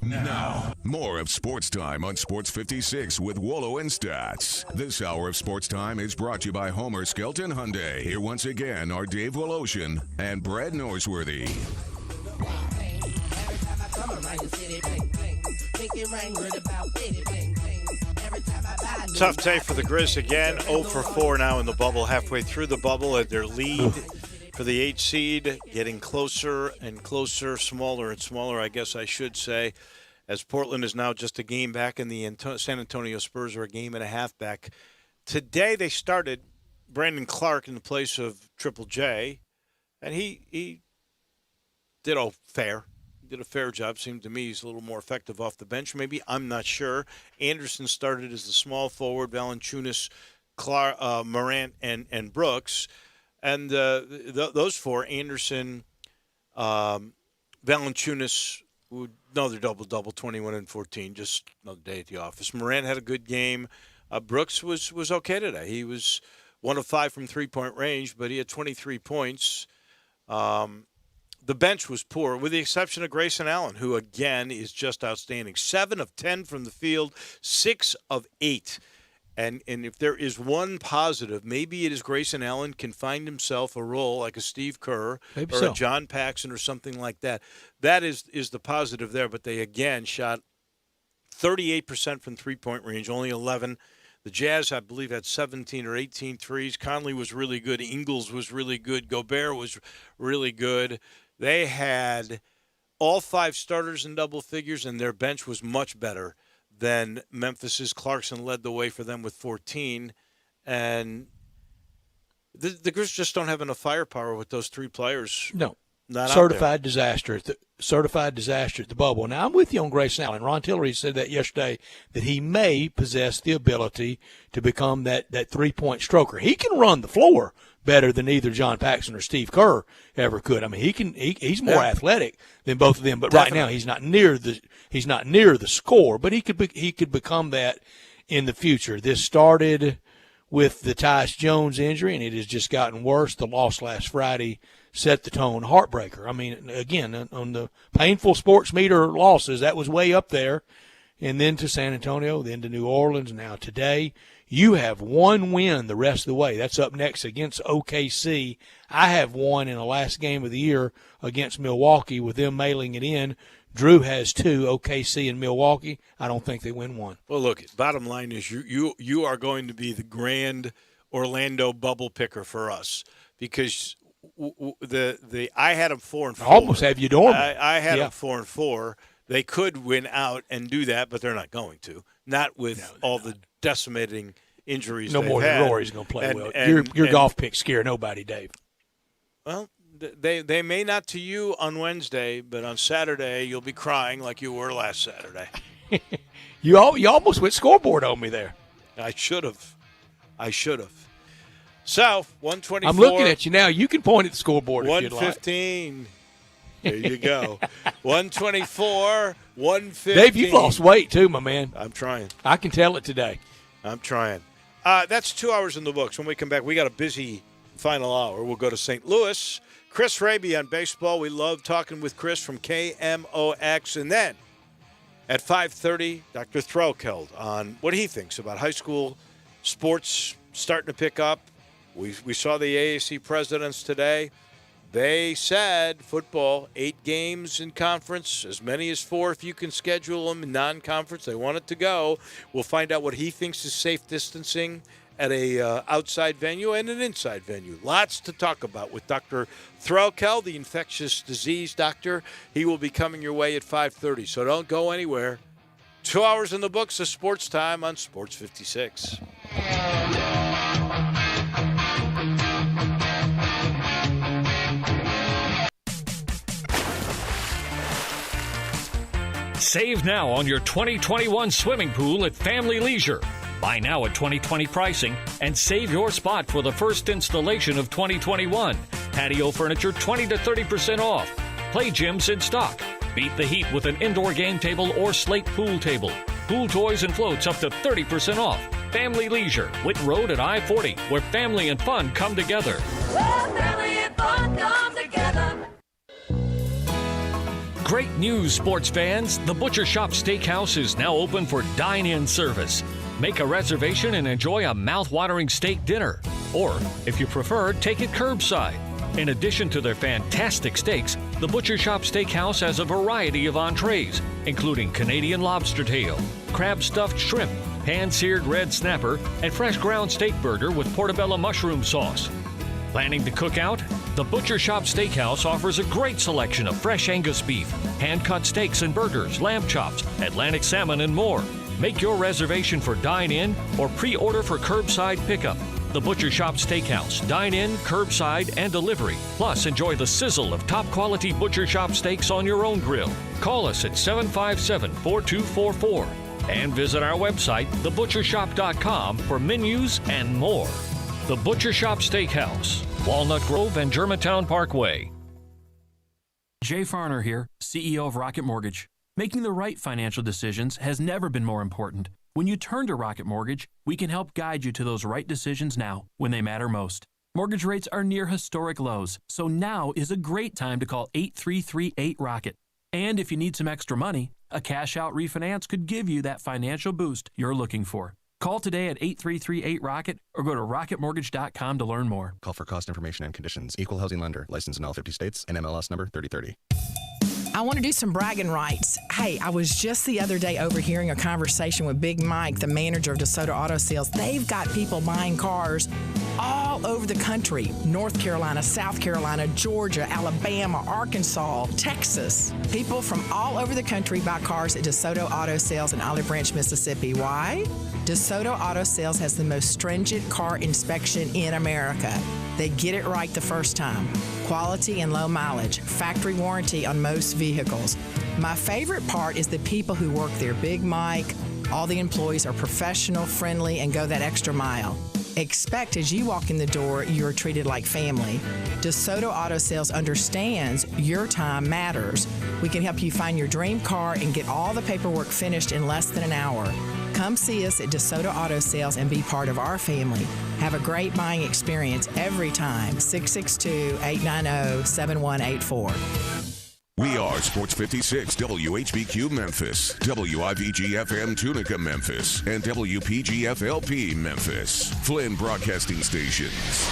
Now, more of Sports Time on Sports 56 with Wolo and Stats. This hour of Sports Time is brought to you by Homer Skelton Hyundai. Here once again are Dave Woloshin and Brad Norsworthy. Tough day for the Grizz again. 0 for 4 now in the bubble, halfway through the bubble, at their lead for the 8 seed, getting closer and closer, smaller and smaller, I guess I should say, as Portland is now just a game back and the San Antonio Spurs are a game and a half back. Today they started Brandon Clark in the place of Triple J, and he did fair. He did a fair job. Seemed to me he's a little more effective off the bench. Maybe, I'm not sure. Anderson started as the small forward, Valanciunas, Morant, and Brooks. And those 4, Anderson, Valanciunas, another double-double, 21 and 14, just another day at the office. Morant had a good game. Brooks was okay today. He was 1 of 5 from three-point range, but he had 23 points. The bench was poor, with the exception of Grayson Allen, who, again, is just outstanding. 7 of 10 from the field, 6 of 8 And if there is one positive, maybe it is Grayson Allen can find himself a role like a Steve Kerr or a John Paxson or something like that. That is the positive there. But they, again, shot 38% from three-point range, only 11. The Jazz, I believe, had 17 or 18 threes. Conley was really good. Ingles was really good. Gobert was really good. They had all 5 starters in double figures, and their bench was much better than Memphis's. Clarkson led the way for them with 14. And the Grizzlies just don't have enough firepower with those 3 players. No. Not certified disaster. Certified disaster at the bubble. Now, I'm with you on Grayson Allen. Ron Tillery said that yesterday, that he may possess the ability to become that 3-point stroker. He can run the floor better than either John Paxson or Steve Kerr ever could. I mean, he's more athletic than both of them, but right now he's not near the score, but he could become that in the future. This started with the Tyus Jones injury, and it has just gotten worse. The loss last Friday set the tone. Heartbreaker. I mean, again, on the painful sports meter losses, that was way up there. And then to San Antonio, then to New Orleans, now today. You have one win the rest of the way. That's up next against OKC. I have one in the last game of the year against Milwaukee with them mailing it in. Drew has 2, OKC and Milwaukee. I don't think they win one. Well, look, bottom line is you are going to be the grand Orlando bubble picker for us because I had them 4-4. I almost have you dormant. I had them 4-4. They could win out and do that, but they're not going to. Not with the decimating injuries. No more than Rory's going to play well. Your golf picks scare nobody, Dave. Well, they may not to you on Wednesday, but on Saturday you'll be crying like you were last Saturday. You almost went scoreboard on me there. I should have. So 124. I'm looking at you now. You can point at the scoreboard. 115. There you go. 124, 115. Dave, you've lost weight too, my man. I'm trying. I can tell it today. I'm trying. That's 2 hours in the books. When we come back, we got a busy final hour. We'll go to St. Louis. Chris Raby on baseball. We love talking with Chris from KMOX. And then at 5:30, Dr. Threlkeld on what he thinks about high school sports starting to pick up. We saw the AAC presidents today. They said football, 8 games in conference, as many as 4 if you can schedule them in non-conference. They want it to go. We'll find out what he thinks is safe distancing at a outside venue and an inside venue. Lots to talk about with Dr. Threlkeld, the infectious disease doctor. He will be coming your way at 5:30, so don't go anywhere. 2 hours in the books of Sports Time on Sports 56. Save now on your 2021 swimming pool at Family Leisure. Buy now at 2020 pricing and save your spot for the first installation of 2021. Patio furniture 20 to 30% off. Play gyms in stock. Beat the heat with an indoor game table or slate pool table. Pool toys and floats up to 30% off. Family Leisure, Whit Road at I-40, where family and fun come together. Family and fun come together. Great news, sports fans. The Butcher Shop Steakhouse is now open for dine-in service. Make a reservation and enjoy a mouth-watering steak dinner. Or, if you prefer, take it curbside. In addition to their fantastic steaks, the Butcher Shop Steakhouse has a variety of entrees, including Canadian lobster tail, crab-stuffed shrimp, pan-seared red snapper, and fresh ground steak burger with portobello mushroom sauce. Planning to cook out? The Butcher Shop Steakhouse offers a great selection of fresh Angus beef, hand-cut steaks and burgers, lamb chops, Atlantic salmon, and more. Make your reservation for dine-in or pre-order for curbside pickup. The Butcher Shop Steakhouse, dine-in, curbside, and delivery. Plus, enjoy the sizzle of top-quality Butcher Shop steaks on your own grill. Call us at 757-4244 and visit our website, thebutchershop.com, for menus and more. The Butcher Shop Steakhouse, Walnut Grove and Germantown Parkway. Jay Farner here, CEO of Rocket Mortgage. Making the right financial decisions has never been more important. When you turn to Rocket Mortgage, we can help guide you to those right decisions now, when they matter most. Mortgage rates are near historic lows, so now is a great time to call 8338-ROCKET. And if you need some extra money, a cash-out refinance could give you that financial boost you're looking for. Call today at 833-8ROCKET or go to rocketmortgage.com to learn more. Call for cost information and conditions. Equal housing lender. Licensed in all 50 states and MLS number 3030. I want to do some bragging rights. Hey, I was just the other day overhearing a conversation with Big Mike, the manager of DeSoto Auto Sales. They've got people buying cars all over the country. North Carolina, South Carolina, Georgia, Alabama, Arkansas, Texas. People from all over the country buy cars at DeSoto Auto Sales in Olive Branch, Mississippi. Why? DeSoto Auto Sales has the most stringent car inspection in America. They get it right the first time. Quality and low mileage. Factory warranty on most vehicles. My favorite part is the people who work there. Big Mike, all the employees are professional, friendly, and go that extra mile. Expect as you walk in the door, you're treated like family. DeSoto Auto Sales understands your time matters. We can help you find your dream car and get all the paperwork finished in less than an hour. Come see us at DeSoto Auto Sales and be part of our family. Have a great buying experience every time. 662-890-7184. We are Sports 56 WHBQ Memphis, WIVG-FM Tunica Memphis, and WPG-FLP Memphis. Flynn Broadcasting Stations.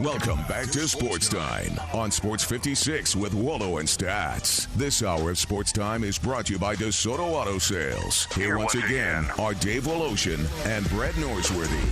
Welcome back to Sportstime on Sports 56 with Waldo and Stats. This hour of Sportstime is brought to you by DeSoto Auto Sales. Here once again are Dave Woloshin and Brett Norsworthy.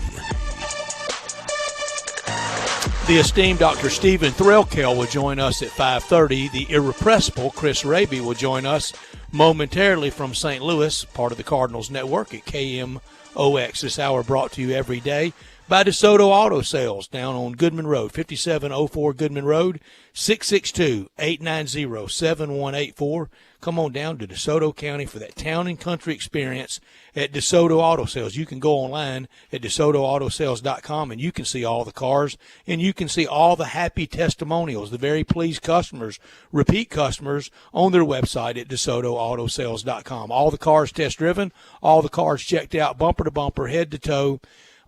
The esteemed Dr. Stephen Threlkel will join us at 5:30. The irrepressible Chris Raby will join us momentarily from St. Louis, part of the Cardinals Network at KMOX. This hour brought to you every day by DeSoto Auto Sales down on Goodman Road, 5704 Goodman Road, 662-890-7184. Come on down to DeSoto County for that town and country experience at DeSoto Auto Sales. You can go online at DeSotoAutoSales.com and you can see all the cars and you can see all the happy testimonials, the very pleased customers, repeat customers on their website at DeSotoAutoSales.com. All the cars test driven, all the cars checked out bumper to bumper, head to toe.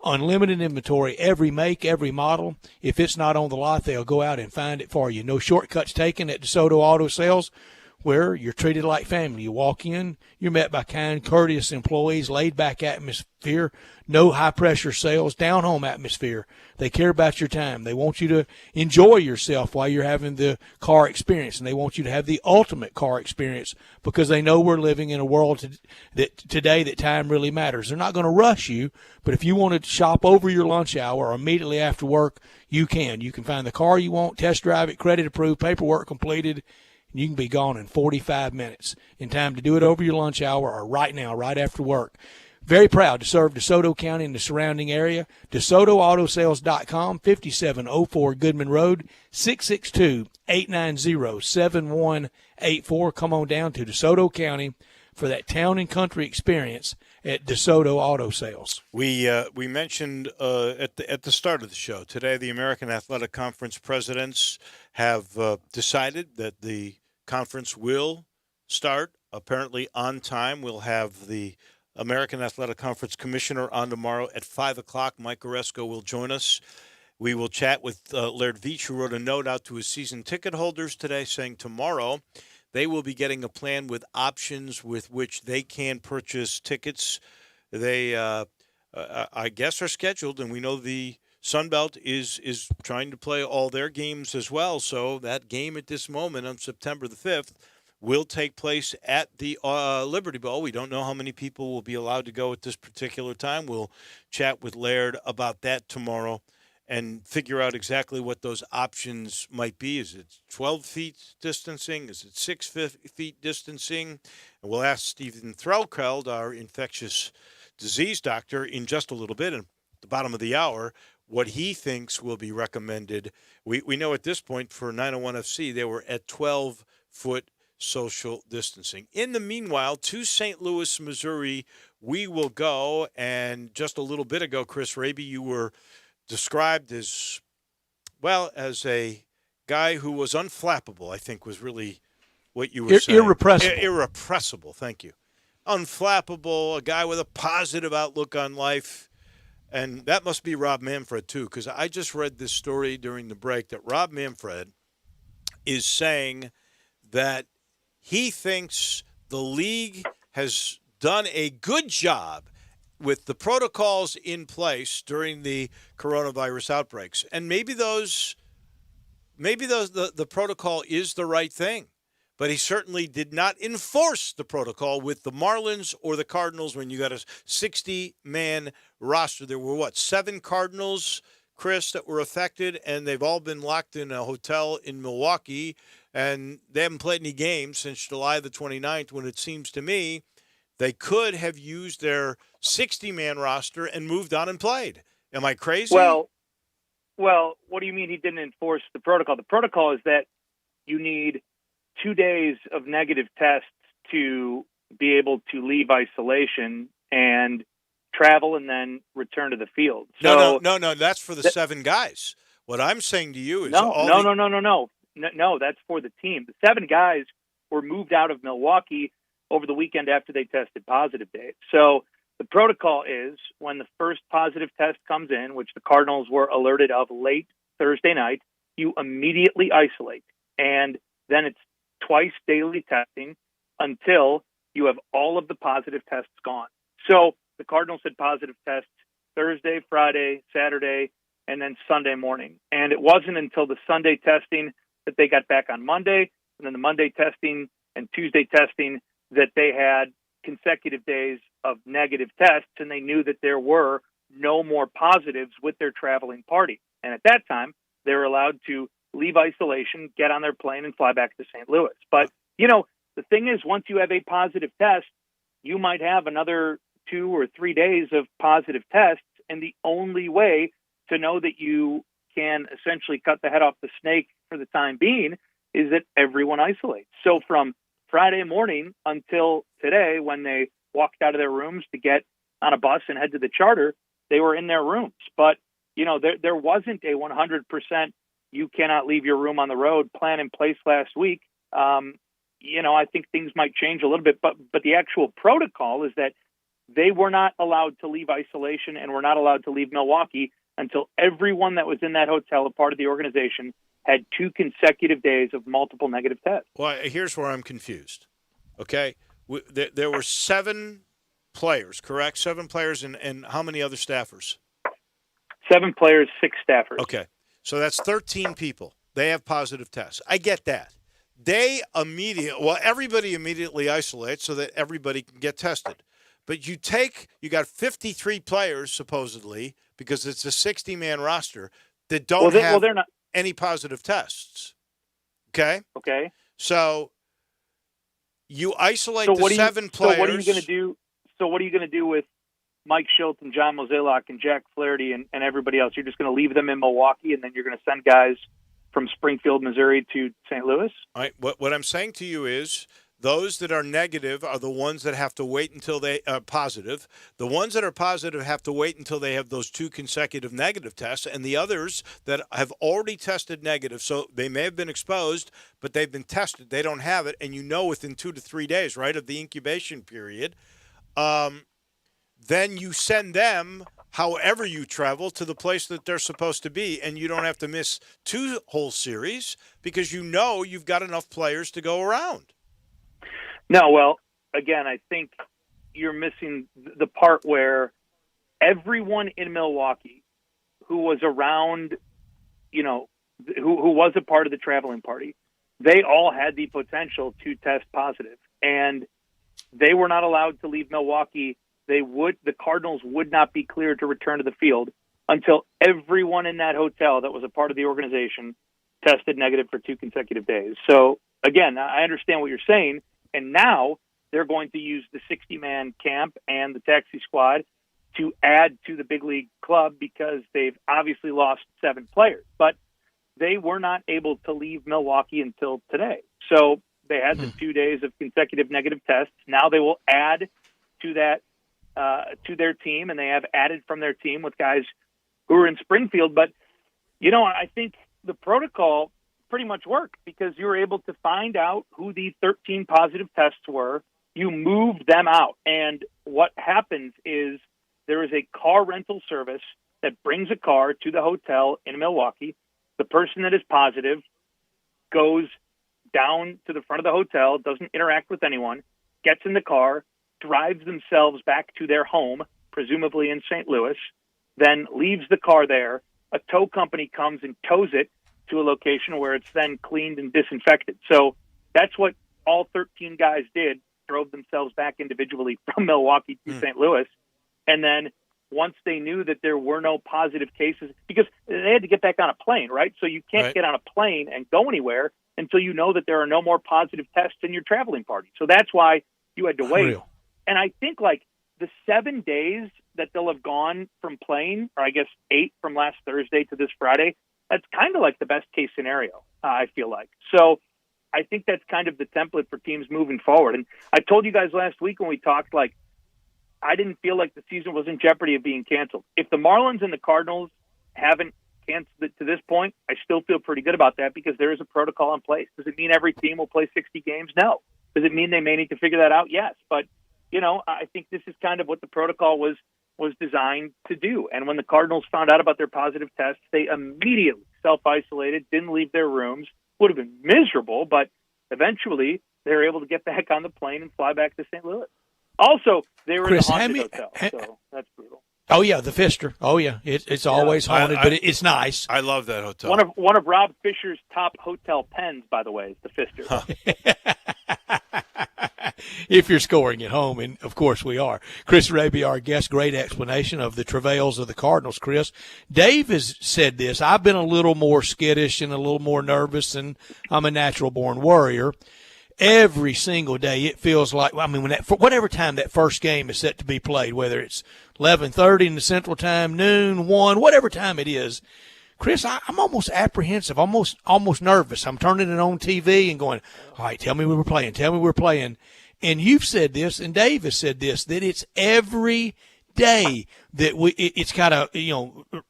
Unlimited inventory, every make, every model. If it's not on the lot, they'll go out and find it for you. No shortcuts taken at DeSoto Auto Sales, where you're treated like family. You walk in, you're met by kind, courteous employees, laid-back atmosphere, no high-pressure sales, down-home atmosphere. They care about your time. They want you to enjoy yourself while you're having the car experience, and they want you to have the ultimate car experience because they know we're living in a world today that time really matters. They're not going to rush you, but if you want to shop over your lunch hour or immediately after work, you can. You can find the car you want, test drive it, credit approved, paperwork completed, and you can be gone in 45 minutes in time to do it over your lunch hour or right now, right after work. Very proud to serve DeSoto County and the surrounding area. DeSotoAutoSales.com, 5704 Goodman Road, 662-890-7184. Come on down to DeSoto County for that town and country experience at DeSoto Auto Sales. We mentioned at the start of the show today, the American Athletic Conference presidents have decided that the conference will start apparently on time. We'll have the American Athletic Conference Commissioner on tomorrow at 5 o'clock. Mike Oresco will join us. We will chat with Laird Veach, who wrote a note out to his season ticket holders today saying tomorrow they will be getting a plan with options with which they can purchase tickets. They, I guess, are scheduled, and we know the Sun Belt is trying to play all their games as well. So that game at this moment on September the 5th will take place at the Liberty Bowl. We don't know how many people will be allowed to go at this particular time. We'll chat with Laird about that tomorrow and figure out exactly what those options might be. Is it 12 feet distancing? Is it 6 feet distancing? And we'll ask Stephen Threlkeld, our infectious disease doctor, in just a little bit, at the bottom of the hour, what he thinks will be recommended. We know at this point for 901 FC, they were at 12-foot social distancing. In the meanwhile, to St. Louis, Missouri, we will go. And just a little bit ago, Chris Raby, you were described as, well, as a guy who was unflappable, I think was really what you were saying. Irrepressible. Irrepressible, thank you. Unflappable, a guy with a positive outlook on life. And that must be Rob Manfred, too, because I just read this story during the break that Rob Manfred is saying that he thinks the league has done a good job with the protocols in place during the coronavirus outbreaks, and maybe the protocol is the right thing, but he certainly did not enforce the protocol with the Marlins or the Cardinals when you got a 60-man roster. There were, 7 Cardinals, Chris, that were affected, and they've all been locked in a hotel in Milwaukee, and they haven't played any games since July the 29th, when it seems to me they could have used their 60-man roster and moved on and played. Am I crazy? Well, what do you mean he didn't enforce the protocol? The protocol is that you need 2 days of negative tests to be able to leave isolation and travel and then return to the field. No. That's for the 7 guys. What I'm saying to you is No, that's for the team. The 7 guys were moved out of Milwaukee over the weekend after they tested positive, Dave. So the protocol is when the first positive test comes in, which the Cardinals were alerted of late Thursday night, you immediately isolate. And then it's twice daily testing until you have all of the positive tests gone. So the Cardinals had positive tests Thursday, Friday, Saturday, and then Sunday morning. And it wasn't until the Sunday testing that they got back on Monday, and then the Monday testing and Tuesday testing that they had consecutive days of negative tests, and they knew that there were no more positives with their traveling party. And at that time, they were allowed to leave isolation, get on their plane, and fly back to St. Louis. But, the thing is, once you have a positive test, you might have another 2 or 3 days of positive tests, and the only way to know that you can essentially cut the head off the snake for the time being is that everyone isolates. So from Friday morning until today, when they walked out of their rooms to get on a bus and head to the charter, they were in their rooms. But, there wasn't a 100% you cannot leave your room on the road plan in place last week. I think things might change a little bit, but the actual protocol is that they were not allowed to leave isolation and were not allowed to leave Milwaukee until everyone that was in that hotel, a part of the organization, had 2 consecutive days of multiple negative tests. Well, here's where I'm confused. Okay, there were 7 players, correct? 7 players and how many other staffers? 7 players, 6 staffers. Okay, so that's 13 people. They have positive tests. I get that. Everybody immediately isolates so that everybody can get tested. But you got 53 players, supposedly, because it's a 60-man roster, that don't have any positive tests. Okay? Okay. So you isolate the 7 players. So what are you going to do? So what are you going to do with Mike Schilt and John Mozeliak and Jack Flaherty and everybody else? You're just going to leave them in Milwaukee, and then you're going to send guys from Springfield, Missouri to St. Louis? All right. What I'm saying to you is those that are negative are the ones that have to wait until they are positive. The ones that are positive have to wait until they have those 2 consecutive negative tests, and the others that have already tested negative, so they may have been exposed, but they've been tested, they don't have it, and within 2 to 3 days, right, of the incubation period, then you send them, however you travel, to the place that they're supposed to be, and you don't have to miss 2 whole series because you've got enough players to go around. No, well, again, I think you're missing the part where everyone in Milwaukee who was around, who was a part of the traveling party, they all had the potential to test positive, and they were not allowed to leave Milwaukee. The Cardinals would not be cleared to return to the field until everyone in that hotel that was a part of the organization tested negative for 2 consecutive days. So again, I understand what you're saying. And now they're going to use the 60-man camp and the taxi squad to add to the big league club because they've obviously lost 7 players. But they were not able to leave Milwaukee until today. So they had the 2 days of consecutive negative tests. Now they will add to that, to their team, and they have added from their team with guys who are in Springfield. But, I think the protocol pretty much worked because you were able to find out who the 13 positive tests were. You moved them out. And what happens is there is a car rental service that brings a car to the hotel in Milwaukee. The person that is positive goes down to the front of the hotel, doesn't interact with anyone, gets in the car, drives themselves back to their home, presumably in St. Louis, then leaves the car there. A tow company comes and tows it to a location where it's then cleaned and disinfected. So that's what all 13 guys did, drove themselves back individually from Milwaukee to St. Louis. And then once they knew that there were no positive cases, because they had to get back on a plane, right? So you can't get on a plane and go anywhere until you know that there are no more positive tests in your traveling party. So that's why you had to wait. And I think like the 7 days that they'll have gone from playing, or I guess 8 from last Thursday to this Friday, that's kind of like the best case scenario, I feel like. So I think that's kind of the template for teams moving forward. And I told you guys last week when we talked, like, I didn't feel like the season was in jeopardy of being canceled. If the Marlins and the Cardinals haven't canceled it to this point, I still feel pretty good about that because there is a protocol in place. Does it mean every team will play 60 games? No. Does it mean they may need to figure that out? Yes. But, you know, I think this is kind of what the protocol was designed to do. And when the Cardinals found out about their positive tests, they immediately self-isolated, didn't leave their rooms. Would have been miserable, but eventually they were able to get back on the plane and fly back to St. Louis. Also, they were Chris, in the haunted hotel, so that's brutal. Oh yeah, the Pfister. Oh yeah, it's always haunted, but it's nice. I love that hotel. One of Rob Fisher's top hotel pens, by the way, is the Pfister. If you're scoring at home, and of course we are. Chris Raby, our guest, great explanation of the travails of the Cardinals, Chris. Dave has said this. I've been a little more skittish and a little more nervous, and I'm a natural-born worrier. Every single day it feels like, I mean, whatever time that first game is set to be played, whether it's 11:30 in the Central Time, noon, 1, whatever time it is, Chris, I'm almost apprehensive, almost nervous. I'm turning it on TV and going, all right, tell me we're playing. And you've said this, and Dave has said this, that it's every day that it's kind of,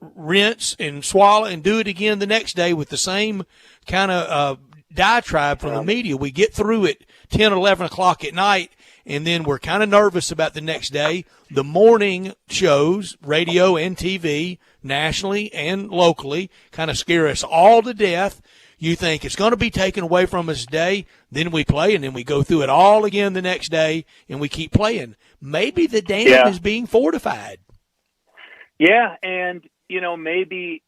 rinse and swallow and do it again the next day with the same kind of diatribe from the media. We get through it 10, 11 o'clock at night, and then we're kind of nervous about the next day. The morning shows, radio and TV, nationally and locally, kind of scare us all to death. You think it's going to be taken away from us today, then we play, and then we go through it all again the next day, and we keep playing. Maybe the dam is being fortified. Yeah, and, maybe,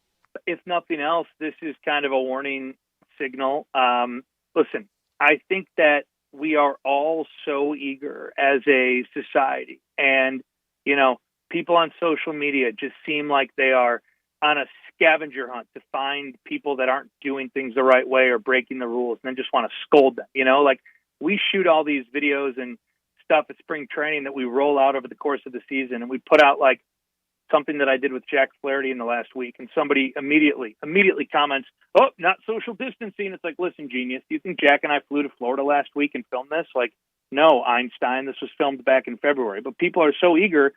if nothing else, this is kind of a warning signal. Listen, I think that we are all so eager as a society, and, people on social media just seem like they are on a scavenger hunt to find people that aren't doing things the right way or breaking the rules, and then just want to scold them. Like we shoot all these videos and stuff at spring training that we roll out over the course of the season, and we put out like something that I did with Jack Flaherty in the last week, and somebody immediately comments, "Oh, not social distancing." It's like, listen, genius, do you think Jack and I flew to Florida last week and filmed this? Like, no, Einstein, this was filmed back in February. But people are so eager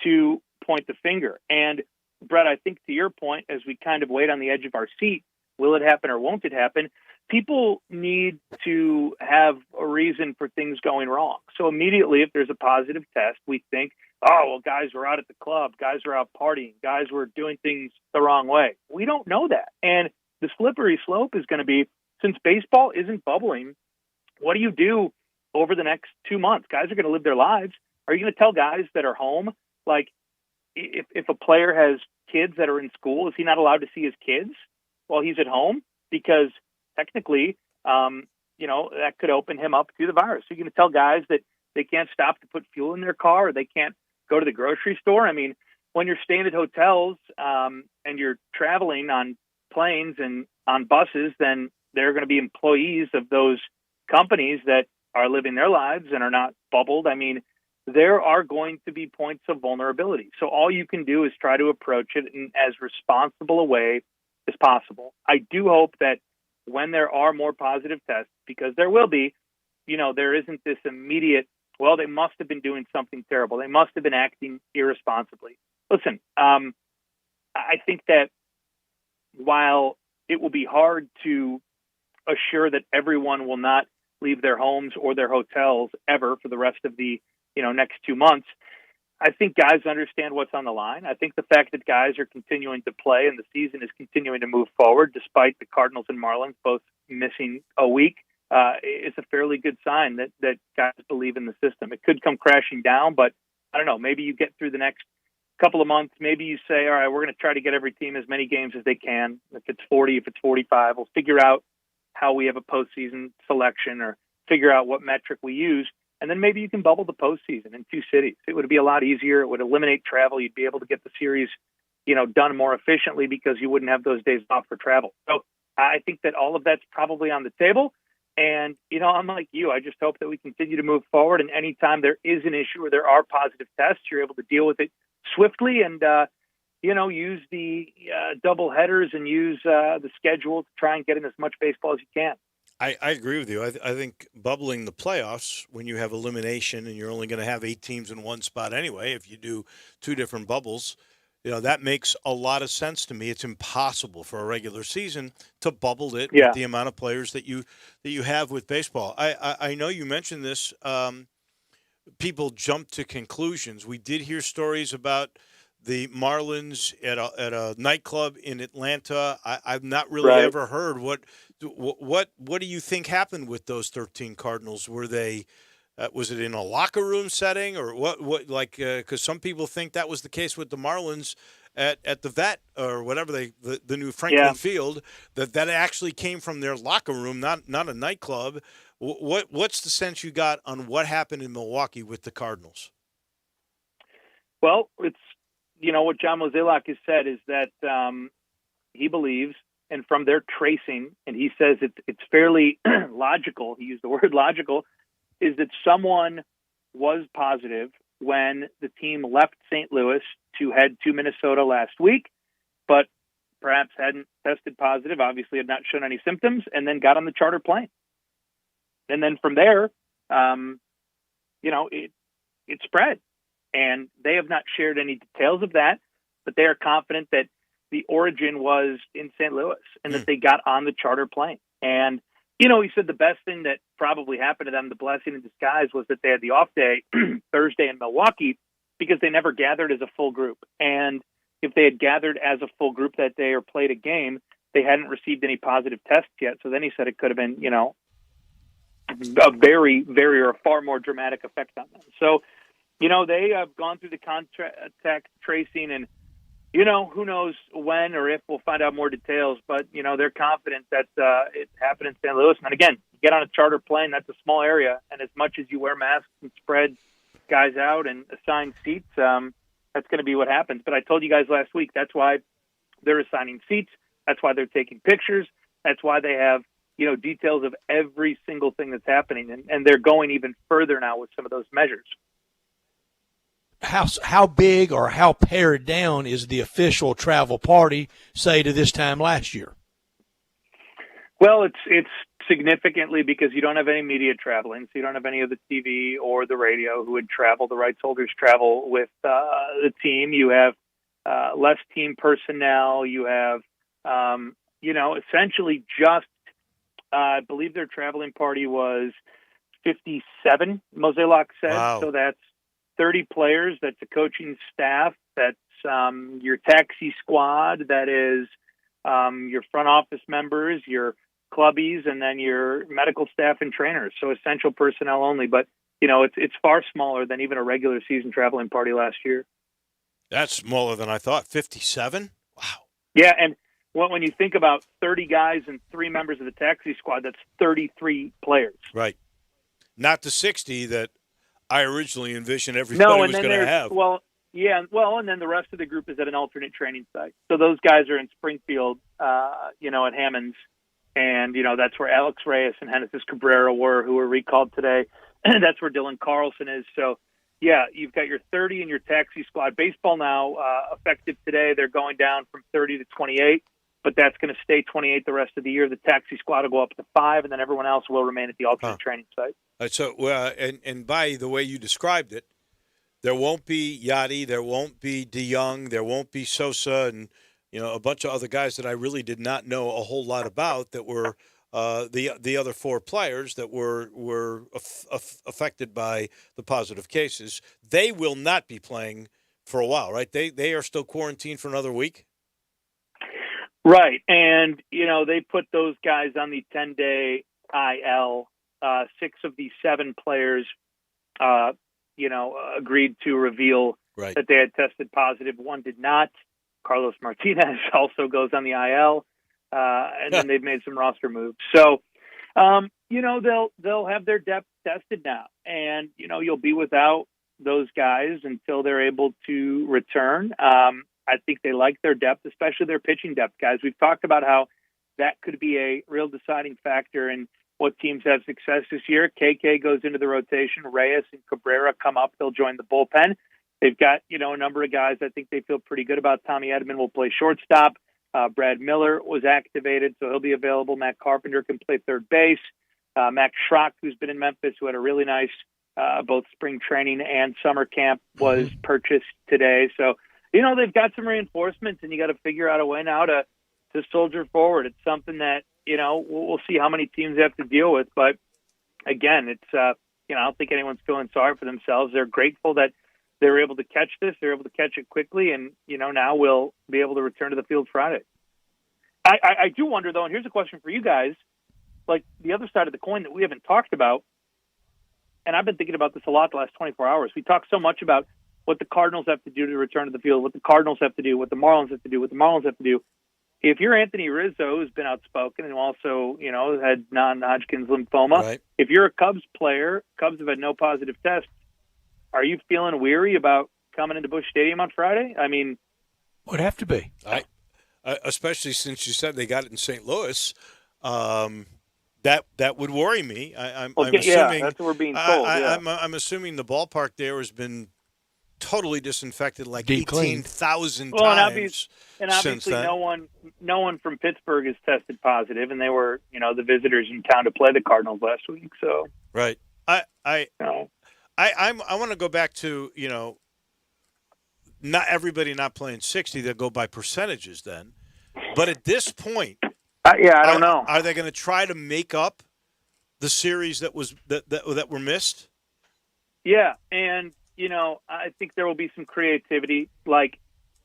to point the finger. And Brett, I think to your point, as we kind of wait on the edge of our seat, will it happen or won't it happen? People need to have a reason for things going wrong. So immediately, if there's a positive test, we think, oh, well, guys were out at the club, guys were out partying, guys were doing things the wrong way. We don't know that. And the slippery slope is going to be, since baseball isn't bubbling, what do you do over the next 2 months? Guys are going to live their lives. Are you going to tell guys that are home, like, if a player has kids that are in school, is he not allowed to see his kids while he's at home? Because technically, that could open him up to the virus. So you're going to tell guys that they can't stop to put fuel in their car, or they can't go to the grocery store. I mean, when you're staying at hotels and you're traveling on planes and on buses, then there are going to be employees of those companies that are living their lives and are not bubbled. I mean, there are going to be points of vulnerability. So all you can do is try to approach it in as responsible a way as possible. I do hope that when there are more positive tests, because there will be, there isn't this immediate, well, they must have been doing something terrible. They must have been acting irresponsibly. Listen, I think that while it will be hard to assure that everyone will not leave their homes or their hotels ever for the rest of the next 2 months, I think guys understand what's on the line. I think the fact that guys are continuing to play and the season is continuing to move forward, despite the Cardinals and Marlins both missing a week, is a fairly good sign that guys believe in the system. It could come crashing down, but I don't know, maybe you get through the next couple of months, maybe you say, all right, we're going to try to get every team as many games as they can. If it's 40, if it's 45, we'll figure out how we have a postseason selection or figure out what metric we use. And then maybe you can bubble the postseason in 2 cities. It would be a lot easier. It would eliminate travel. You'd be able to get the series, done more efficiently because you wouldn't have those days off for travel. So I think that all of that's probably on the table. And, I'm like you. I just hope that we continue to move forward. And anytime there is an issue or there are positive tests, you're able to deal with it swiftly and, use the double headers and use the schedule to try and get in as much baseball as you can. I agree with you. I think bubbling the playoffs when you have elimination and you're only going to have 8 teams in one spot anyway, if you do 2 different bubbles, that makes a lot of sense to me. It's impossible for a regular season to bubble it with the amount of players that you have with baseball. I know you mentioned this. People jump to conclusions. We did hear stories about the Marlins at a nightclub in Atlanta. I've not really ever heard what do you think happened with those 13 Cardinals? Were they was it in a locker room setting or what like because some people think that was the case with the Marlins at the Vet or whatever the new Franklin Field, that actually came from their locker room, not a nightclub. What's the sense you got on what happened in Milwaukee with the Cardinals? Well, it's what John Mozeliak has said is that he believes, and from their tracing, and he says it's fairly logical, he used the word logical, is that someone was positive when the team left St. Louis to head to Minnesota last week, but perhaps hadn't tested positive, obviously had not shown any symptoms, and then got on the charter plane. And then from there, it spread. And they have not shared any details of that, but they are confident that the origin was in St. Louis and that they got on the charter plane. And, he said the best thing that probably happened to them, the blessing in disguise, was that they had the off day Thursday in Milwaukee because they never gathered as a full group. And if they had gathered as a full group that day or played a game, they hadn't received any positive tests yet. So then he said it could have been, a very, very or a far more dramatic effect on them. So, they have gone through the contact tracing and, who knows when or if we'll find out more details, but, they're confident that it happened in St. Louis. And again, you get on a charter plane, that's a small area. And as much as you wear masks and spread guys out and assign seats, that's going to be what happens. But I told you guys last week, that's why they're assigning seats. That's why they're taking pictures. That's why they have, details of every single thing that's happening. And they're going even further now with some of those measures. How big or how pared down is the official travel party, say, to this time last year? Well, it's significantly because you don't have any media traveling, so you don't have any of the TV or the radio who would travel. The rights holders travel with the team. You have less team personnel. You have, essentially just, I believe their traveling party was 57, Mozeliak said. Wow. So that's 30 players, that's a coaching staff, that's your taxi squad, that is your front office members, your clubbies, and then your medical staff and trainers. So essential personnel only. But, it's far smaller than even a regular season traveling party last year. That's smaller than I thought. 57? Wow. Yeah, and when you think about 30 guys and 3 members of the taxi squad, that's 33 players. Right. Not the 60 that I originally envisioned everybody was going to have. And then the rest of the group is at an alternate training site. So those guys are in Springfield, at Hammonds, and that's where Alex Reyes and Genesis Cabrera who were recalled today. That's where Dylan Carlson is. So, yeah, you've got your 30 and your taxi squad. Baseball now, effective today, they're going down from 30 to 28, but that's going to stay 28 the rest of the year. The taxi squad will go up to 5, and then everyone else will remain at the alternate training site. So, and by the way you described it, there won't be Yachty, there won't be DeYoung, there won't be Sosa, and a bunch of other guys that I really did not know a whole lot about that were the other 4 players that were affected by the positive cases. They will not be playing for a while, right? They are still quarantined for another week. Right, and they put those guys on the 10-day IL. 6 of the 7 players, agreed to reveal Right. that they had tested positive. One did not. Carlos Martinez also goes on the IL, and then they've made some roster moves. So, they'll have their depth tested now, and you'll be without those guys until they're able to return. I think they like their depth, especially their pitching depth guys. We've talked about how that could be a real deciding factor in what teams have success this year. KK goes into the rotation. Reyes and Cabrera come up. They'll join the bullpen. They've got, a number of guys I think they feel pretty good about. Tommy Edman will play shortstop. Brad Miller was activated, so he'll be available. Matt Carpenter can play third base. Max Schrock, who's been in Memphis, who had a really nice both spring training and summer camp, was purchased today. So, they've got some reinforcements, and you got to figure out a way now to soldier forward. It's something that, we'll see how many teams they have to deal with. But, again, it's, I don't think anyone's feeling sorry for themselves. They're grateful that they were able to catch this. They're able to catch it quickly, and, now we'll be able to return to the field Friday. I do wonder, though, and here's a question for you guys, like the other side of the coin that we haven't talked about, and I've been thinking about this a lot the last 24 hours. We talk so much about what the Cardinals have to do to return to the field, what the Cardinals have to do, what the Marlins have to do, what the Marlins have to do. If you're Anthony Rizzo, who's been outspoken and also, had non-Hodgkin's lymphoma, right. If you're a Cubs player, Cubs have had no positive tests, are you feeling weary about coming into Busch Stadium on Friday? I mean, would have to be. Especially since you said they got it in St. Louis, that would worry me. I'm assuming that's what we're being told. I'm assuming the ballpark there has been totally disinfected like 18,000 times. And obviously, no one from Pittsburgh has tested positive, and they were, the visitors in town to play the Cardinals last week. So right, I want to go back to not everybody not playing 60. They'll go by percentages then, but at this point, I don't know. Are they going to try to make up the series that were missed? Yeah, and I think there will be some creativity. Like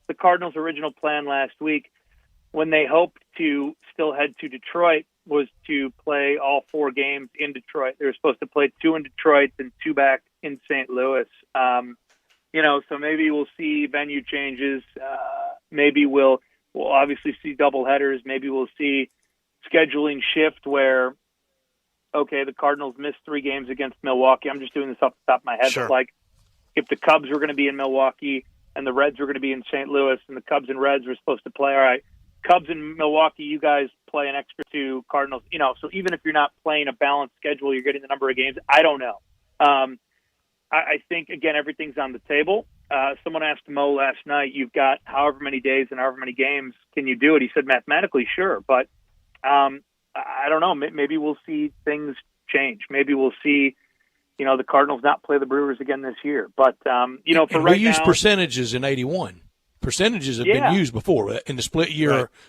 the Cardinals' original plan last week, when they hoped to still head to Detroit, was to play all 4 games in Detroit. They were supposed to play 2 in Detroit and 2 back in St. Louis. So maybe we'll see venue changes. Maybe we'll obviously see double headers. Maybe we'll see scheduling shift where, okay, the Cardinals missed 3 games against Milwaukee. I'm just doing this off the top of my head. Sure. But like if the Cubs were going to be in Milwaukee and the Reds were going to be in St. Louis and the Cubs and Reds were supposed to play, all right, Cubs in Milwaukee, you guys play an extra 2, Cardinals, so even if you're not playing a balanced schedule, you're getting the number of games. I don't know. I think, again, everything's on the table. Someone asked Mo last night, you've got however many days and however many games, can you do it? He said mathematically, sure. But I don't know. Maybe we'll see things change. Maybe we'll see, the Cardinals not play the Brewers again this year. But, for and right now. We used percentages in 81. Percentages have been used before. In the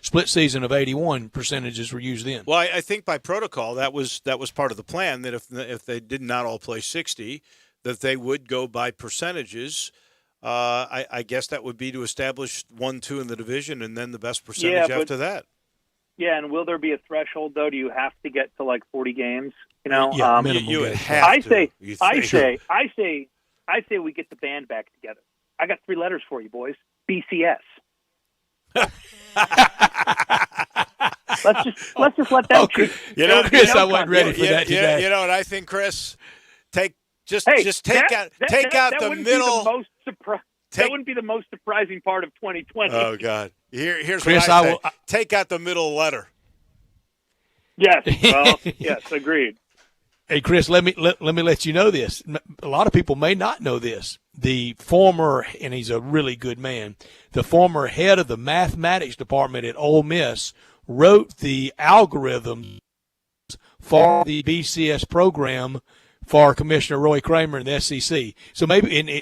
split season of 81, percentages were used then. Well, I think by protocol that was part of the plan, that if they did not all play 60, that they would go by percentages. I guess that would be to establish 1-2 in the division and then the best percentage after that. Yeah, and will there be a threshold, though? Do you have to get to like 40 games? You would have I to. say we get the band back together. I got 3 letters for you, boys. BCS. let's just let them choose. Chris, I wasn't ready for that today. You know what I think, Chris? Take out the middle. That wouldn't be the most surprising part of 2020. Oh God! Here's Chris, what I say. Take out the middle letter. Yes. Well, yes, agreed. Hey, Chris, let me let you know this. A lot of people may not know this. The former, and he's a really good man, the former head of the mathematics department at Ole Miss wrote the algorithms for the BCS program for Commissioner Roy Kramer and the SEC. So maybe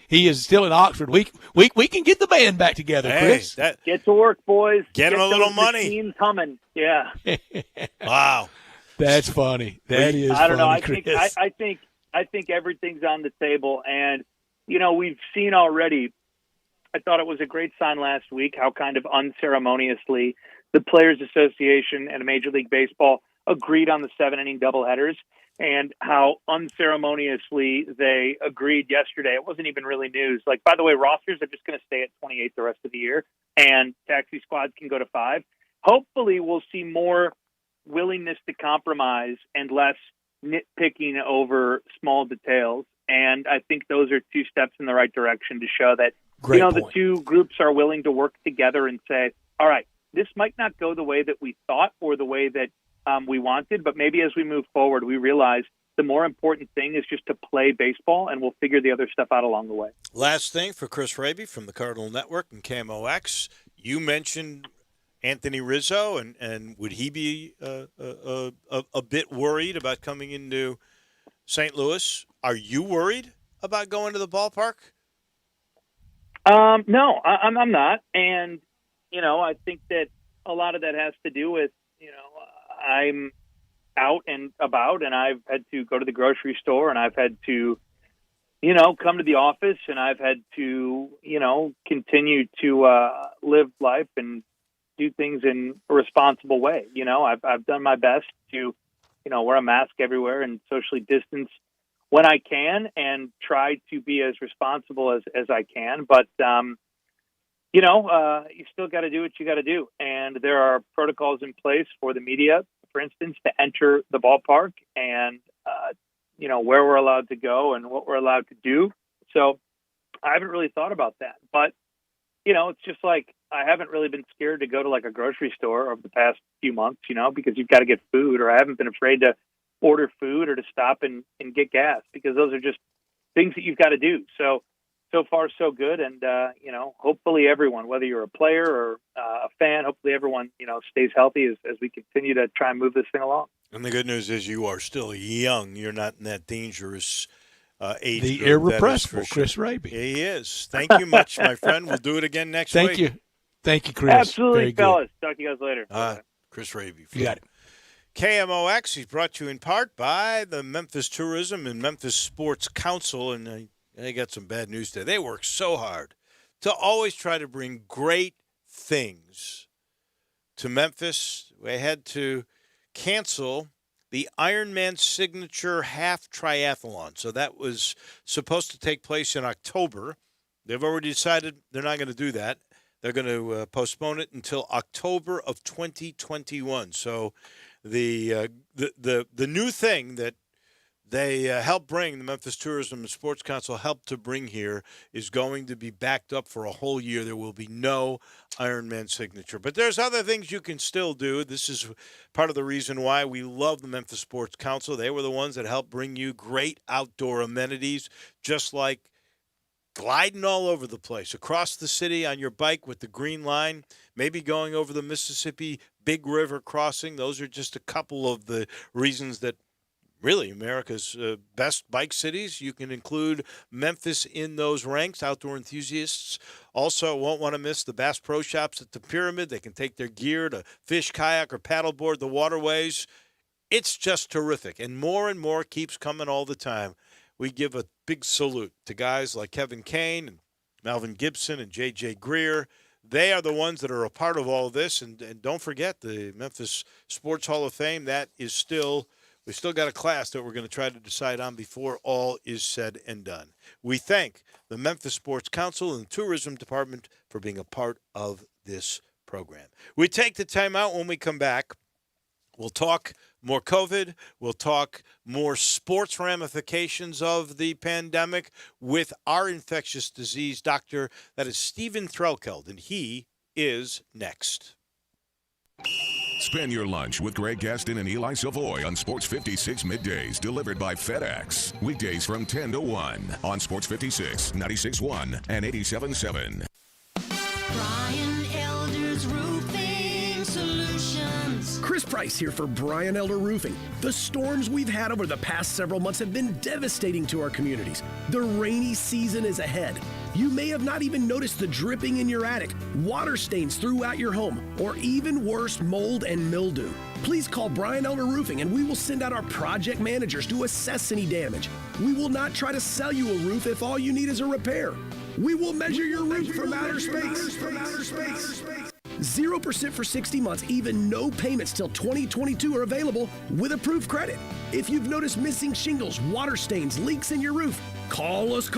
he is still in Oxford. We can get the band back together, Chris. Get to work, boys. Get him a little money. Machines humming. Yeah. Wow. That's funny. That is. I don't know. Chris. I think everything's on the table, and we've seen already. I thought it was a great sign last week how kind of unceremoniously the Players Association and Major League Baseball agreed on the 7-inning doubleheaders. and how unceremoniously they agreed yesterday. It wasn't even really news. Like, by the way, rosters are just going to stay at 28 the rest of the year, and taxi squads can go to 5. Hopefully we'll see more willingness to compromise and less nitpicking over small details. And I think those are 2 steps in the right direction to show that, the 2 groups are willing to work together and say, all right, this might not go the way that we thought or the way that we wanted, but maybe as we move forward, we realize the more important thing is just to play baseball, and we'll figure the other stuff out along the way. Last thing for Chris Raby from the Cardinal Network and KMOX, you mentioned Anthony Rizzo, and would he be a bit worried about coming into St. Louis? Are you worried about going to the ballpark? No, I'm not. And, I think that a lot of that has to do with, I'm out and about, and I've had to go to the grocery store, and I've had to, come to the office, and I've had to, continue to live life and do things in a responsible way. I've done my best to, wear a mask everywhere and socially distance when I can and try to be as responsible as I can. But, you still got to do what you got to do. And there are protocols in place for the media, for instance, to enter the ballpark and, where we're allowed to go and what we're allowed to do. So I haven't really thought about that. But, it's just like I haven't really been scared to go to like a grocery store over the past few months, because you've got to get food, or I haven't been afraid to order food or to stop and get gas, because those are just things that you've got to do. So far, so good. And, hopefully everyone, whether you're a player or a fan, hopefully everyone, stays healthy as we continue to try and move this thing along. And the good news is you are still young. You're not in that dangerous age the group. Irrepressible Chris Raby. He is. Thank you much, my friend. We'll do it again next week. Thank you, Chris. Absolutely, fellas. Talk to you guys later. Chris Raby. You got it. KMOX is brought to you in part by the Memphis Tourism and Memphis Sports Council. And I got some bad news today. They work so hard to always try to bring great things to Memphis. We had to cancel the Ironman Signature Half Triathlon. So that was supposed to take place in October. They've already decided they're not going to do that. They're going to postpone it until October of 2021. So the new thing that they helped bring, the Memphis Tourism and Sports Council helped to bring here, is going to be backed up for a whole year. There will be no Ironman Signature. But there's other things you can still do. This is part of the reason why we love the Memphis Sports Council. They were the ones that helped bring you great outdoor amenities, just like gliding all over the place, across the city on your bike with the green line, maybe going over the Mississippi Big River crossing. Those are just a couple of the reasons that really America's best bike cities. You can include Memphis in those ranks. Outdoor enthusiasts also won't want to miss the Bass Pro Shops at the Pyramid. They can take their gear to fish, kayak, or paddleboard the waterways. It's just terrific, and more keeps coming all the time. We give a big salute to guys like Kevin Kane and Melvin Gibson and J.J. Greer. They are the ones that are a part of all this. And don't forget the Memphis Sports Hall of Fame. That is still, we still got a class that we're going to try to decide on before all is said and done. We thank the Memphis Sports Council and the Tourism Department for being a part of this program. We take the time out. When we come back, we'll talk more COVID. We'll talk more sports ramifications of the pandemic with our infectious disease doctor. That is Stephen Threlkeld, and he is next. Spend your lunch with Greg Gaston and Eli Savoy on Sports 56 Middays, delivered by FedEx. Weekdays from 10 to 1 on Sports 56, 96.1, and 87.7. Brian Elder's Roofing Solutions. Chris Price here for Brian Elder Roofing. The storms we've had over the past several months have been devastating to our communities. The rainy season is ahead. You may have not even noticed the dripping in your attic, water stains throughout your home, or even worse, mold and mildew. Please call Brian Elder Roofing and we will send out our project managers to assess any damage. We will not try to sell you a roof if all you need is a repair. We will measure your roof from outer space. 0% for 60 months, even no payments till 2022 are available with approved credit. If you've noticed missing shingles, water stains, leaks in your roof, call us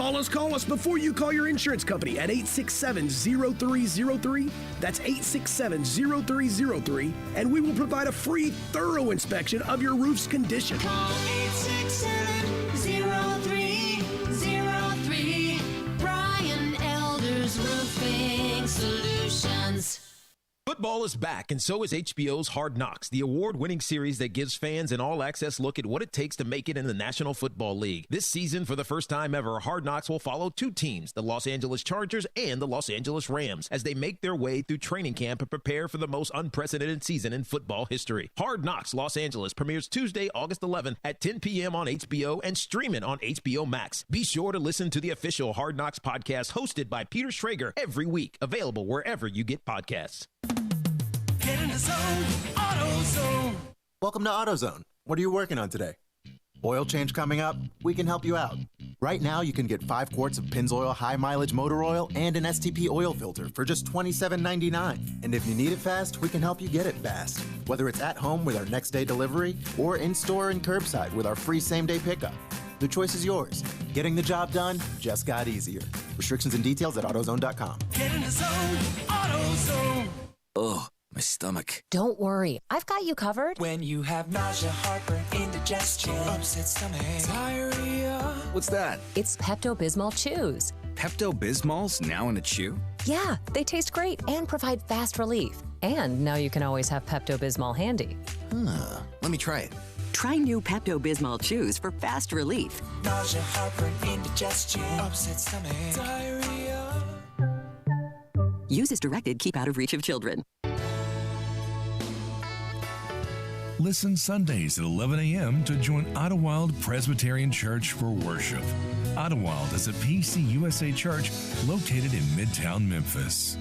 before you call your insurance company at 867-0303. That's 867-0303, and we will provide a free, thorough inspection of your roof's condition. Call 867-0303. Brian Elder's Roofing Solutions. Football is back, and so is HBO's Hard Knocks, the award-winning series that gives fans an all-access look at what it takes to make it in the National Football League. This season, for the first time ever, Hard Knocks will follow two teams, the Los Angeles Chargers and the Los Angeles Rams, as they make their way through training camp and prepare for the most unprecedented season in football history. Hard Knocks Los Angeles premieres Tuesday, August 11th at 10 p.m. on HBO and stream it on HBO Max. Be sure to listen to the official Hard Knocks podcast hosted by Peter Schrager every week, available wherever you get podcasts. Get in the zone, AutoZone. Welcome to AutoZone. What are you working on today? Oil change coming up? We can help you out. Right now, you can get 5 quarts of Pennzoil high mileage motor oil and an STP oil filter for just $27.99. And if you need it fast, we can help you get it fast. Whether it's at home with our next day delivery or in store and curbside with our free same day pickup. The choice is yours. Getting the job done just got easier. Restrictions and details at AutoZone.com. Get in the zone, AutoZone. Ugh, my stomach. Don't worry, I've got you covered. When you have nausea, heartburn, indigestion, upset stomach, diarrhea. What's that? It's Pepto-Bismol Chews. Pepto-Bismol's now in a chew? Yeah, they taste great and provide fast relief. And now you can always have Pepto-Bismol handy. Let me try it. Try new Pepto-Bismol Chews for fast relief. Nausea, heartburn, indigestion, upset stomach, diarrhea. Use as directed. Keep out of reach of children. Listen Sundays at 11 a.m. to join Idlewild Presbyterian Church for worship. Idlewild is a PCUSA church located in Midtown Memphis.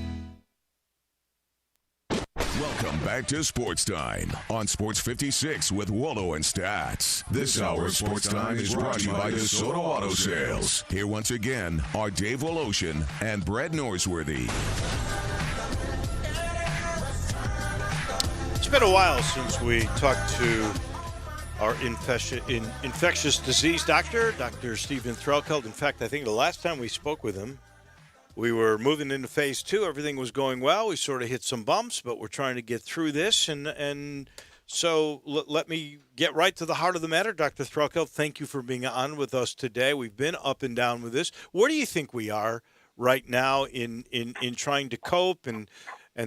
Welcome back to Sports Time on Sports 56 with Waldo and Stats. This hour of Sports Time is brought to you by DeSoto Auto Sales. Here once again are Dave Woloshin and Brett Norsworthy. It's been a while since we talked to our infectious disease doctor, Dr. Stephen Threlkeld. In fact, I think the last time we spoke with him, we were moving into phase 2. Everything was going well. We sort of hit some bumps, but we're trying to get through this. And so let me get right to the heart of the matter. Dr. Threlkeld, thank you for being on with us today. We've been up and down with this. Where do you think we are right now in trying to cope and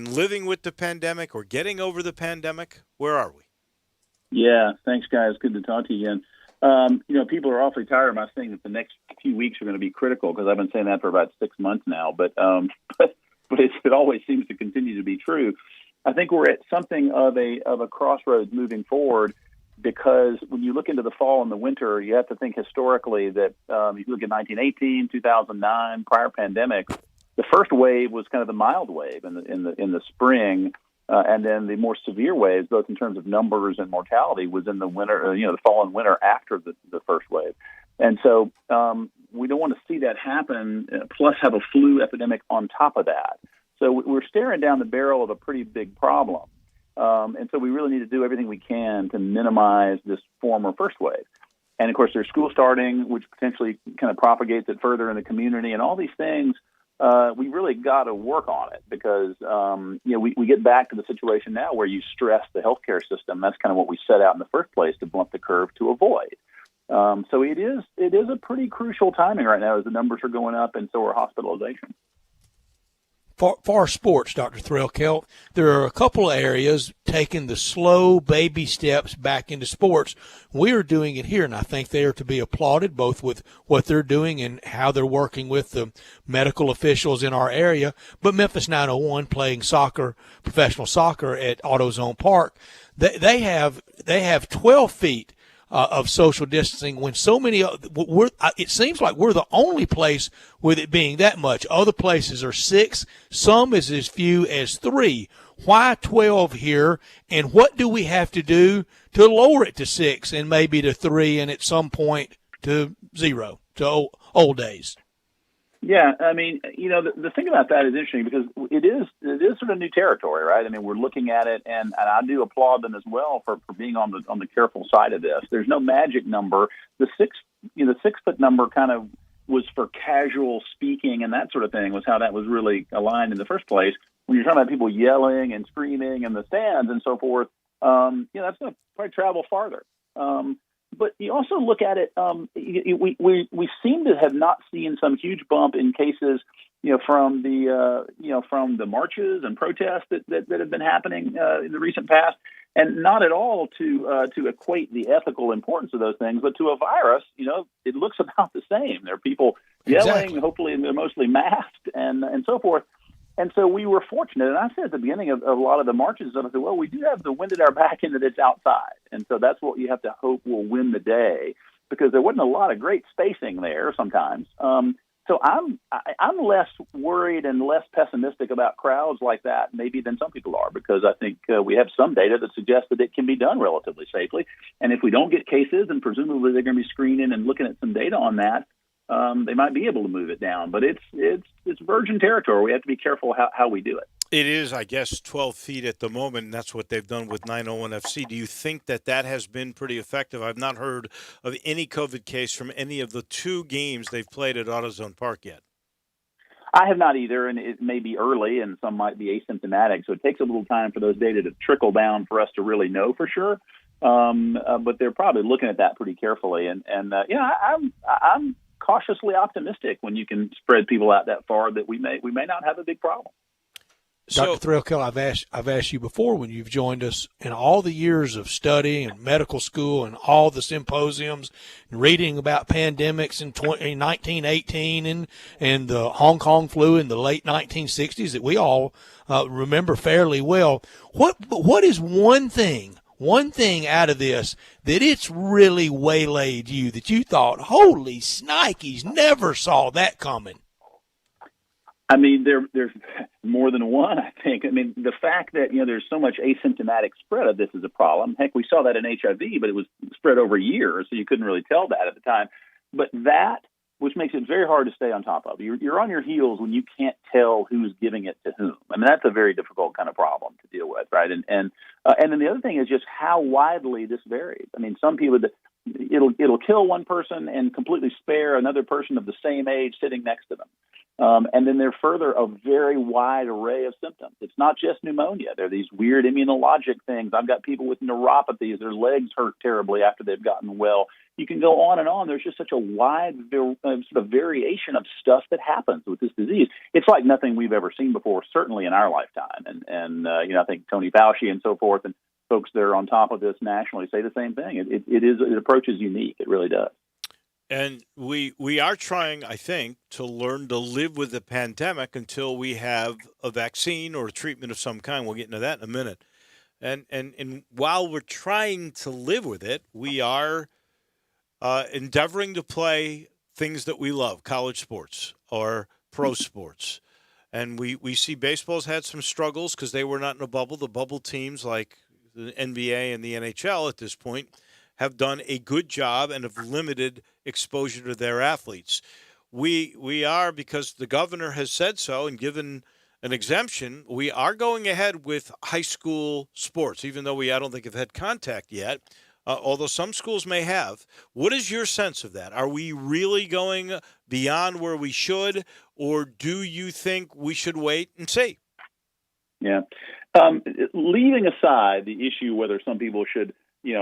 living with the pandemic or getting over the pandemic? Where are we? Yeah, thanks, guys. Good to talk to you again. People are awfully tired of my saying that the next few weeks are going to be critical because I've been saying that for about 6 months now. But it always seems to continue to be true. I think we're at something of a crossroads moving forward because when you look into the fall and the winter, you have to think historically that if you look at 1918, 2009, prior pandemic, the first wave was kind of the mild wave in the spring. And then the more severe waves, both in terms of numbers and mortality, was in the winter, the fall and winter after the first wave. And so we don't want to see that happen, plus have a flu epidemic on top of that. So we're staring down the barrel of a pretty big problem. And so we really need to do everything we can to minimize this former first wave. And, of course, there's school starting, which potentially kind of propagates it further in the community, and all these things. We really got to work on it because, we get back to the situation now where you stress the healthcare system. That's kind of what we set out in the first place to blunt the curve to avoid. So it is a pretty crucial timing right now as the numbers are going up and so are hospitalizations. For sports, Dr. Threlkeld, there are a couple of areas taking the slow baby steps back into sports. We are doing it here, and I think they are to be applauded, both with what they're doing and how they're working with the medical officials in our area. But Memphis 901 playing soccer, professional soccer at AutoZone Park, they have 12 feet of social distancing when so many it seems like we're the only place with it being that much. Other places are 6, some is as few as 3. Why 12 here, and what do we have to do to lower it to 6 and maybe to 3 and at some point to 0, to old days? Yeah, I mean, the thing about that is interesting because it is sort of new territory, right? I mean, we're looking at it, and I do applaud them as well for being on the careful side of this. There's no magic number. The 6 foot number kind of was for casual speaking and that sort of thing was how that was really aligned in the first place. When you're talking about people yelling and screaming in the stands and so forth, that's going to probably travel farther. But you also look at it. We seem to have not seen some huge bump in cases, from the marches and protests that have been happening in the recent past, and not at all to equate the ethical importance of those things, but to a virus. It looks about the same. There are people yelling. Exactly. Hopefully, they're mostly masked and so forth. And so we were fortunate, and I said at the beginning of a lot of the marches, I said, well, we do have the wind at our back in that it's outside. And so that's what you have to hope will win the day, because there wasn't a lot of great spacing there sometimes. So I'm less worried and less pessimistic about crowds like that maybe than some people are, because I think we have some data that suggests that it can be done relatively safely. And if we don't get cases, and presumably they're going to be screening and looking at some data on that, they might be able to move it down, but it's virgin territory. We have to be careful how we do it. It is, I guess, 12 feet at the moment, and that's what they've done with 901 FC. Do you think that has been pretty effective? I've not heard of any COVID case from any of the 2 games they've played at AutoZone Park yet. I have not either, and it may be early, and some might be asymptomatic, so it takes a little time for those data to trickle down for us to really know for sure. But they're probably looking at that pretty carefully, and I'm cautiously optimistic when you can spread people out that far that we may not have a big problem. Dr. Threlkill, I've asked you before when you've joined us in all the years of study and medical school and all the symposiums and reading about pandemics in 1918 and the Hong Kong flu in the late 1960s that we all remember fairly well. What is one thing out of this that it's really waylaid you, that you thought, holy snikes, never saw that coming? I mean, there's more than one, I think. I mean, the fact that, there's so much asymptomatic spread of this is a problem. Heck, we saw that in HIV, but it was spread over years, so you couldn't really tell that at the time. But that, which makes it very hard to stay on top of. You're on your heels when you can't tell who's giving it to whom. I mean, that's a very difficult kind of problem to deal with, right? And then the other thing is just how widely this varies. I mean, some people, it'll kill one person and completely spare another person of the same age sitting next to them. And then they're further a very wide array of symptoms. It's not just pneumonia. There are these weird immunologic things. I've got people with neuropathies. Their legs hurt terribly after they've gotten well. You can go on and on. There's just such a wide sort of variation of stuff that happens with this disease. It's like nothing we've ever seen before, certainly in our lifetime. And I think Tony Fauci and so forth and folks that are on top of this nationally say the same thing. It approaches unique. It really does. And we are trying, I think, to learn to live with the pandemic until we have a vaccine or a treatment of some kind. We'll get into that in a minute. And while we're trying to live with it, we are endeavoring to play things that we love, college sports or pro sports. And we see baseball's had some struggles because they were not in a bubble. The bubble teams like the NBA and the NHL at this point have done a good job and have limited exposure to their athletes. We are, because the governor has said so and given an exemption, we are going ahead with high school sports, even though I don't think have had contact yet, although some schools may have. What is your sense of that? Are we really going beyond where we should, or do you think we should wait and see? Yeah. Leaving aside the issue whether some people should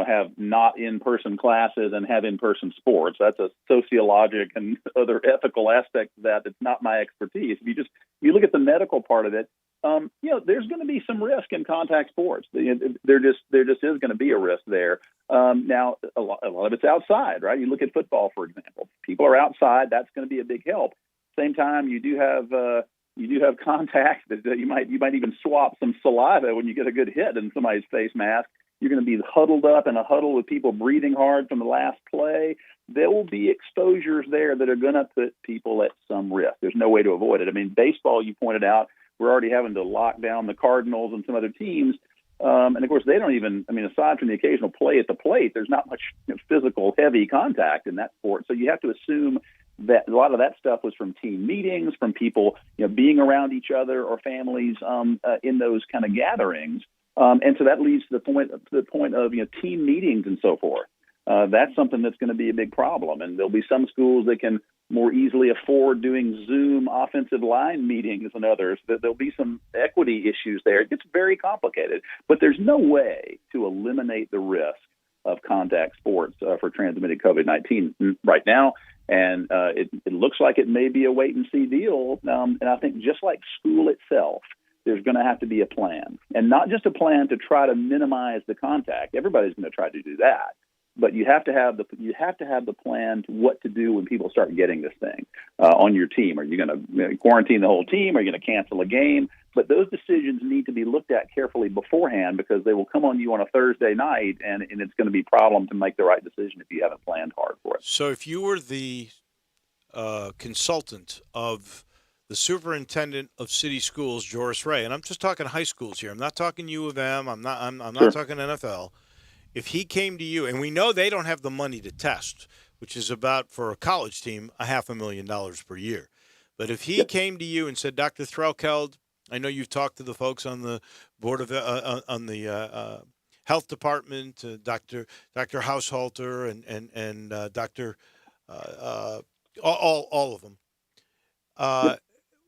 have not in-person classes and have in-person sports. That's a sociologic and other ethical aspect of that. It's not my expertise. If you look at the medical part of it, there's going to be some risk in contact sports. There just is going to be a risk there. Now, a lot of it's outside, right? You look at football, for example. People are outside. That's going to be a big help. Same time, you do have contact that you might even swap some saliva when you get a good hit in somebody's face mask. You're going to be huddled up in a huddle with people breathing hard from the last play. There will be exposures there that are going to put people at some risk. There's no way to avoid it. I mean, baseball, you pointed out, we're already having to lock down the Cardinals and some other teams. And, of course, they don't even – I mean, aside from the occasional play at the plate, there's not much physical, heavy contact in that sport. So you have to assume that a lot of that stuff was from team meetings, from people being around each other or families in those kind of gatherings. And so that leads to the point of team meetings and so forth. That's something that's going to be a big problem. And there'll be some schools that can more easily afford doing Zoom offensive line meetings than others. There'll be some equity issues there. It gets very complicated. But there's no way to eliminate the risk of contact sports for transmitted COVID-19 right now. And it looks like it may be a wait-and-see deal. And I think just like school itself, there's going to have to be a plan. And not just a plan to try to minimize the contact. Everybody's going to try to do that. But you have to have the plan to what to do when people start getting this thing on your team. Are you going to quarantine the whole team? Are you going to cancel a game? But those decisions need to be looked at carefully beforehand, because they will come on you on a Thursday night, and it's going to be a problem to make the right decision if you haven't planned hard for it. So if you were the consultant of the superintendent of city schools, Joris Ray, and I'm just talking high schools here. I'm not talking U of M. I'm not talking NFL. If he came to you, and we know they don't have the money to test, which is about, for a college team, $500,000 per year. But if he came to you and said, Dr. Threlkeld, I know you've talked to the folks on the board of on the health department, Dr. Haushalter and Dr. All of them.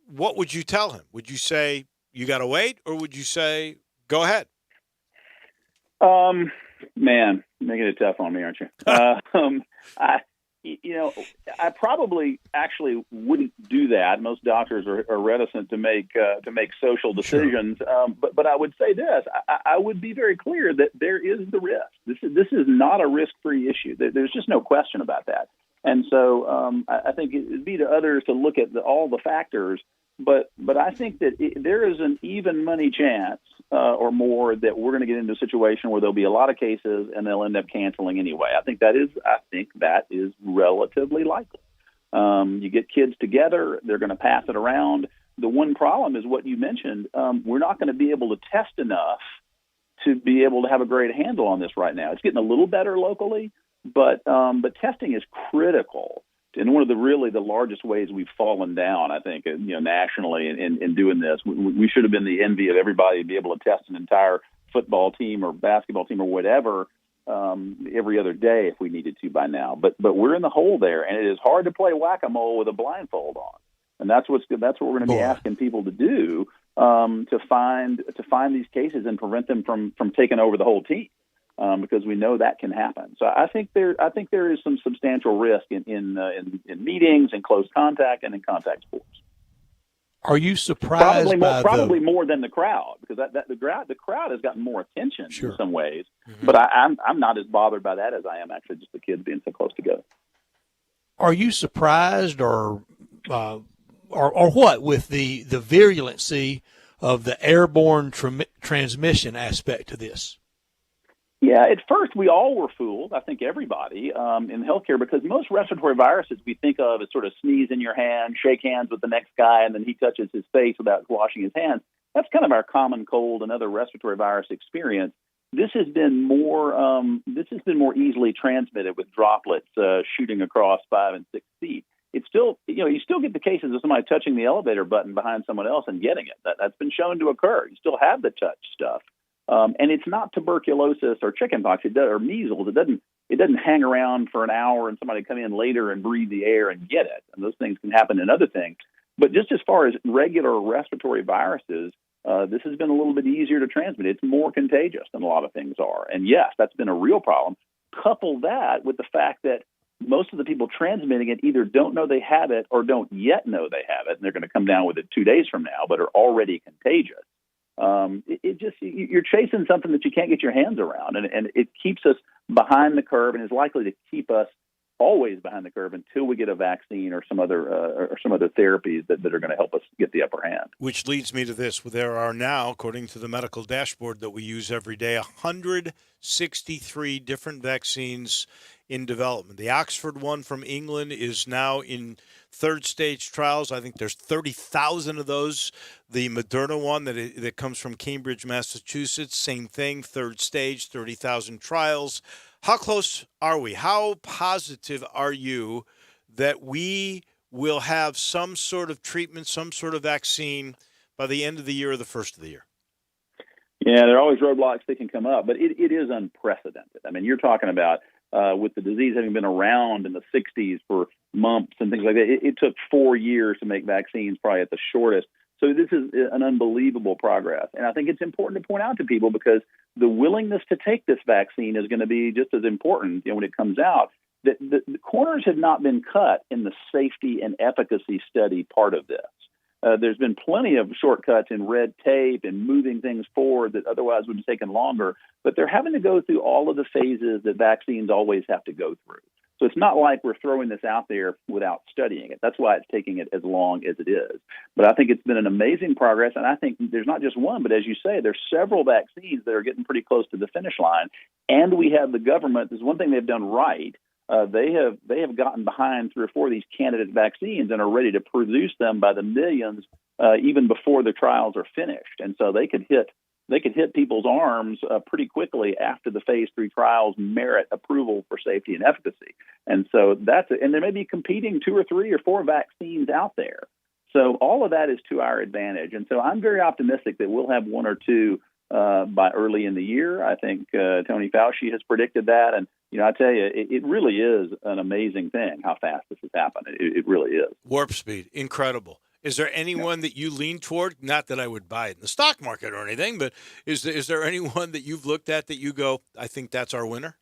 What would you tell him? Would you say you got to wait, or would you say go ahead? Man, making it tough on me, aren't you? I probably actually wouldn't do that. Most doctors are reticent to make social decisions. Sure. But I would say this: I would be very clear that there is the risk. This is not a risk-free issue. There's just no question about that. And so I think it'd be to others to look at all the factors. But I think that there is an even money chance or more that we're going to get into a situation where there'll be a lot of cases and they'll end up canceling anyway. I think that is relatively likely. You get kids together, they're going to pass it around. The one problem is what you mentioned. We're not going to be able to test enough to be able to have a great handle on this right now. It's getting a little better locally, but testing is critical. And one of the largest ways we've fallen down, I think, nationally in doing this, we should have been the envy of everybody to be able to test an entire football team or basketball team or whatever every other day if we needed to by now. But we're in the hole there, and it is hard to play whack-a-mole with a blindfold on. And that's what we're going to be asking people to do to find these cases and prevent them from taking over the whole team. Because we know that can happen. So I think there is some substantial risk in meetings, in close contact, and in contact sports. Are you surprised probably more than the crowd, because the crowd has gotten more attention in some ways. Mm-hmm. But I'm not as bothered by that as I am actually just the kids being so close together. Are you surprised or what with the virulency of the airborne transmission aspect to this? Yeah, at first we all were fooled, I think everybody in healthcare, because most respiratory viruses we think of as sort of sneeze in your hand, shake hands with the next guy, and then he touches his face without washing his hands. That's kind of our common cold and other respiratory virus experience. This has been more easily transmitted with droplets shooting across 5 and 6 feet. It's still, you still get the cases of somebody touching the elevator button behind someone else and getting it. That's been shown to occur. You still have the touch stuff. And it's not tuberculosis or chickenpox or measles. It doesn't hang around for an hour and somebody come in later and breathe the air and get it. And those things can happen in other things. But just as far as regular respiratory viruses, this has been a little bit easier to transmit. It's more contagious than a lot of things are. And yes, that's been a real problem. Couple that with the fact that most of the people transmitting it either don't know they have it or don't yet know they have it, and they're going to come down with it 2 days from now, but are already contagious. You're chasing something that you can't get your hands around, and it keeps us behind the curve, and is likely to keep us always behind the curve until we get a vaccine or some other therapies that are going to help us get the upper hand. Which leads me to this: there are now, according to the medical dashboard that we use every day, 163 different vaccines in development. The Oxford one from England is now in third-stage trials. I think there's 30,000 of those. The Moderna one that comes from Cambridge, Massachusetts, same thing, third stage, 30,000 trials. How close are we? How positive are you that we will have some sort of treatment, some sort of vaccine by the end of the year or the first of the year? Yeah, there are always roadblocks that can come up, but it is unprecedented. I mean, you're talking about with the disease having been around in the 60s for months and things like that, it took 4 years to make vaccines, probably at the shortest. So this is an unbelievable progress. And I think it's important to point out to people because the willingness to take this vaccine is going to be just as important when it comes out. The corners have not been cut in the safety and efficacy study part of this. There's been plenty of shortcuts in red tape and moving things forward that otherwise would have taken longer, but they're having to go through all of the phases that vaccines always have to go through. So it's not like we're throwing this out there without studying it. That's why it's taking it as long as it is. But I think it's been an amazing progress, and I think there's not just one, but as you say, there's several vaccines that are getting pretty close to the finish line, and we have the government. There's one thing they've done right. They have gotten behind 3 or 4 of these candidate vaccines and are ready to produce them by the millions even before the trials are finished. And so they could hit people's arms pretty quickly after the phase 3 trials merit approval for safety and efficacy. And so and there may be competing 2 or 3 or 4 vaccines out there. So all of that is to our advantage. And so I'm very optimistic that we'll have 1 or 2 by early in the year. I think Tony Fauci has predicted that. And, I tell you, it really is an amazing thing how fast this has happened. It really is. Warp speed. Incredible. Is there anyone that you lean toward? Not that I would buy it in the stock market or anything, but is there anyone that you've looked at that you go, I think that's our winner?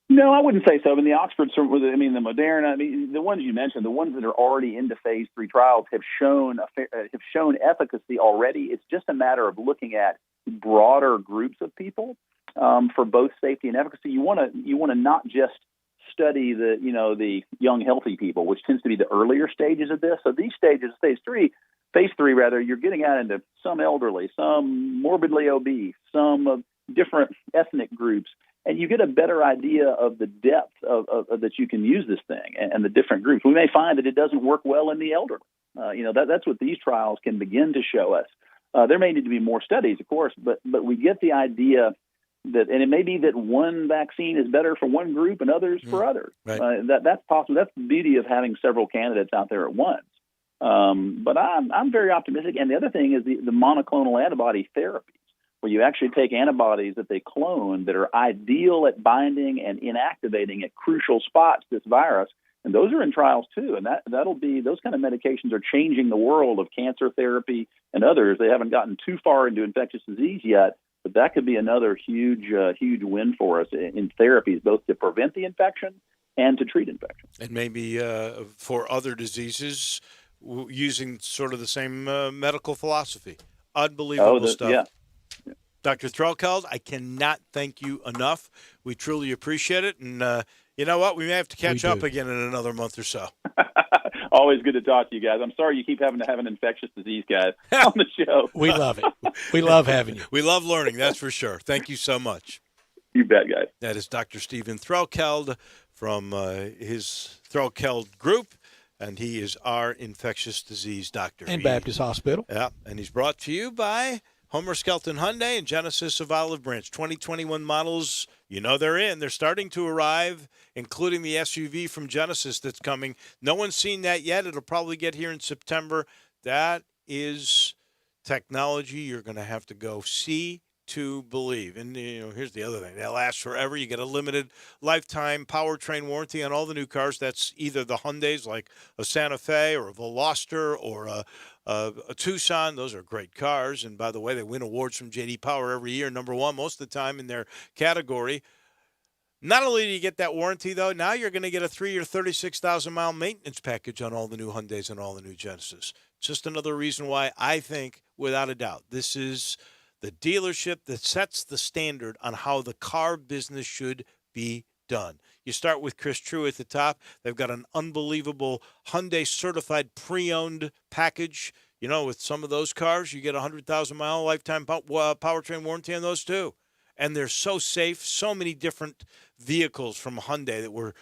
No, I wouldn't say so. I mean, the Oxford, the Moderna, the ones you mentioned, the ones that are already into phase 3 trials have shown efficacy already. It's just a matter of looking at broader groups of people for both safety and efficacy. You want to not just study the young healthy people, which tends to be the earlier stages of this. So these stages, phase three, you're getting out into some elderly, some morbidly obese, some different ethnic groups. And you get a better idea of the depth of that you can use this thing and the different groups. We may find that it doesn't work well in the elderly. That's what these trials can begin to show us. There may need to be more studies, of course, but we get the idea that, and it may be that one vaccine is better for one group and others for others. Right. That's possible. That's the beauty of having several candidates out there at once. But I'm very optimistic. And the other thing is the monoclonal antibody therapies, where you actually take antibodies that they clone that are ideal at binding and inactivating at crucial spots this virus. And those are in trials too. And that'll be, those kind of medications are changing the world of cancer therapy and others. They haven't gotten too far into infectious disease yet, but that could be another huge win for us in therapies, both to prevent the infection and to treat infection. And maybe for other diseases, using sort of the same medical philosophy. Unbelievable stuff. Yeah. Dr. Threlkeld, I cannot thank you enough. We truly appreciate it. And you know what? We may have to catch up again in another month or so. Always good to talk to you guys. I'm sorry you keep having to have an infectious disease guy on the show. We love it. We love having you. We love learning, that's for sure. Thank you so much. You bet, guys. That is Dr. Stephen Threlkeld from his Threlkeld Group, and he is our infectious disease doctor. And Baptist Hospital. Yeah, and he's brought to you by Homer Skelton Hyundai and Genesis of Olive Branch. 2021 models, they're in. They're starting to arrive, including the SUV from Genesis that's coming. No one's seen that yet. It'll probably get here in September. That is technology you're going to have to go see to believe. And, here's the other thing. They'll last forever. You get a limited lifetime powertrain warranty on all the new cars. That's either the Hyundais, like a Santa Fe or a Veloster or a Tucson. Those are great cars. And by the way, they win awards from J.D. Power every year, #1 most of the time in their category. Not only do you get that warranty, though, now you're going to get a 3-year, 36,000-mile maintenance package on all the new Hyundais and all the new Genesis. Just another reason why I think, without a doubt, this is the dealership that sets the standard on how the car business should be done. You start with Chris True at the top. They've got an unbelievable Hyundai certified pre-owned package. With some of those cars, you get a 100,000-mile lifetime powertrain warranty on those too. And they're so safe. So many different vehicles from Hyundai that were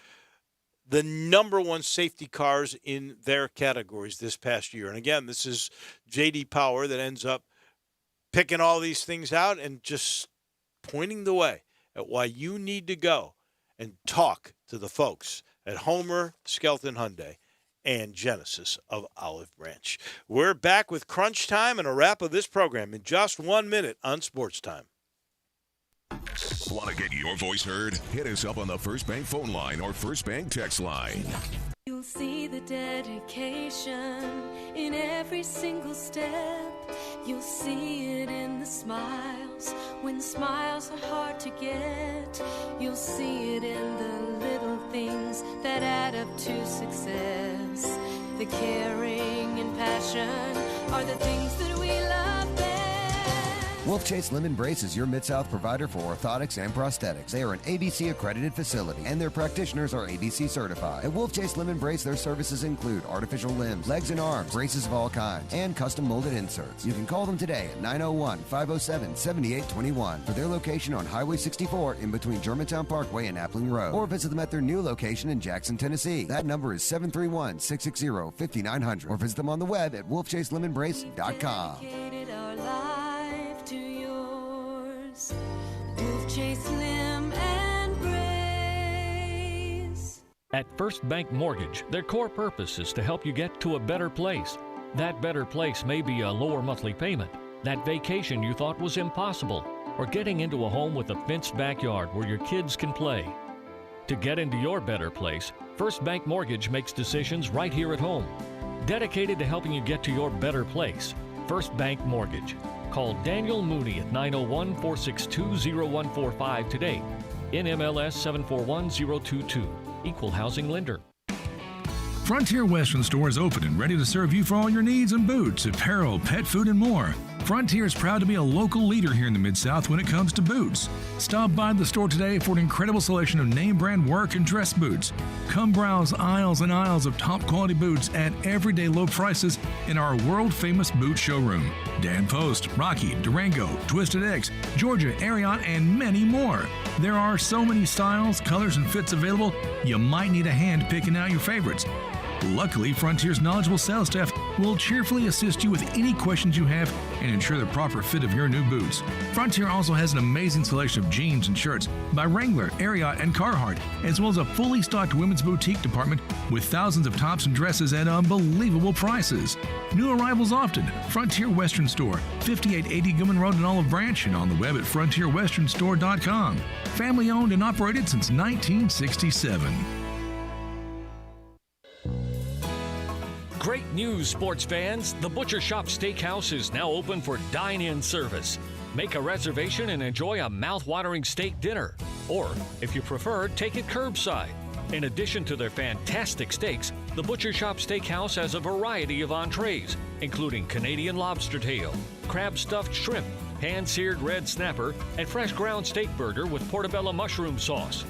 the #1 safety cars in their categories this past year. And again, this is J.D. Power that ends up picking all these things out and just pointing the way at why you need to go and talk to the folks at Homer, Skelton Hyundai, and Genesis of Olive Branch. We're back with Crunch Time and a wrap of this program in just 1 minute on Sports Time. Want to get your voice heard? Hit us up on the First Bank phone line or First Bank text line. You'll see the dedication in every single step. You'll see it in the smiles when smiles are hard to get. You'll see it in the little things that add up to success. The caring and passion are the things that we love best. Wolf Chase Limb Brace is your Mid-South provider for orthotics and prosthetics. They are an ABC-accredited facility, and their practitioners are ABC certified. At Wolf Chase Limb Brace, their services include artificial limbs, legs and arms, braces of all kinds, and custom molded inserts. You can call them today at 901-507-7821 for their location on Highway 64 in between Germantown Parkway and Appling Road, or visit them at their new location in Jackson, Tennessee. That number is 731-660-5900, or visit them on the web at wolfchaselimbembrace.com. To yours, Wolf Chase Limb and Brace. At First Bank Mortgage, their core purpose is to help you get to a better place. That better place may be a lower monthly payment, that vacation you thought was impossible, or getting into a home with a fenced backyard where your kids can play. To get into your better place, First Bank Mortgage makes decisions right here at home. Dedicated to helping you get to your better place, First Bank Mortgage. Call Daniel Mooney at 901-462-0145 today. NMLS 741022. Equal housing lender. Frontier Western Store is open and ready to serve you for all your needs in boots, apparel, pet food, and more. Frontier is proud to be a local leader here in the Mid-South when it comes to boots. Stop by the store today for an incredible selection of name brand work and dress boots. Come browse aisles and aisles of top quality boots at everyday low prices in our world famous boot showroom. Dan Post, Rocky, Durango, Twisted X, Georgia, Ariat, and many more. There are so many styles, colors, and fits available, you might need a hand picking out your favorites. Luckily, Frontier's knowledgeable sales staff will cheerfully assist you with any questions you have and ensure the proper fit of your new boots. Frontier also has an amazing selection of jeans and shirts by Wrangler, Ariat, and Carhartt, as well as a fully stocked women's boutique department with thousands of tops and dresses at unbelievable prices. New arrivals often. Frontier Western Store, 5880 Gilman Road in Olive Branch, and on the web at frontierwesternstore.com. Family owned and operated since 1967. Great news, sports fans! The Butcher Shop Steakhouse is now open for dine-in service. Make a reservation and enjoy a mouth-watering steak dinner. Or, if you prefer, take it curbside. In addition to their fantastic steaks, the Butcher Shop Steakhouse has a variety of entrees, including Canadian lobster tail, crab-stuffed shrimp, hand-seared red snapper, and fresh ground steak burger with portobello mushroom sauce.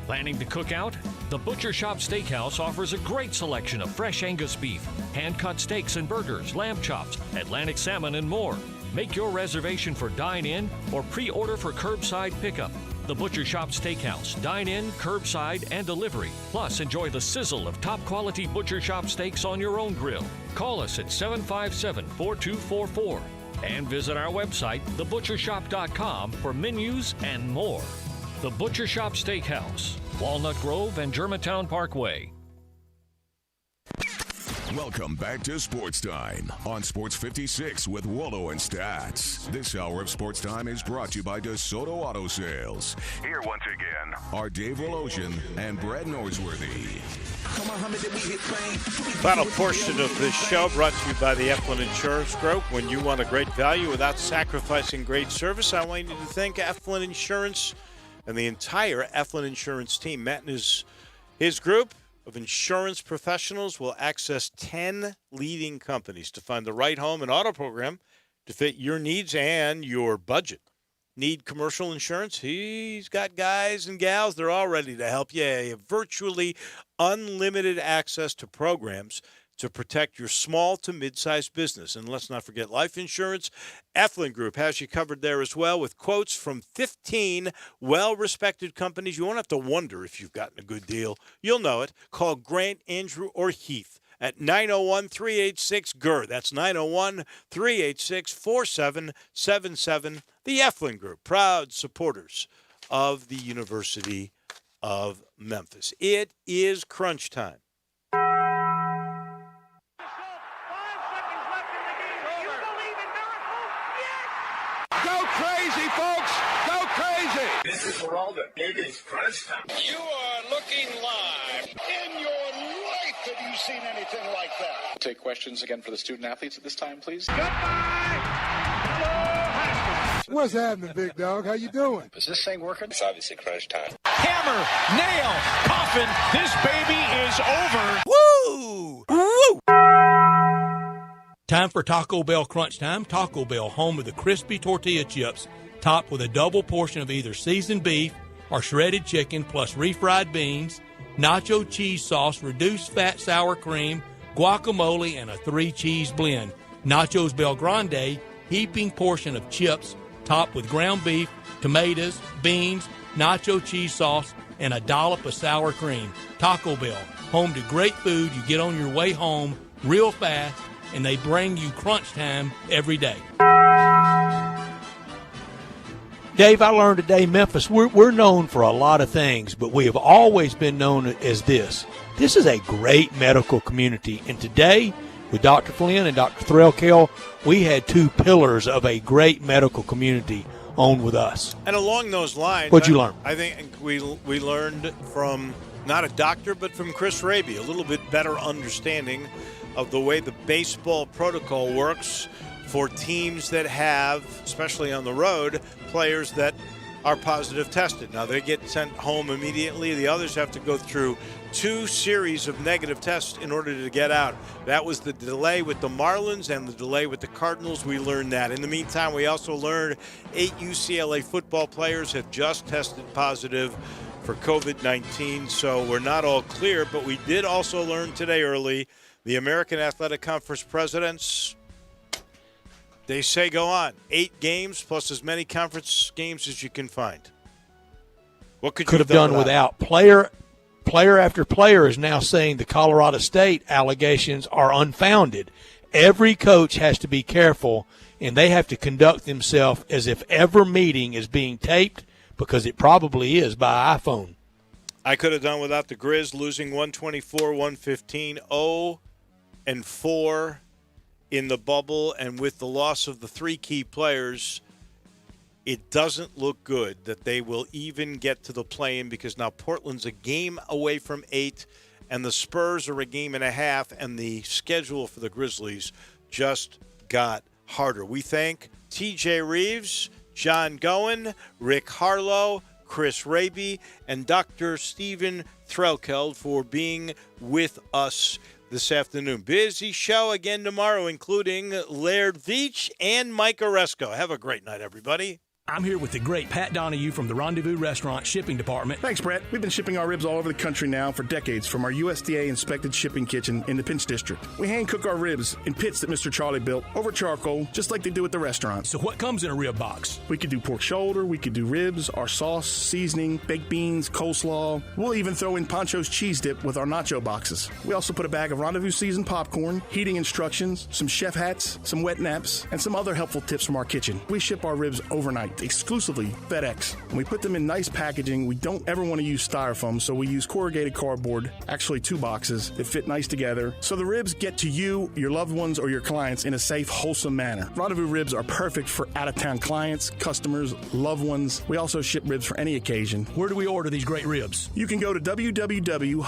Planning to cook out? The Butcher Shop Steakhouse offers a great selection of fresh Angus beef, hand-cut steaks and burgers, lamb chops, Atlantic salmon, and more. Make your reservation for dine-in or pre-order for curbside pickup. The Butcher Shop Steakhouse, dine-in, curbside, and delivery. Plus, enjoy the sizzle of top-quality Butcher Shop steaks on your own grill. Call us at 757-4244 and visit our website, thebutchershop.com, for menus and more. The Butcher Shop Steakhouse, Walnut Grove and Germantown Parkway. Welcome back to Sports Time on Sports 56 with Waldo and Stats. This hour of Sports Time is brought to you by DeSoto Auto Sales. Here once again are Dave Wolosian and Brad Norsworthy. Final portion of this show brought to you by the Eflin Insurance Group. When you want a great value without sacrificing great service, I want you to thank Eflin Insurance and the entire Eflin Insurance team. Matt and his group of insurance professionals will access 10 leading companies to find the right home and auto program to fit your needs and your budget. Need commercial insurance? He's got guys and gals. They're all ready to help you. You have virtually unlimited access to programs to protect your small to mid-sized business. And let's not forget life insurance. Eflin Group has you covered there as well with quotes from 15 well-respected companies. You won't have to wonder if you've gotten a good deal. You'll know it. Call Grant, Andrew, or Heath at 901-386-GER. That's 901-386-4777. The Eflin Group, proud supporters of the University of Memphis. It is crunch time. Go crazy, folks! Go crazy! This is for all the biggest crunch time. You are looking live. In your life have you seen anything like that? Take questions again for the student athletes at this time, please. What's happening, big dog? How you doing? Is this thing working? It's obviously crunch time. Hammer, nail, coffin. This baby is over. Woo! Woo! Time for Taco Bell Crunch Time. Taco Bell, home of the crispy tortilla chips, topped with a double portion of either seasoned beef or shredded chicken, plus refried beans, nacho cheese sauce, reduced fat sour cream, guacamole, and a 3-cheese blend. Nachos Bel Grande, heaping portion of chips, topped with ground beef, tomatoes, beans, nacho cheese sauce, and a dollop of sour cream. Taco Bell, home to great food you get on your way home real fast, and they bring you crunch time every day. Dave, I learned today, Memphis, we're known for a lot of things, but we have always been known as this. This is a great medical community, and today, with Dr. Flynn and Dr. Threlkel, we had two pillars of a great medical community on with us. And along those lines, what'd you learn? I think we learned from not a doctor, but from Chris Raby, a little bit better understanding of the way the baseball protocol works for teams that have, especially on the road, players that are positive tested. Now, they get sent home immediately. The others have to go through 2 series of negative tests in order to get out. That was the delay with the Marlins and the delay with the Cardinals. We learned that. In the meantime, we also learned 8 UCLA football players have just tested positive for COVID-19, so we're not all clear, but we did also learn today early the American Athletic Conference presidents, they say go on. 8 games plus as many conference games as you can find. What could you have done without? Player after player is now saying the Colorado State allegations are unfounded. Every coach has to be careful, and they have to conduct themselves as if every meeting is being taped, because it probably is by iPhone. I could have done without the Grizz losing 124-115, 0-4 in the bubble, and with the loss of the 3 key players, it doesn't look good that they will even get to the play-in, because now Portland's a game away from 8, and the Spurs are a game and a half, and the schedule for the Grizzlies just got harder. We thank TJ Reeves, John Goen, Rick Harlow, Chris Raby, and Dr. Stephen Threlkeld for being with us this afternoon. Busy show again tomorrow, including Laird Veach and Mike Oresco. Have a great night, everybody. I'm here with the great Pat Donahue from the Rendezvous Restaurant Shipping Department. Thanks, Brett. We've been shipping our ribs all over the country now for decades from our USDA-inspected shipping kitchen in the Pinch District. We hand-cook our ribs in pits that Mr. Charlie built over charcoal, just like they do at the restaurant. So what comes in a rib box? We could do pork shoulder, we could do ribs, our sauce, seasoning, baked beans, coleslaw. We'll even throw in Pancho's cheese dip with our nacho boxes. We also put a bag of Rendezvous seasoned popcorn, heating instructions, some chef hats, some wet naps, and some other helpful tips from our kitchen. We ship our ribs overnight, exclusively FedEx. And we put them in nice packaging. We don't ever want to use styrofoam, so we use corrugated cardboard, actually 2 boxes that fit nice together, so the ribs get to you, your loved ones, or your clients in a safe, wholesome manner. Rendezvous ribs are perfect for out-of-town clients, customers, loved ones. We also ship ribs for any occasion. Where do we order these great ribs? You can go to www.hog